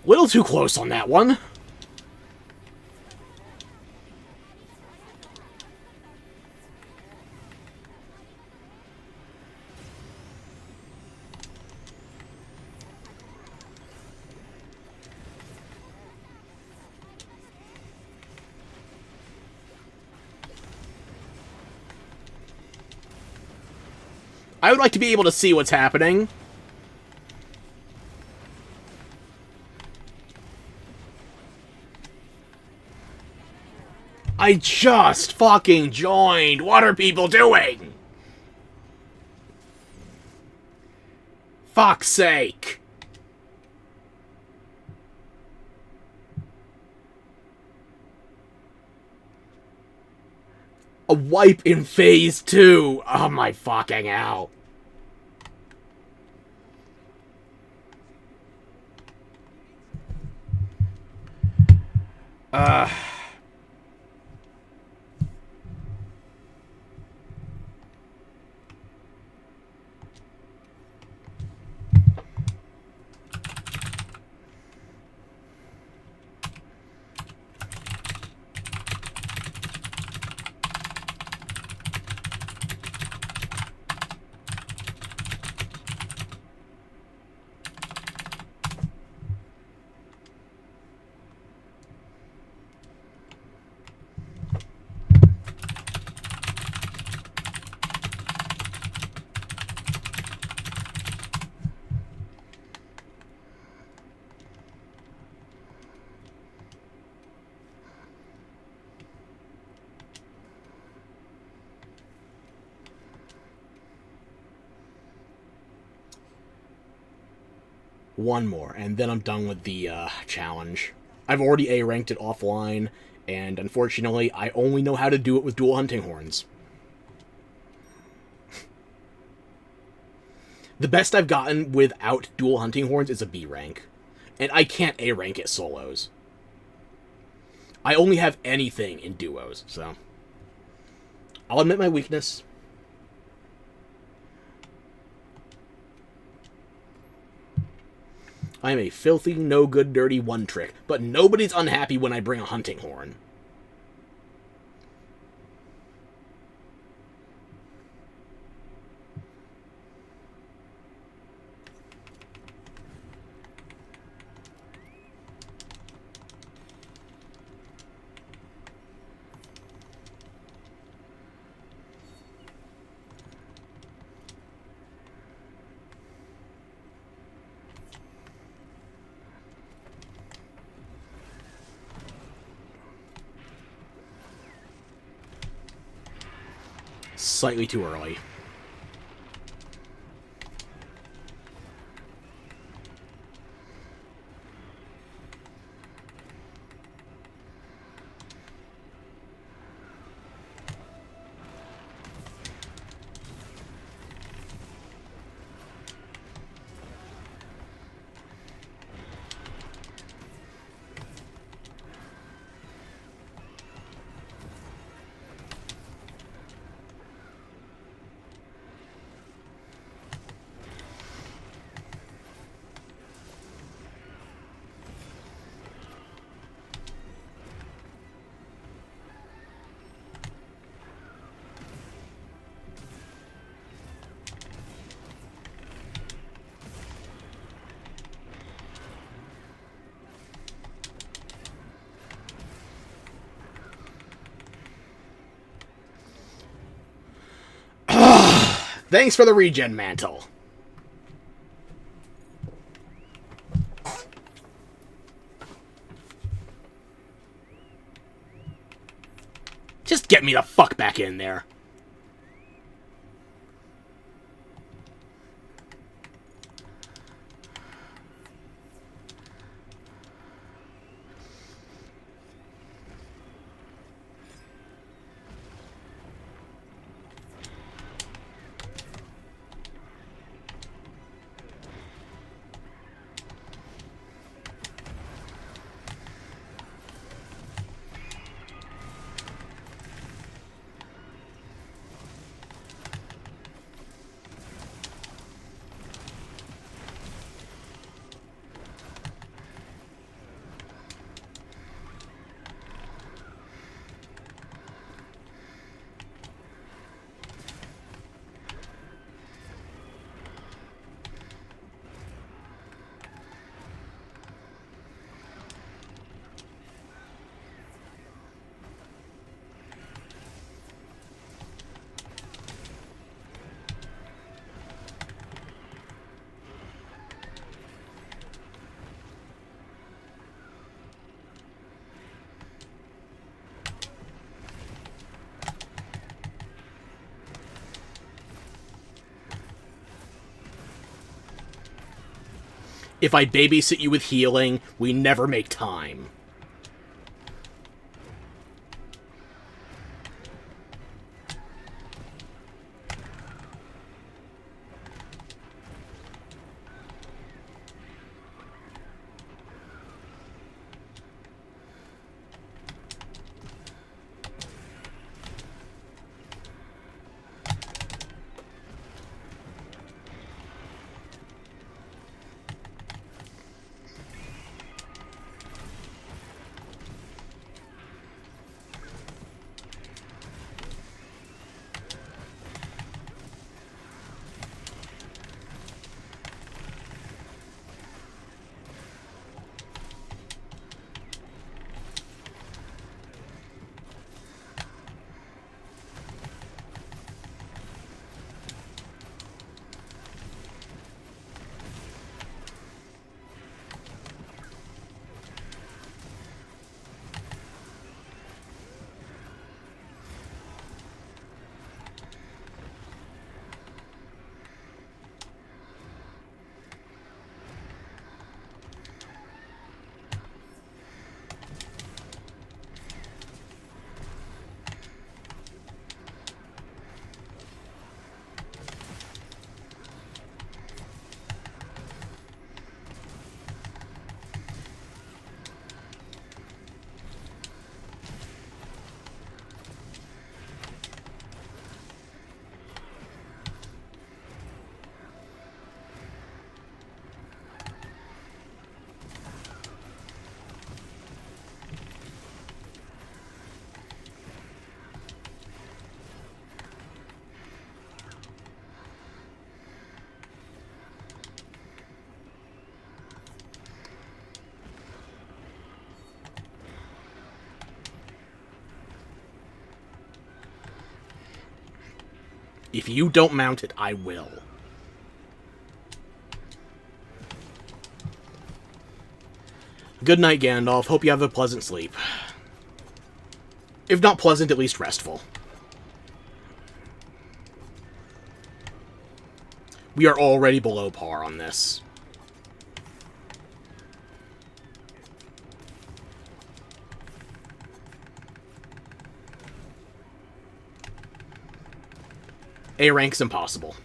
Little too close on that one. I would like to be able to see what's happening. I just fucking joined! What are people doing? Fuck's sake. A wipe in phase 2! Oh my fucking hell. One more, and then I'm done with the challenge. I've already A-ranked it offline, and unfortunately, I only know how to do it with dual hunting horns. The best I've gotten without dual hunting horns is a B rank, and I can't A-rank it solos. I only have anything in duos, so... I'll admit my weakness. I am a filthy, no-good, dirty one-trick, but nobody's unhappy when I bring a hunting horn. Slightly too early. Thanks for the regen mantle. Just get me the fuck back in there. If I babysit you with healing, we never make time. If you don't mount it, I will. Good night, Gandalf. Hope you have a pleasant sleep. If not pleasant, at least restful. We are already below par on this. A rank's impossible.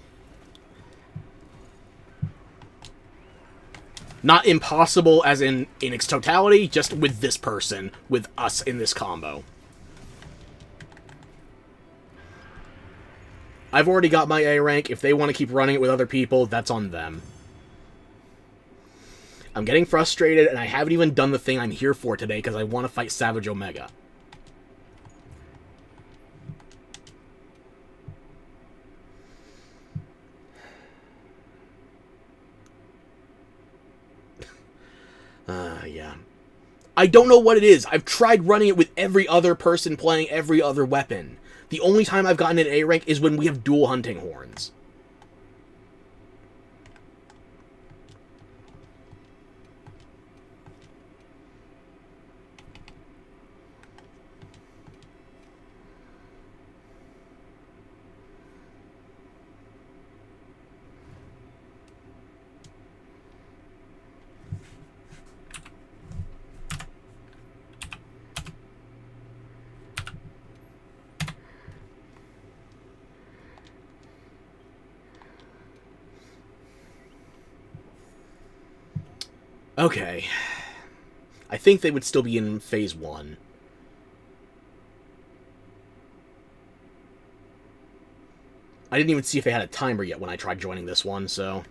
Not impossible as in its totality, just with this person, with us in this combo. I've already got my A rank. If they want to keep running it with other people, that's on them. I'm getting frustrated, and I haven't even done the thing I'm here for today because I want to fight Savage Omega. Yeah. I don't know what it is. I've tried running it with every other person playing every other weapon. The only time I've gotten an A rank is when we have dual hunting horns. Okay. I think they would still be in phase 1. I didn't even see if they had a timer yet when I tried joining this one, so...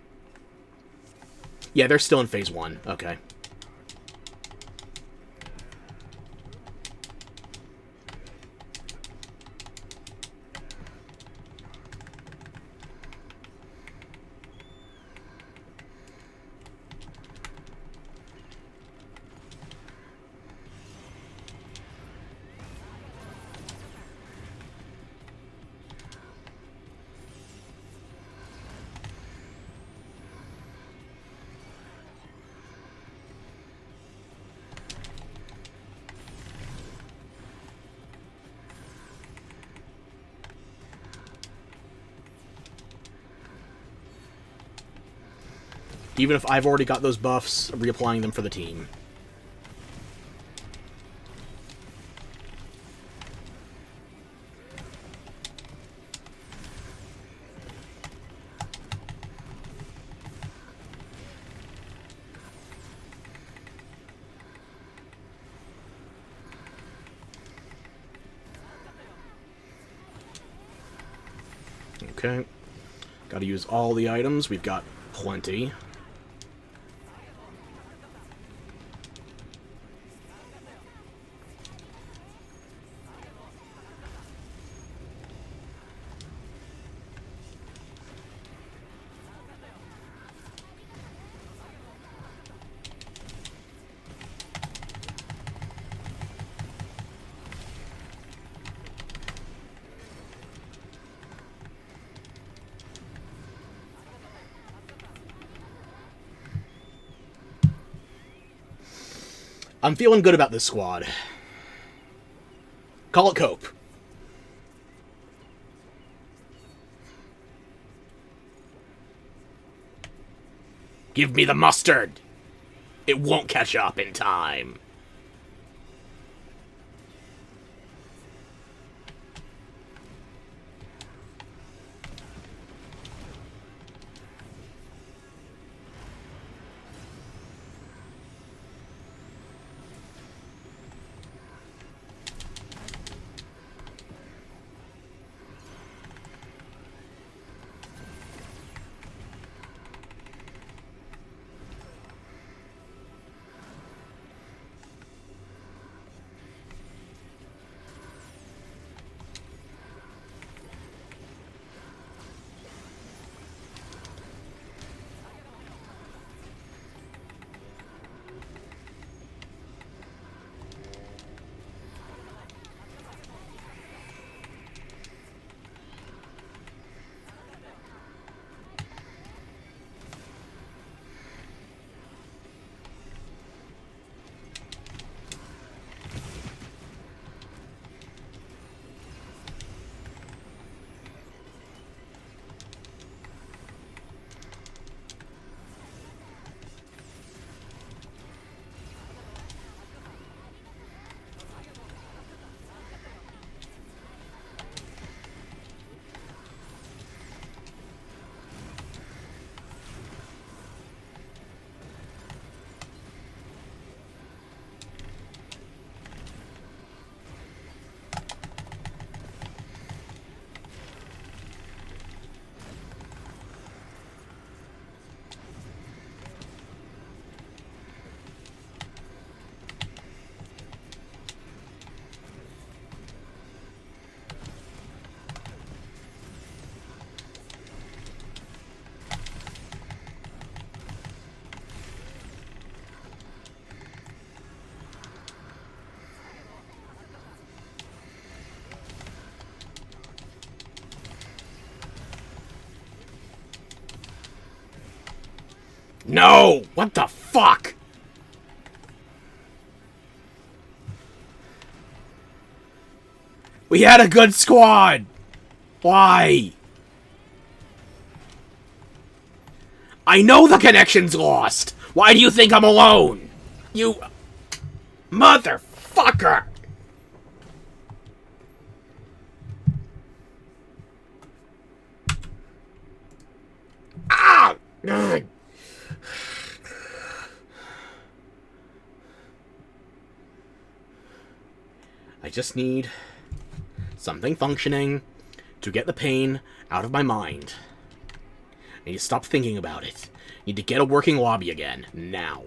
Yeah, they're still in phase 1. Okay. Even if I've already got those buffs, reapplying them for the team. Okay. Gotta use all the items. We've got plenty. I'm feeling good about this squad. Call it Cope. Give me the mustard. It won't catch up in time. No! What the fuck? We had a good squad! Why? I know the connection's lost! Why do you think I'm alone? You... motherfucker! Ah! Ugh. I just need something functioning to get the pain out of my mind. I need to stop thinking about it. I need to get a working lobby again. Now.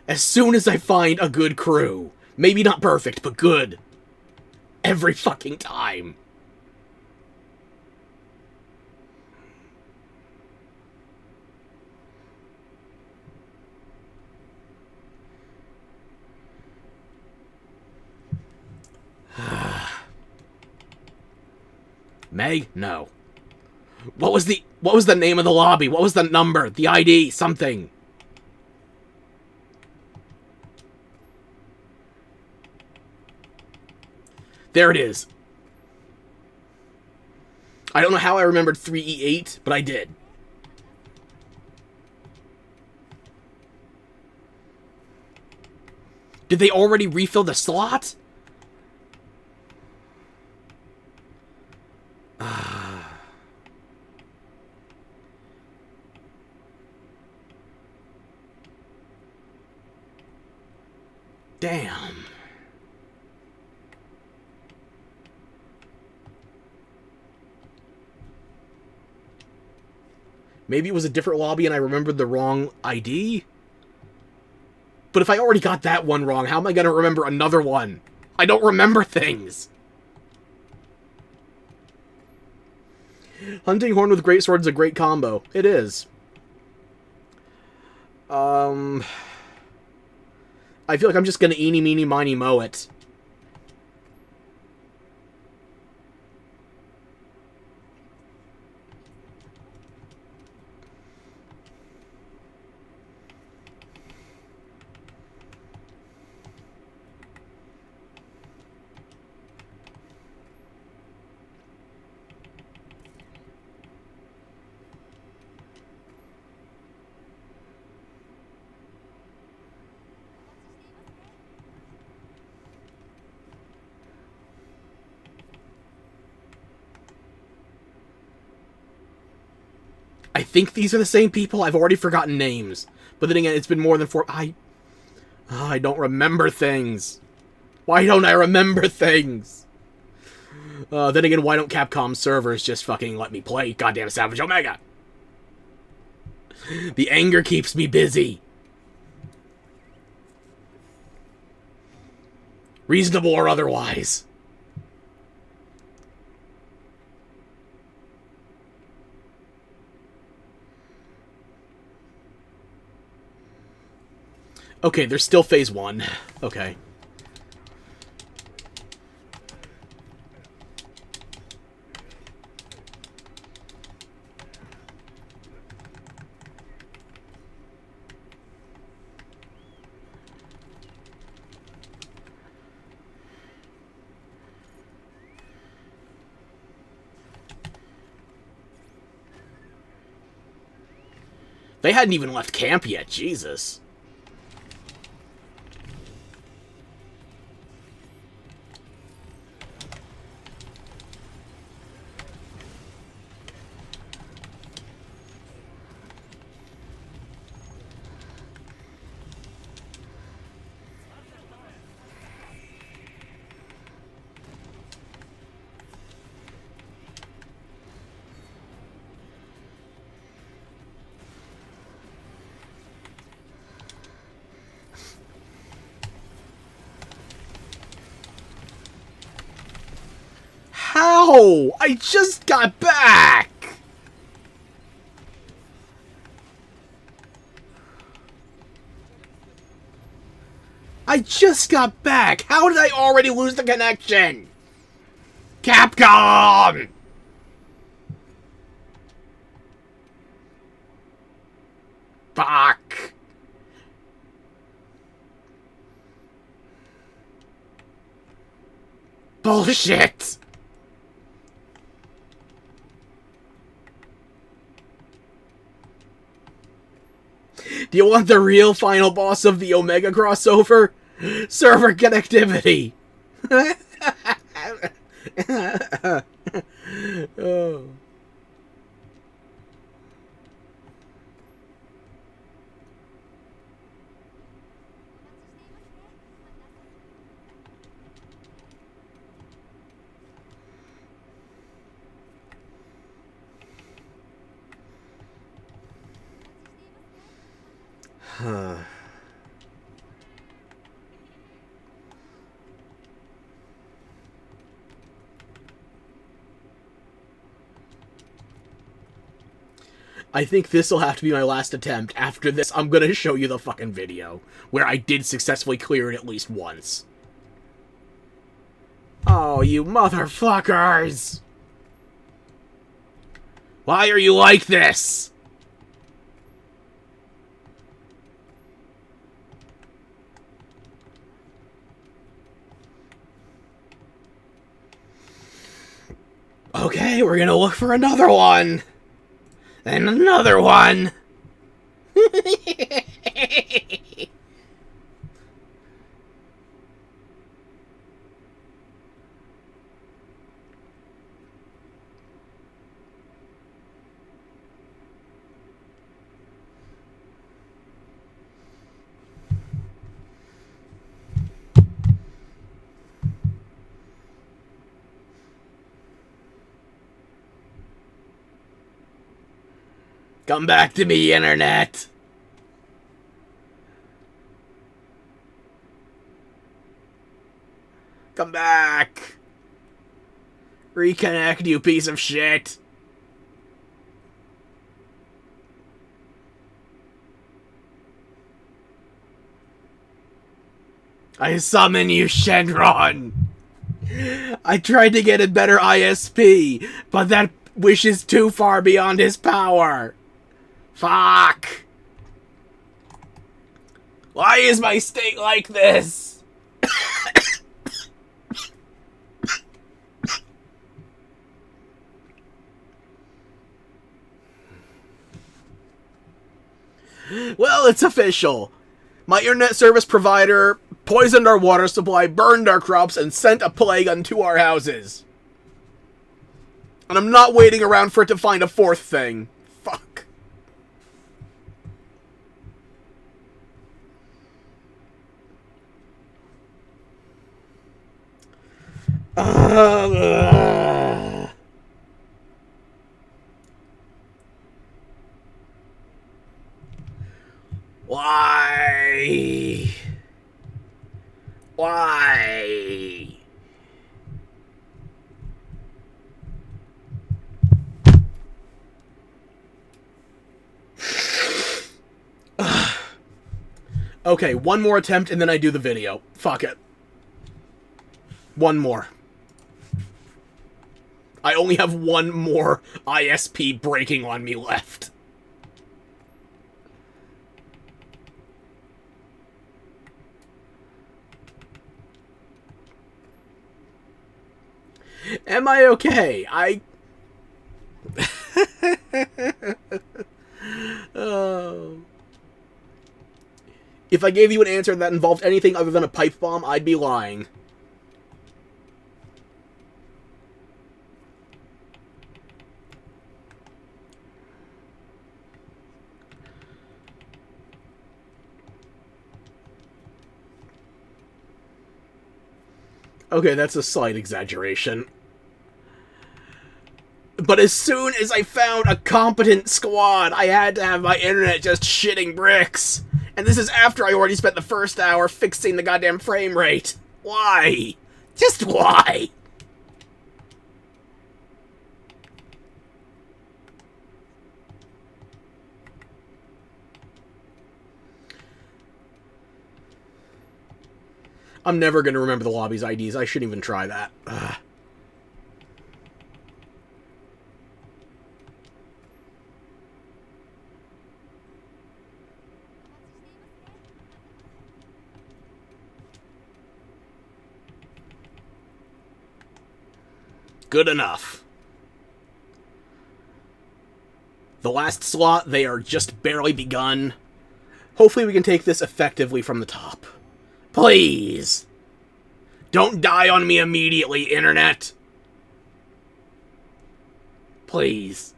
As soon as I find a good crew. Maybe not perfect, but good. Every fucking time. Meg? No. What was the name of the lobby? What was the number? The ID? Something. There it is. I don't know how I remembered 3E8, but I did. Did they already refill the slot? Damn. Maybe it was a different lobby and I remembered the wrong ID? But if I already got that one wrong, how am I going to remember another one? I don't remember things. Hunting Horn with Great Sword is a great combo. It is. I feel like I'm just going to eeny, meeny, miny, moe it. I think these are the same people. I've already forgotten names. But then again, it's been more than 4... I don't remember things. Why don't I remember things? Then again, why don't Capcom servers just fucking let me play goddamn Savage Omega? The anger keeps me busy. Reasonable or otherwise. Okay, there's still phase 1. Okay. They hadn't even left camp yet, Jesus. How? I just got back! I just got back! How did I already lose the connection? Capcom! Fuck! Bullshit! Do you want the real final boss of the Omega crossover? Server connectivity! Oh. I think this'll have to be my last attempt. After this, I'm gonna show you the fucking video, where I did successfully clear it at least once. Oh, you motherfuckers! Why are you like this? Okay, we're gonna look for another one. And another one. Come back to me, Internet! Come back! Reconnect, you piece of shit! I summon you, Shenron! I tried to get a better ISP, but that wish is too far beyond his power! Fuck! Why is my state like this? Well, it's official. My internet service provider poisoned our water supply, burned our crops, and sent a plague unto our houses. And I'm not waiting around for it to find a fourth thing. Fuck. Why? Why? Okay, one more attempt and then I do the video. Fuck it. One more. I only have one more ISP breaking on me left. Am I okay? Oh. If I gave you an answer that involved anything other than a pipe bomb, I'd be lying. Okay, that's a slight exaggeration. But as soon as I found a competent squad, I had to have my internet just shitting bricks. And this is after I already spent the first hour fixing the goddamn frame rate. Why? Just why? I'm never going to remember the lobby's IDs. I shouldn't even try that. Ugh. Good enough. The last slot, they are just barely begun. Hopefully we can take this effectively from the top. Please! Don't die on me immediately, Internet! Please.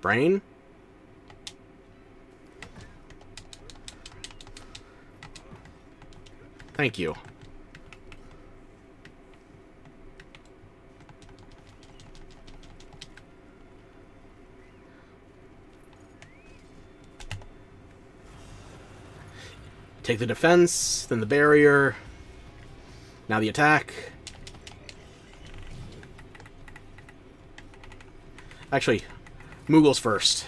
Brain? Thank you. Take the defense, then the barrier. Now the attack. Actually, Moogle's first.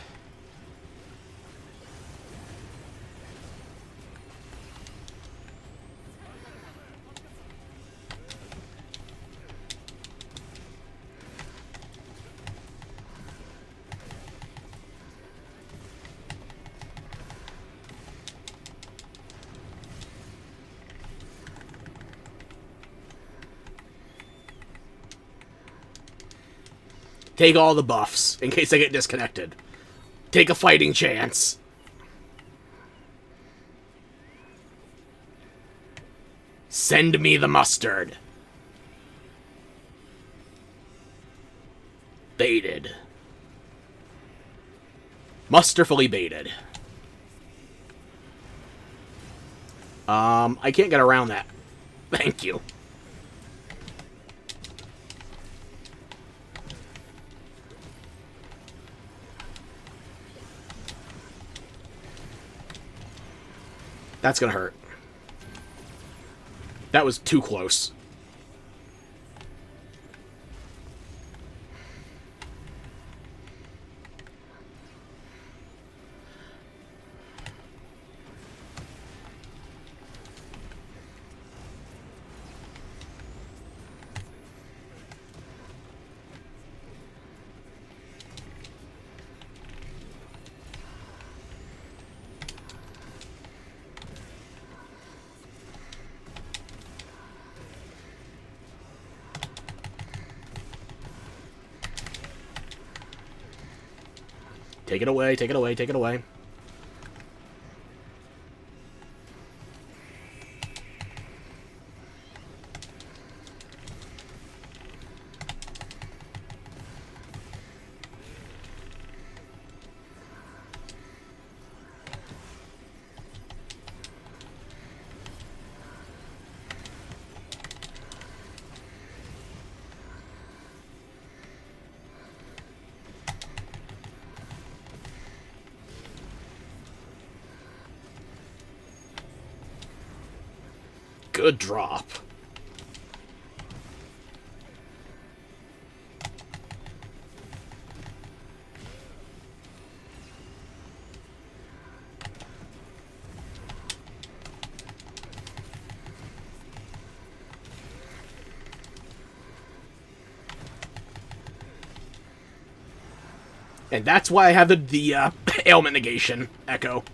Take all the buffs, in case I get disconnected. Take a fighting chance. Send me the mustard. Baited. Masterfully baited. I can't get around that. Thank you. That's gonna hurt. That was too close. Take it away, take it away, take it away. Good drop. And that's why I have the ailment negation echo.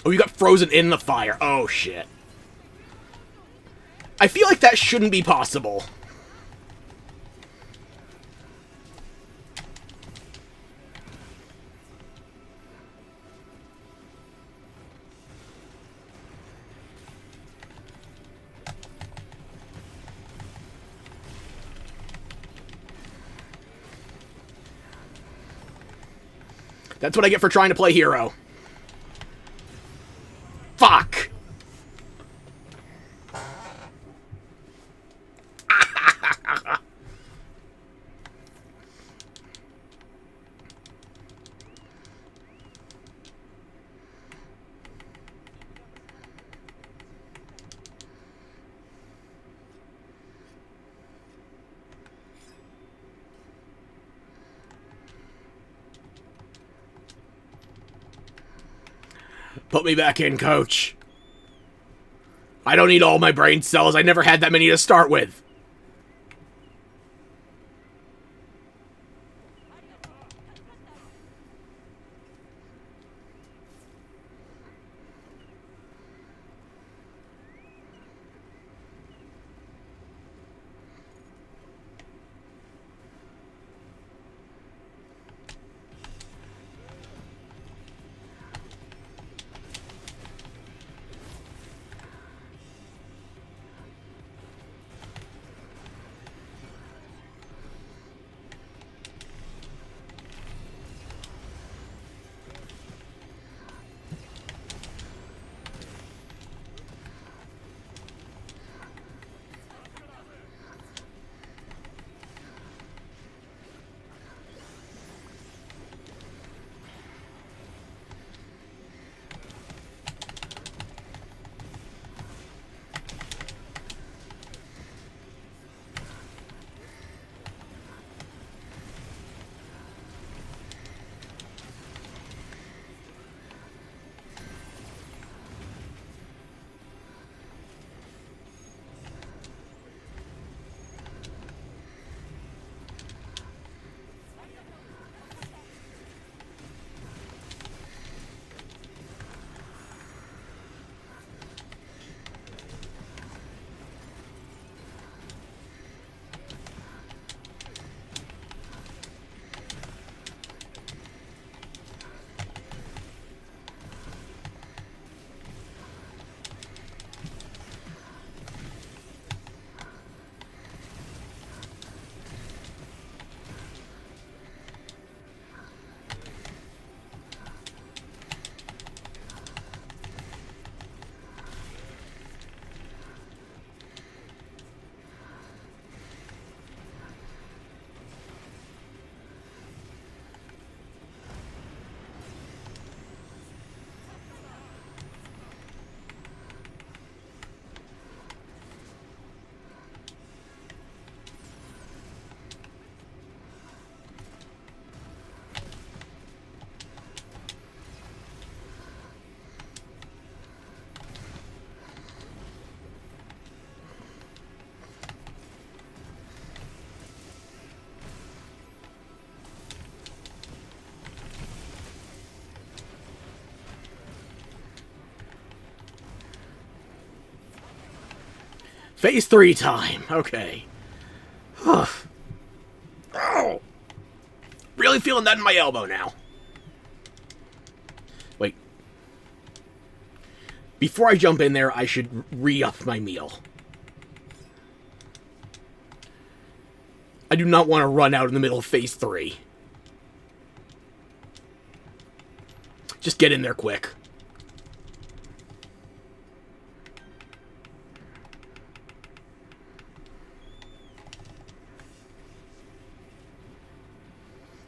Oh, you got frozen in the fire. Oh, shit. I feel like that shouldn't be possible. That's what I get for trying to play hero. Fuck! Put me back in, coach. I don't need all my brain cells. I never had that many to start with. Phase 3 time. Okay. Oh. Really feeling that in my elbow now. Wait. Before I jump in there, I should re-up my meal. I do not want to run out in the middle of Phase 3. Just get in there quick.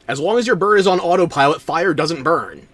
As long as your bird is on autopilot, fire doesn't burn.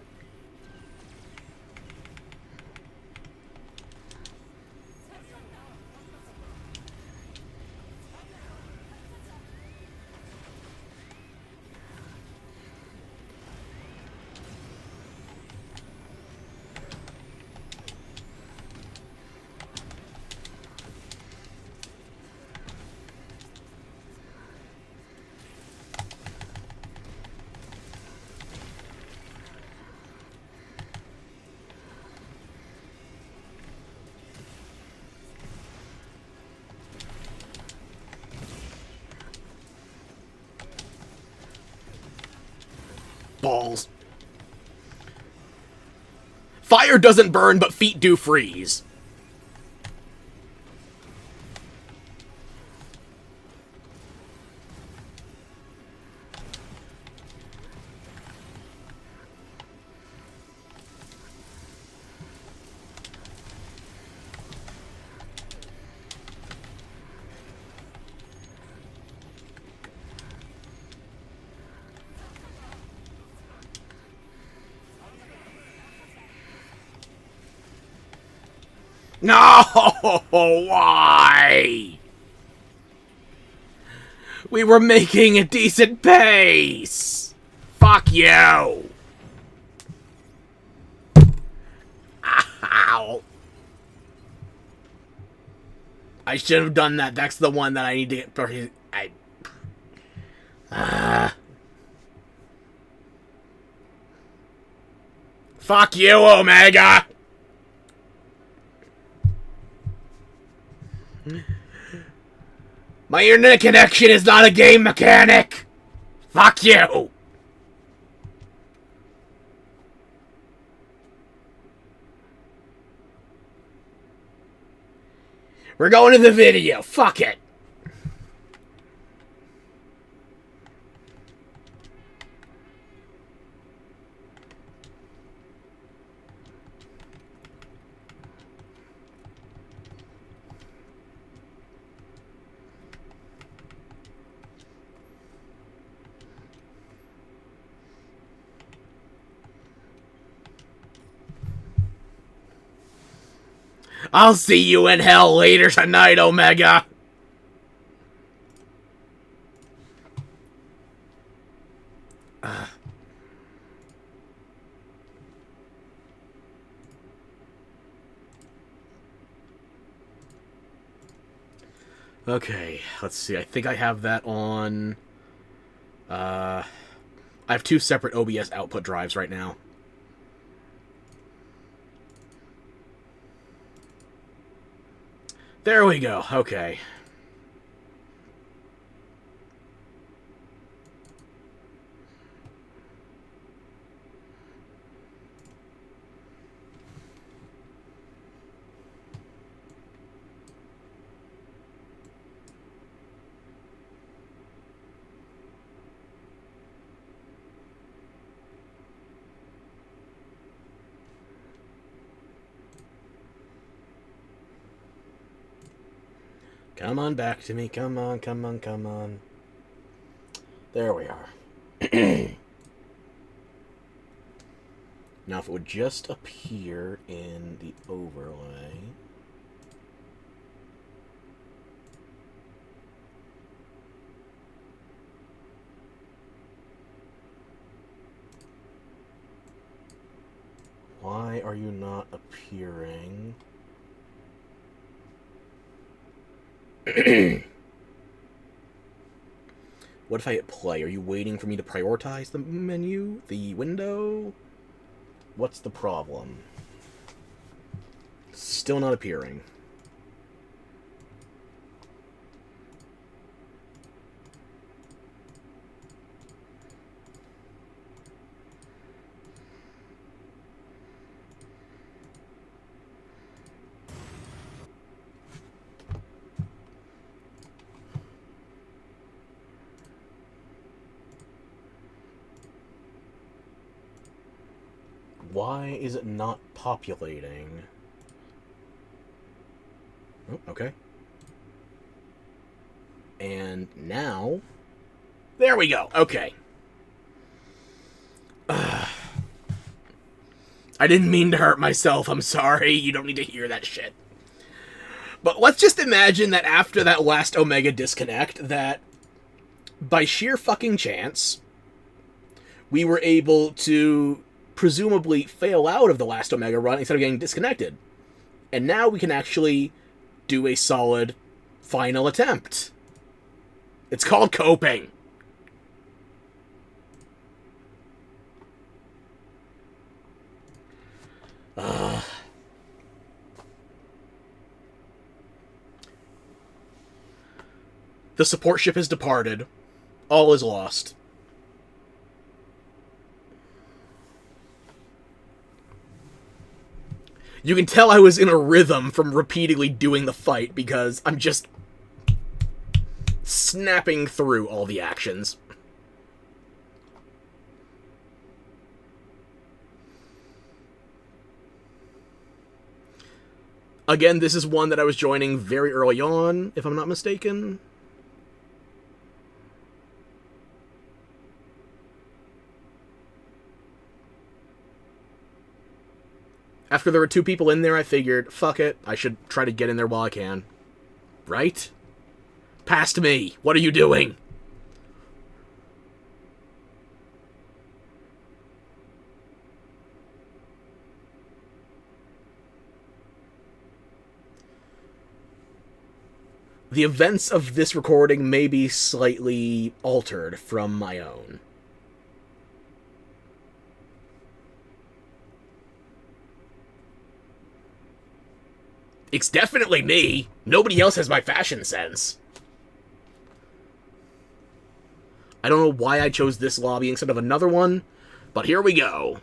Balls. Fire doesn't burn, but feet do freeze. No! Why? We were making a decent pace! Fuck you! Ow! I should have done that. That's the one that I need to get... Fuck you, Omega! My internet connection is not a game mechanic! Fuck you! We're going to the video. Fuck it. I'll see you in hell later tonight, Omega! Okay, let's see. I think I have that on... I have two separate OBS output drives right now. There we go. Okay. Come on back to me. Come on, come on, come on. There we are. Now, if it would just appear in the overlay... Why are you not appearing? What if I hit play? Are you waiting for me to prioritize the menu? The window? What's the problem? Still not appearing. Why is it not populating? Oh, okay. And now... There we go! Okay. I didn't mean to hurt myself, I'm sorry. You don't need to hear that shit. But let's just imagine that after that last Omega disconnect, that by sheer fucking chance, we were able to presumably fail out of the last Omega run instead of getting disconnected. And now we can actually do a solid final attempt. It's called coping. The support ship has departed. All is lost. You can tell I was in a rhythm from repeatedly doing the fight because I'm just snapping through all the actions. Again, this is one that I was joining very early on, if I'm not mistaken. After there were 2 people in there, I figured, fuck it, I should try to get in there while I can. Right? Past me! What are you doing? The events of this recording may be slightly altered from my own. It's definitely me. Nobody else has my fashion sense. I don't know why I chose this lobby instead of another one, but here we go.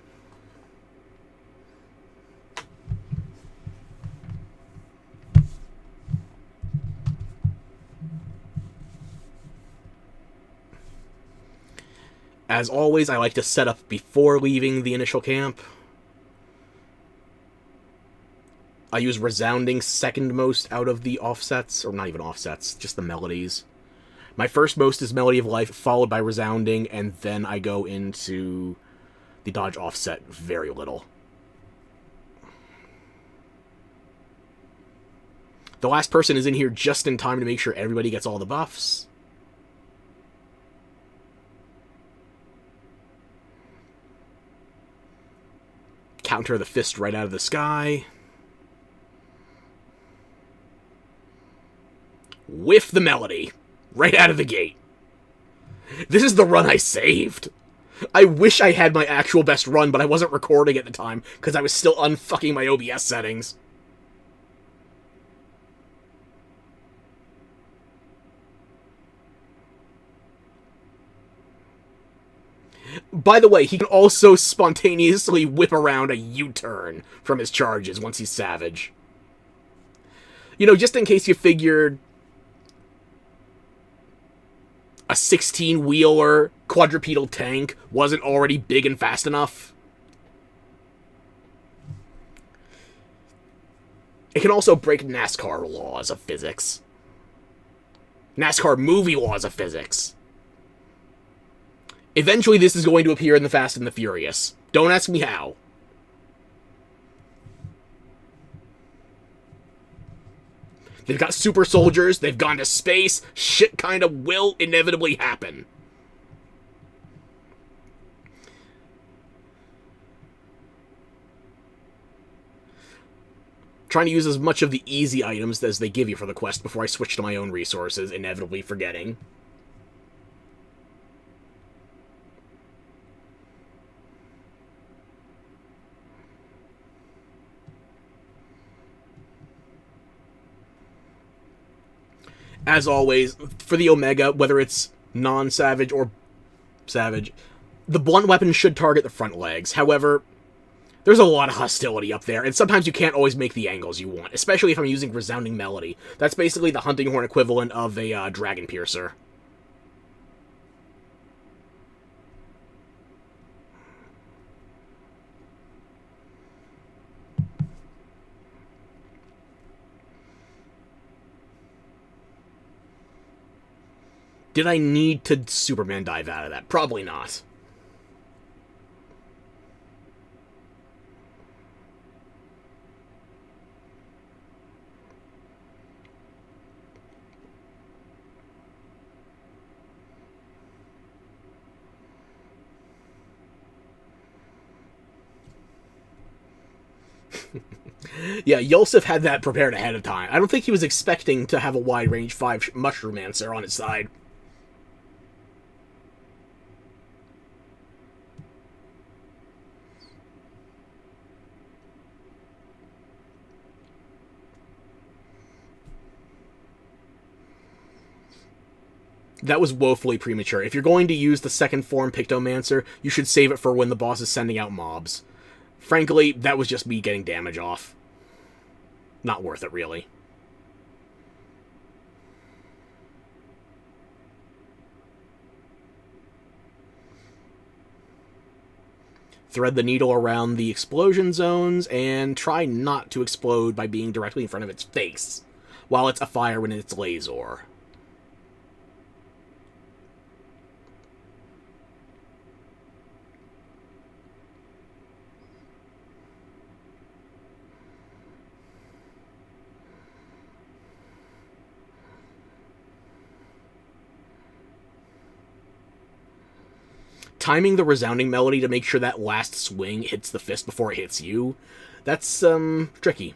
As always, I like to set up before leaving the initial camp. I use Resounding second most out of the offsets, or not even offsets, just the melodies. My first most is Melody of Life, followed by Resounding, and then I go into the Dodge offset very little. The last person is in here just in time to make sure everybody gets all the buffs. Counter the fist right out of the sky. Whiff the melody. Right out of the gate. This is the run I saved. I wish I had my actual best run, but I wasn't recording at the time, because I was still unfucking my OBS settings. By the way, he can also spontaneously whip around a U-turn from his charges once he's Savage. You know, just in case you figured a 16-wheeler quadrupedal tank wasn't already big and fast enough. It can also break NASCAR laws of physics. NASCAR movie laws of physics. Eventually this is going to appear in The Fast and the Furious. Don't ask me how. They've got super soldiers, they've gone to space, shit kind of will inevitably happen. Trying to use as much of the easy items as they give you for the quest before I switch to my own resources, inevitably forgetting. As always, for the Omega, whether it's non-Savage or Savage, the blunt weapon should target the front legs. However, there's a lot of hostility up there, and sometimes you can't always make the angles you want, especially if I'm using Resounding Melody. That's basically the hunting horn equivalent of a Dragon Piercer. Did I need to Superman dive out of that? Probably not. Yeah, Yosef had that prepared ahead of time. I don't think he was expecting to have a wide-range 5 Mushroom-mancer on his side. That was woefully premature. If you're going to use the second form Pictomancer, you should save it for when the boss is sending out mobs. Frankly, that was just me getting damage off. Not worth it, really. Thread the needle around the explosion zones, and try not to explode by being directly in front of its face, while it's afire when it's laser. Timing the resounding melody to make sure that last swing hits the fist before it hits you, that's, tricky.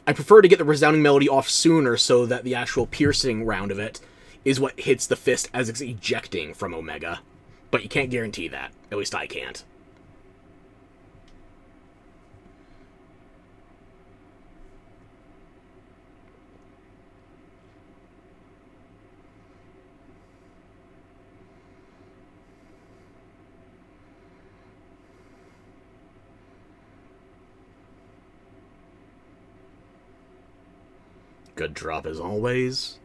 I prefer to get the resounding melody off sooner so that the actual piercing round of it is what hits the fist as it's ejecting from Omega. But you can't guarantee that. At least I can't. Good drop as always.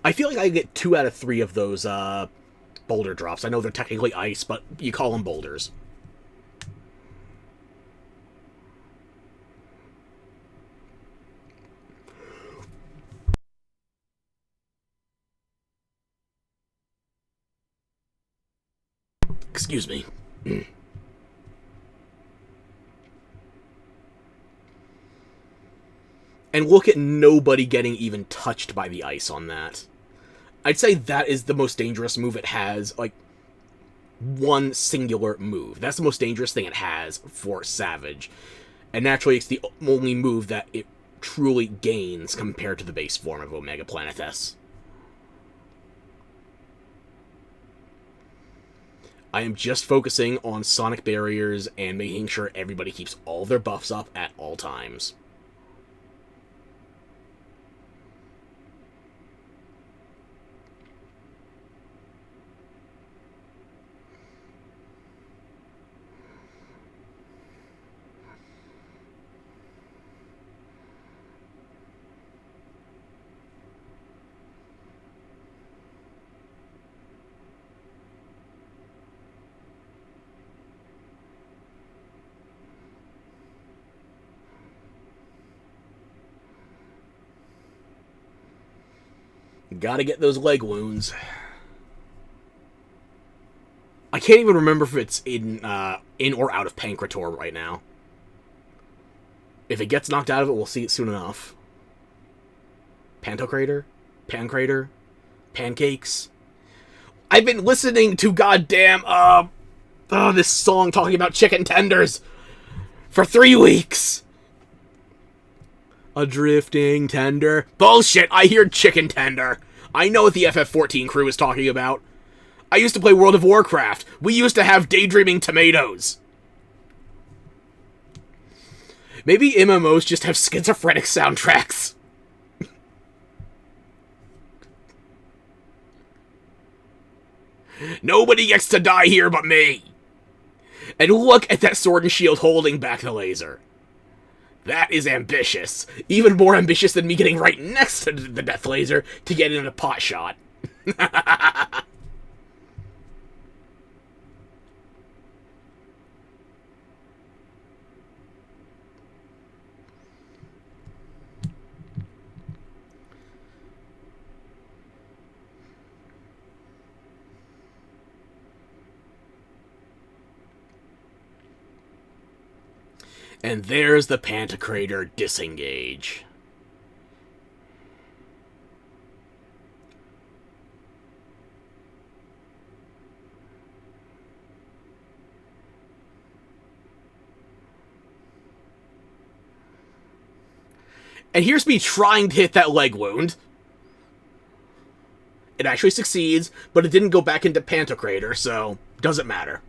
I feel like I get 2 out of 3 of those boulder drops. I know they're technically ice, but you call them boulders. Excuse me. And look at nobody getting even touched by the ice on that. I'd say that is the most dangerous move it has, like, one singular move. That's the most dangerous thing it has for Savage. And naturally, it's the only move that it truly gains compared to the base form of Omega Planet S. I am just focusing on sonic barriers and making sure everybody keeps all their buffs up at all times. Gotta get those leg wounds. I can't even remember if it's in or out of Pancrator right now. If it gets knocked out of it, we'll see it soon enough. Pantocrator? Pancrator? Pancakes? I've been listening to goddamn, this song talking about chicken tenders for 3 weeks. A drifting tender. Bullshit, I hear chicken tender. I know what the FF14 crew is talking about. I used to play World of Warcraft. We used to have daydreaming tomatoes. Maybe MMOs just have schizophrenic soundtracks. Nobody gets to die here but me. And look at that sword and shield holding back the laser. That is ambitious. Even more ambitious than me getting right next to the death laser to get in a pot shot. And there's the Pantocrator disengage. And here's me trying to hit that leg wound. It actually succeeds, but it didn't go back into Pantocrator, so doesn't matter.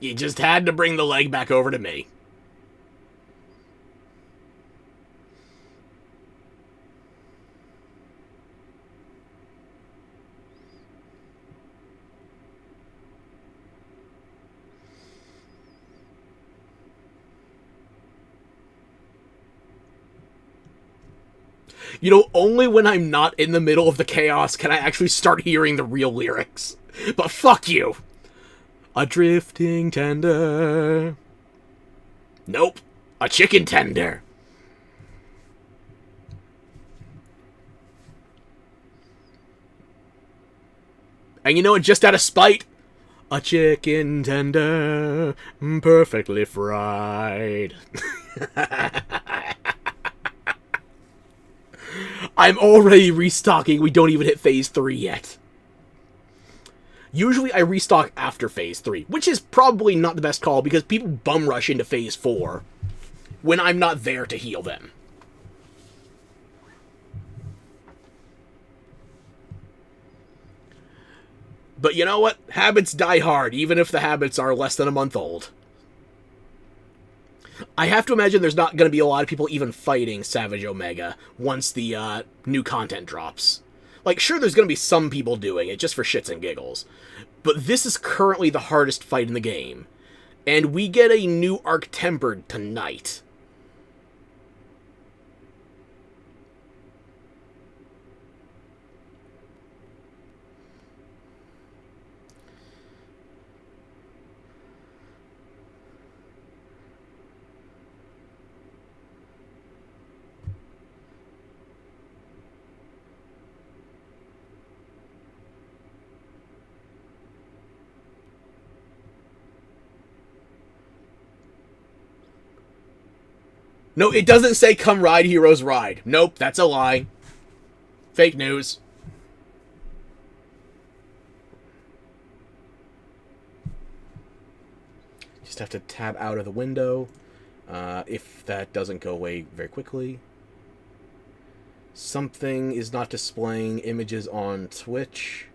You just had to bring the leg back over to me. You know, only when I'm not in the middle of the chaos can I actually start hearing the real lyrics. But fuck you. A drifting tender. Nope. A chicken tender. And you know what, just out of spite, a chicken tender, perfectly fried. I'm already restocking, we don't even hit Phase 3 yet. Usually I restock after Phase 3, which is probably not the best call because people bum rush into Phase 4 when I'm not there to heal them. But you know what? Habits die hard, even if the habits are less than a month old. I have to imagine there's not going to be a lot of people even fighting Savage Omega once the new content drops. Like, sure, there's going to be some people doing it just for shits and giggles. But this is currently the hardest fight in the game. And we get a new Arc Tempered tonight. No, it doesn't say come ride, heroes ride. Nope, that's a lie. Fake news. Just have to tab out of the window. If that doesn't go away very quickly. Something is not displaying images on Twitch.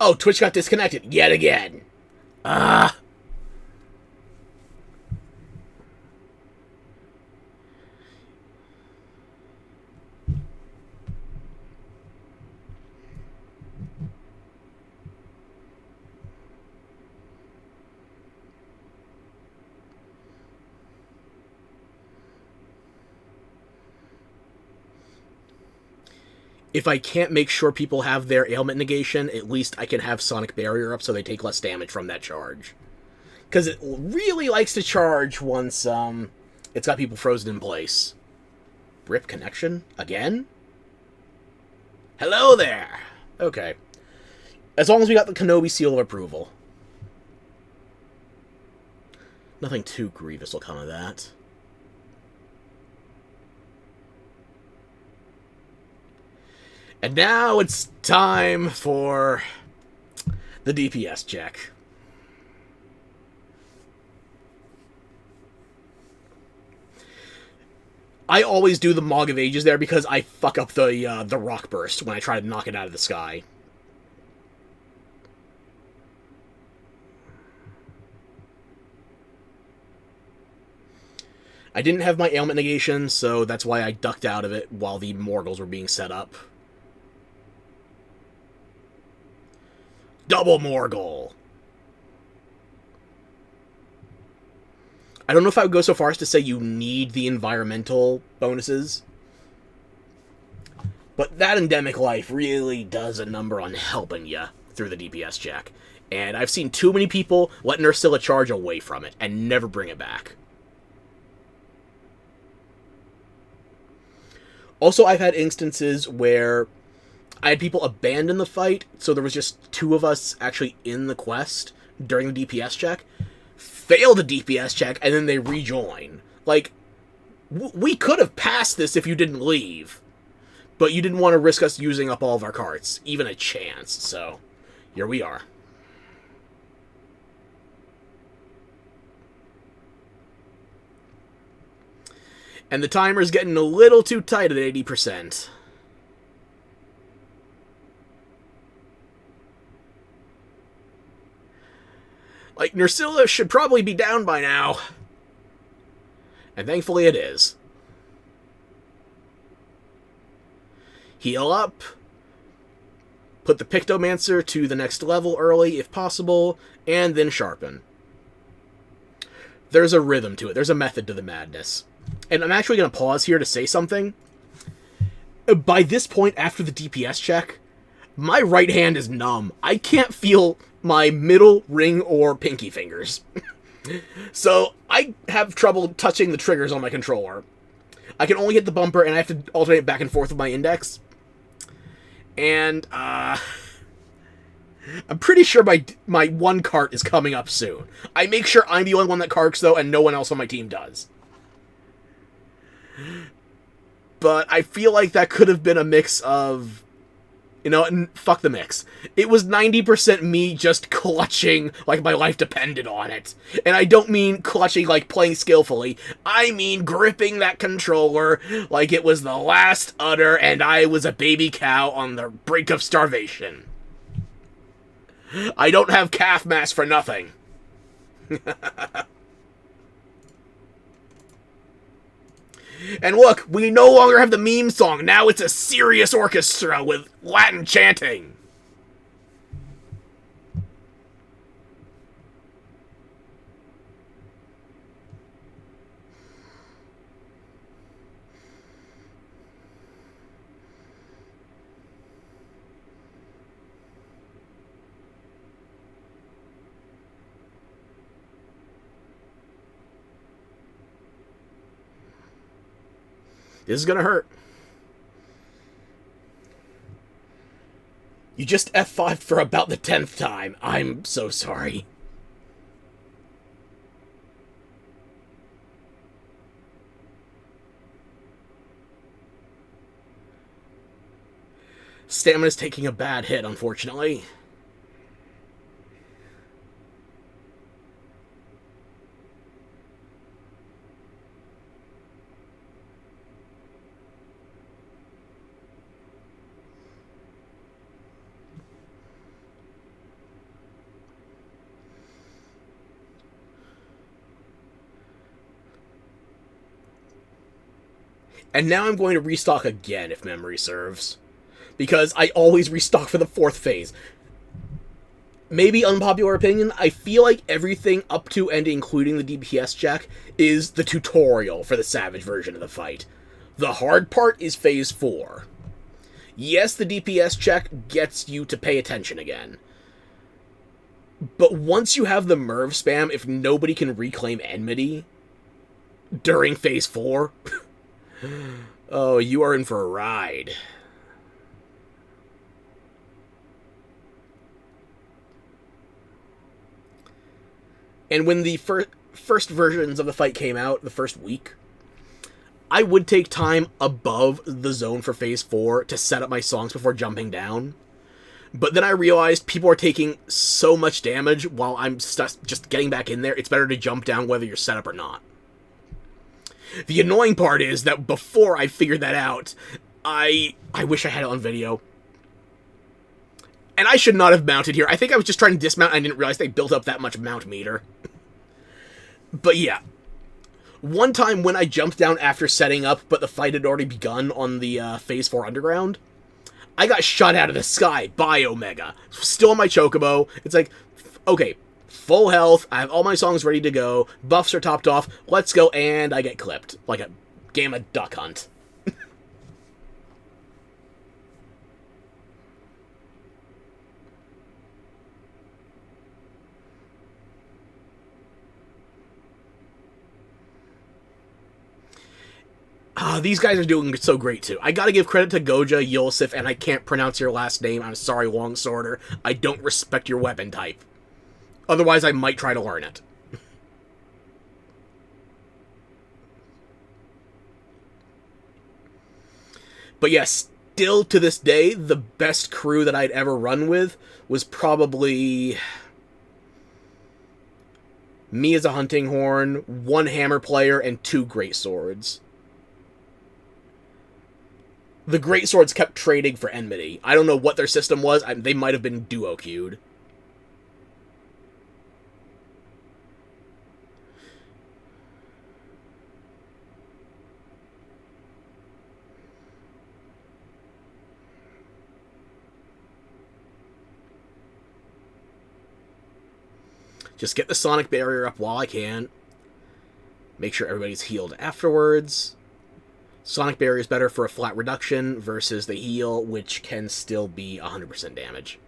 Oh, Twitch got disconnected yet again. If I can't make sure people have their ailment negation, at least I can have Sonic Barrier up so they take less damage from that charge. Because it really likes to charge once it's got people frozen in place. Rip connection? Again? Hello there! Okay. As long as we got the Kenobi seal of approval. Nothing too grievous will come of that. And now it's time for the DPS check. I always do the Mog of Ages there because I fuck up the rock burst when I try to knock it out of the sky. I didn't have my ailment negation, so that's why I ducked out of it while the Morgals were being set up. Double Morgul! I don't know if I would go so far as to say you need the environmental bonuses, but that endemic life really does a number on helping you through the DPS check. And I've seen too many people let Nursilla charge away from it and never bring it back. Also, I've had instances where I had people abandon the fight, so there was just 2 of us actually in the quest during the DPS check, fail the DPS check, and then they rejoin. Like, we could have passed this if you didn't leave, but you didn't want to risk us using up all of our cards, even a chance, so here we are. And the timer's getting a little too tight at 80%. Like, Nerscylla should probably be down by now. And thankfully it is. Heal up. Put the Pictomancer to the next level early, if possible, and then sharpen. There's a rhythm to it. There's a method to the madness. And I'm actually going to pause here to say something. By this point, after the DPS check, my right hand is numb. I can't feel my middle, ring, or pinky fingers. So, I have trouble touching the triggers on my controller. I can only hit the bumper, and I have to alternate back and forth with my index. And, I'm pretty sure my one cart is coming up soon. I make sure I'm the only one that carts, though, and no one else on my team does. But I feel like that could have been a mix of... You know, fuck the mix. It was 90% me just clutching like my life depended on it. And I don't mean clutching like playing skillfully. I mean gripping that controller like it was the last udder and I was a baby cow on the brink of starvation. I don't have calf mass for nothing. And look, we no longer have the meme song. Now it's a serious orchestra with Latin chanting. This is gonna hurt. You just F5'd for about the 10th time. I'm so sorry. Stamina's taking a bad hit, unfortunately. And now I'm going to restock again, if memory serves. Because I always restock for the 4th phase. Maybe unpopular opinion, I feel like everything up to and including the DPS check is the tutorial for the Savage version of the fight. The hard part is phase 4. Yes, the DPS check gets you to pay attention again. But once you have the Merv spam, if nobody can reclaim enmity during phase 4... oh, you are in for a ride. And when the first versions of the fight came out, the first week, I would take time above the zone for phase 4 to set up my songs before jumping down. But then I realized people are taking so much damage while I'm just getting back in there, it's better to jump down whether you're set up or not. The annoying part is that before I figured that out, I wish I had it on video. And I should not have mounted here. I think I was just trying to dismount and I didn't realize they built up that much mount meter. But yeah. One time when I jumped down after setting up, but the fight had already begun on the Phase 4 Underground, I got shot out of the sky by Omega. Still on my Chocobo. It's like, okay, full health, I have all my songs ready to go, buffs are topped off, let's go, and I get clipped. Like a game of Duck Hunt. These guys are doing so great, too. I gotta give credit to Goja, Yulsif, and I can't pronounce your last name. I'm sorry, Longsworder. I don't respect your weapon type. Otherwise, I might try to learn it. But yes, still to this day, the best crew that I'd ever run with was probably me as a hunting horn, one hammer player, and 2 great swords. the greatswords kept trading for enmity. I don't know what their system was. They might have been duo-queued. Just get the Sonic Barrier up while I can. Make sure everybody's healed afterwards. Sonic Barrier is better for a flat reduction versus the heal, which can still be 100% damage.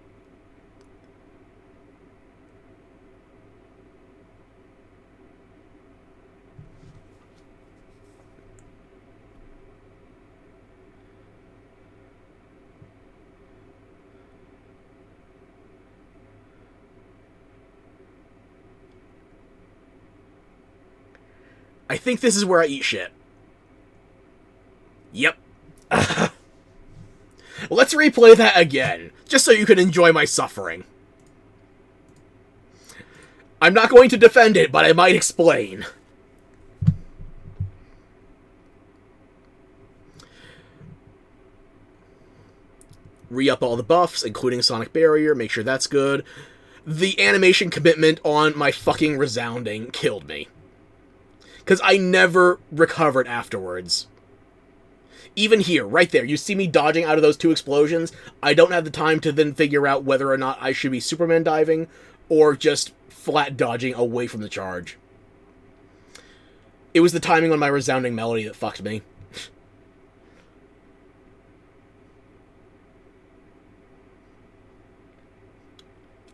I think this is where I eat shit. Yep. Let's replay that again, just so you can enjoy my suffering. I'm not going to defend it, but I might explain. Re-up all the buffs, including Sonic Barrier, make sure that's good. The animation commitment on my fucking resounding killed me. Because I never recovered afterwards. Even here, right there, you see me dodging out of those 2 explosions. I don't have the time to then figure out whether or not I should be Superman diving or just flat dodging away from the charge. It was the timing on my resounding melody that fucked me.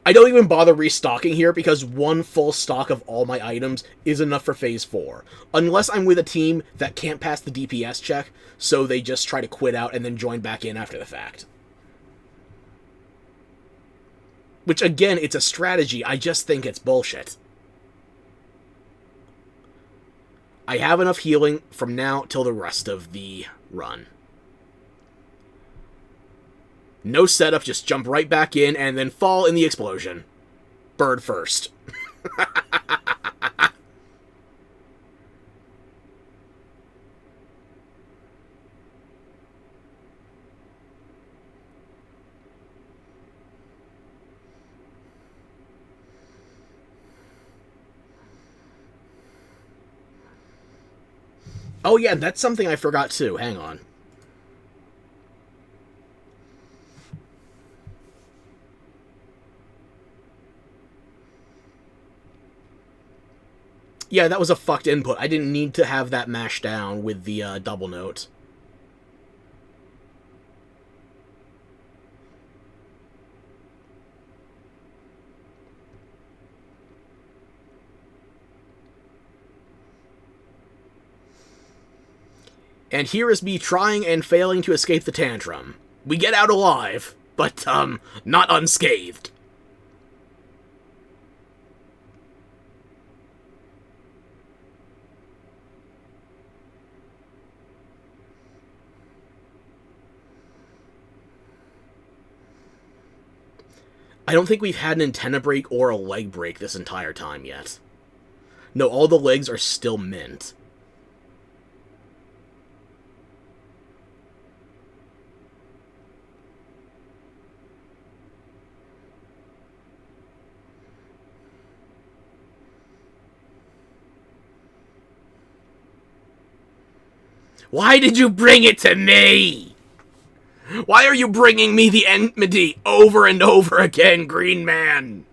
I don't even bother restocking here because 1 full stock of all my items is enough for Phase 4. Unless I'm with a team that can't pass the DPS check, so they just try to quit out and then join back in after the fact. Which, again, it's a strategy, I just think it's bullshit. I have enough healing from now till the rest of the run. No setup, just jump right back in and then fall in the explosion. Bird first. Oh yeah, that's something I forgot too. Hang on. Yeah, that was a fucked input. I didn't need to have that mashed down with the double note. And here is me trying and failing to escape the tantrum. We get out alive, but, not unscathed. I don't think we've had an antenna break or a leg break this entire time yet. No, all the legs are still mint. Why did you bring it to me? Why are you bringing me the enmity over and over again, Green Man?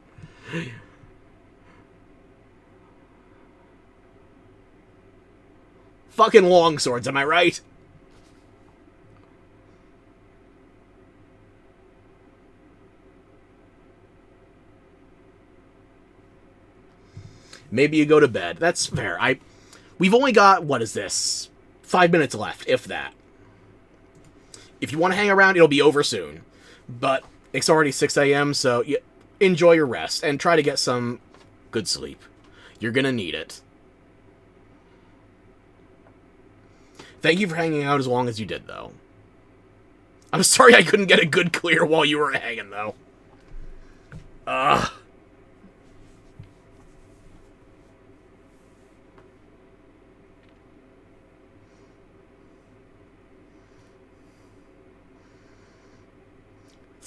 Fucking longswords, am I right? Maybe you go to bed. That's fair. We've only got, what is this? 5 minutes left, if that. If you want to hang around, it'll be over soon. But it's already 6 a.m., so enjoy your rest and try to get some good sleep. You're gonna need it. Thank you for hanging out as long as you did, though. I'm sorry I couldn't get a good clear while you were hanging, though. Ugh.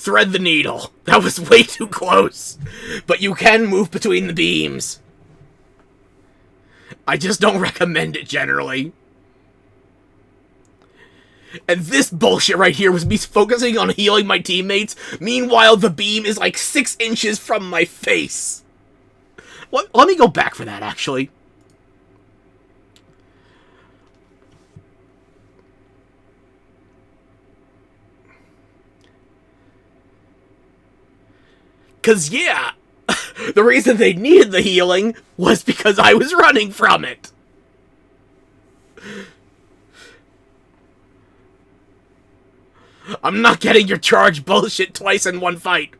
thread the needle. That was way too close. But you can move between the beams. I just don't recommend it generally. And this bullshit right here was me focusing on healing my teammates. Meanwhile, the beam is like 6 inches from my face. Let me go back for that, actually. Because, yeah, the reason they needed the healing was because I was running from it. I'm not getting your charge bullshit twice in one fight.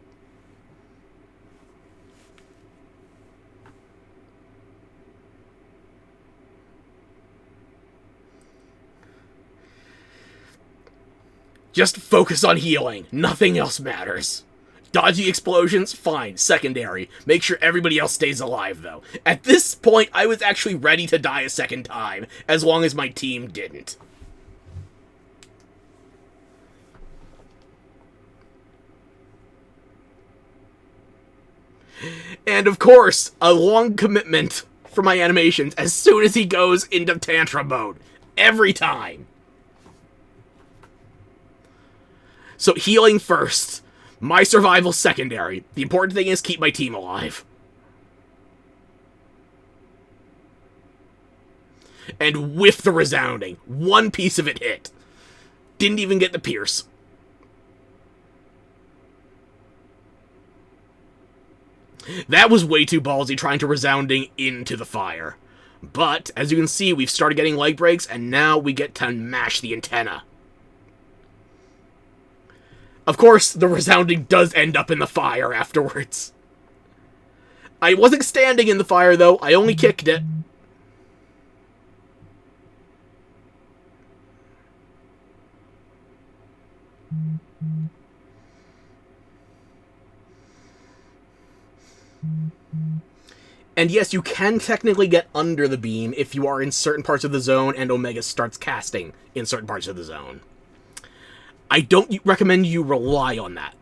Just focus on healing. Nothing else matters. Dodgy explosions? Fine. Secondary. Make sure everybody else stays alive, though. At this point, I was actually ready to die a second time, as long as my team didn't. And of course, a long commitment for my animations as soon as he goes into tantrum mode. Every time. So healing first. My survival secondary. The important thing is keep my team alive. And whiff the resounding. One piece of it hit. Didn't even get the pierce. That was way too ballsy, trying to resounding into the fire. But, as you can see, we've started getting leg breaks, and now we get to mash the antenna. Of course, the resounding does end up in the fire afterwards. I wasn't standing in the fire, though. I only kicked it. And yes, you can technically get under the beam if you are in certain parts of the zone and Omega starts casting in certain parts of the zone. I don't recommend you rely on that.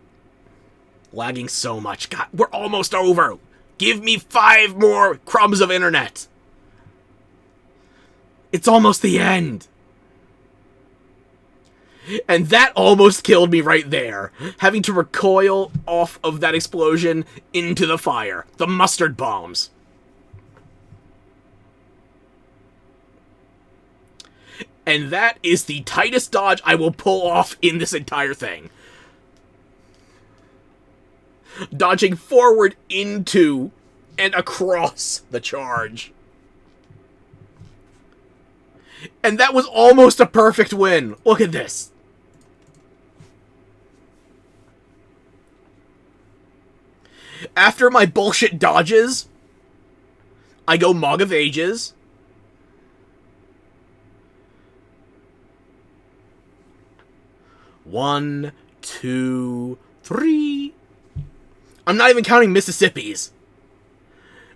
Lagging so much. God, we're almost over. Give me 5 more crumbs of internet. It's almost the end. And that almost killed me right there. Having to recoil off of that explosion into the fire. The mustard bombs. And that is the tightest dodge I will pull off in this entire thing. Dodging forward into and across the charge. And that was almost a perfect win. Look at this. After my bullshit dodges, I go Mog of Ages. One, 2, 3. I'm not even counting Mississippi's.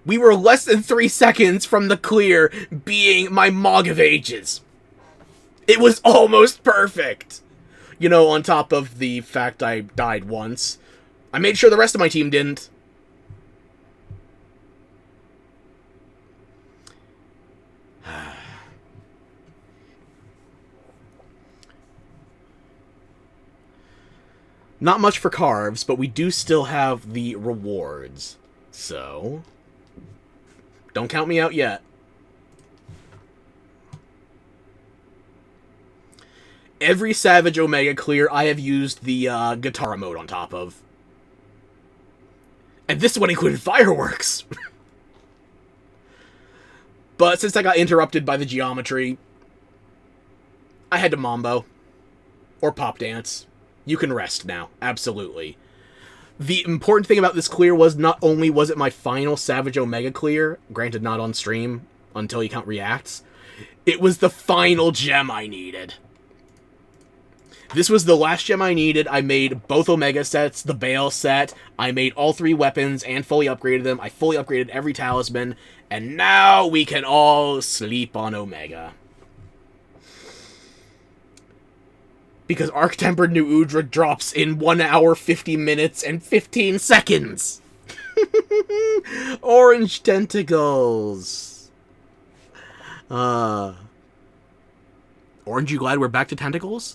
We were less than 3 seconds from the clear being my Mog of Ages. It was almost perfect. You know, on top of the fact I died once. I made sure the rest of my team didn't. Not much for carves, but we do still have the rewards. So, don't count me out yet. Every Savage Omega clear I have used the Guitar mode on top of. And this one included fireworks. But since I got interrupted by the geometry, I had to Mambo. Or Pop Dance. You can rest now. Absolutely. The important thing about this clear was not only was it my final Savage Omega clear, granted not on stream until you count reacts, it was the final gem I needed. This was the last gem I needed. I made both Omega sets, the Bale set, I made all 3 weapons and fully upgraded them. I fully upgraded every talisman, and now we can all sleep on Omega. Because Arc-Tempered New Udra drops in 1 hour, 50 minutes, and 15 seconds! Orange tentacles! Orange, you glad we're back to tentacles?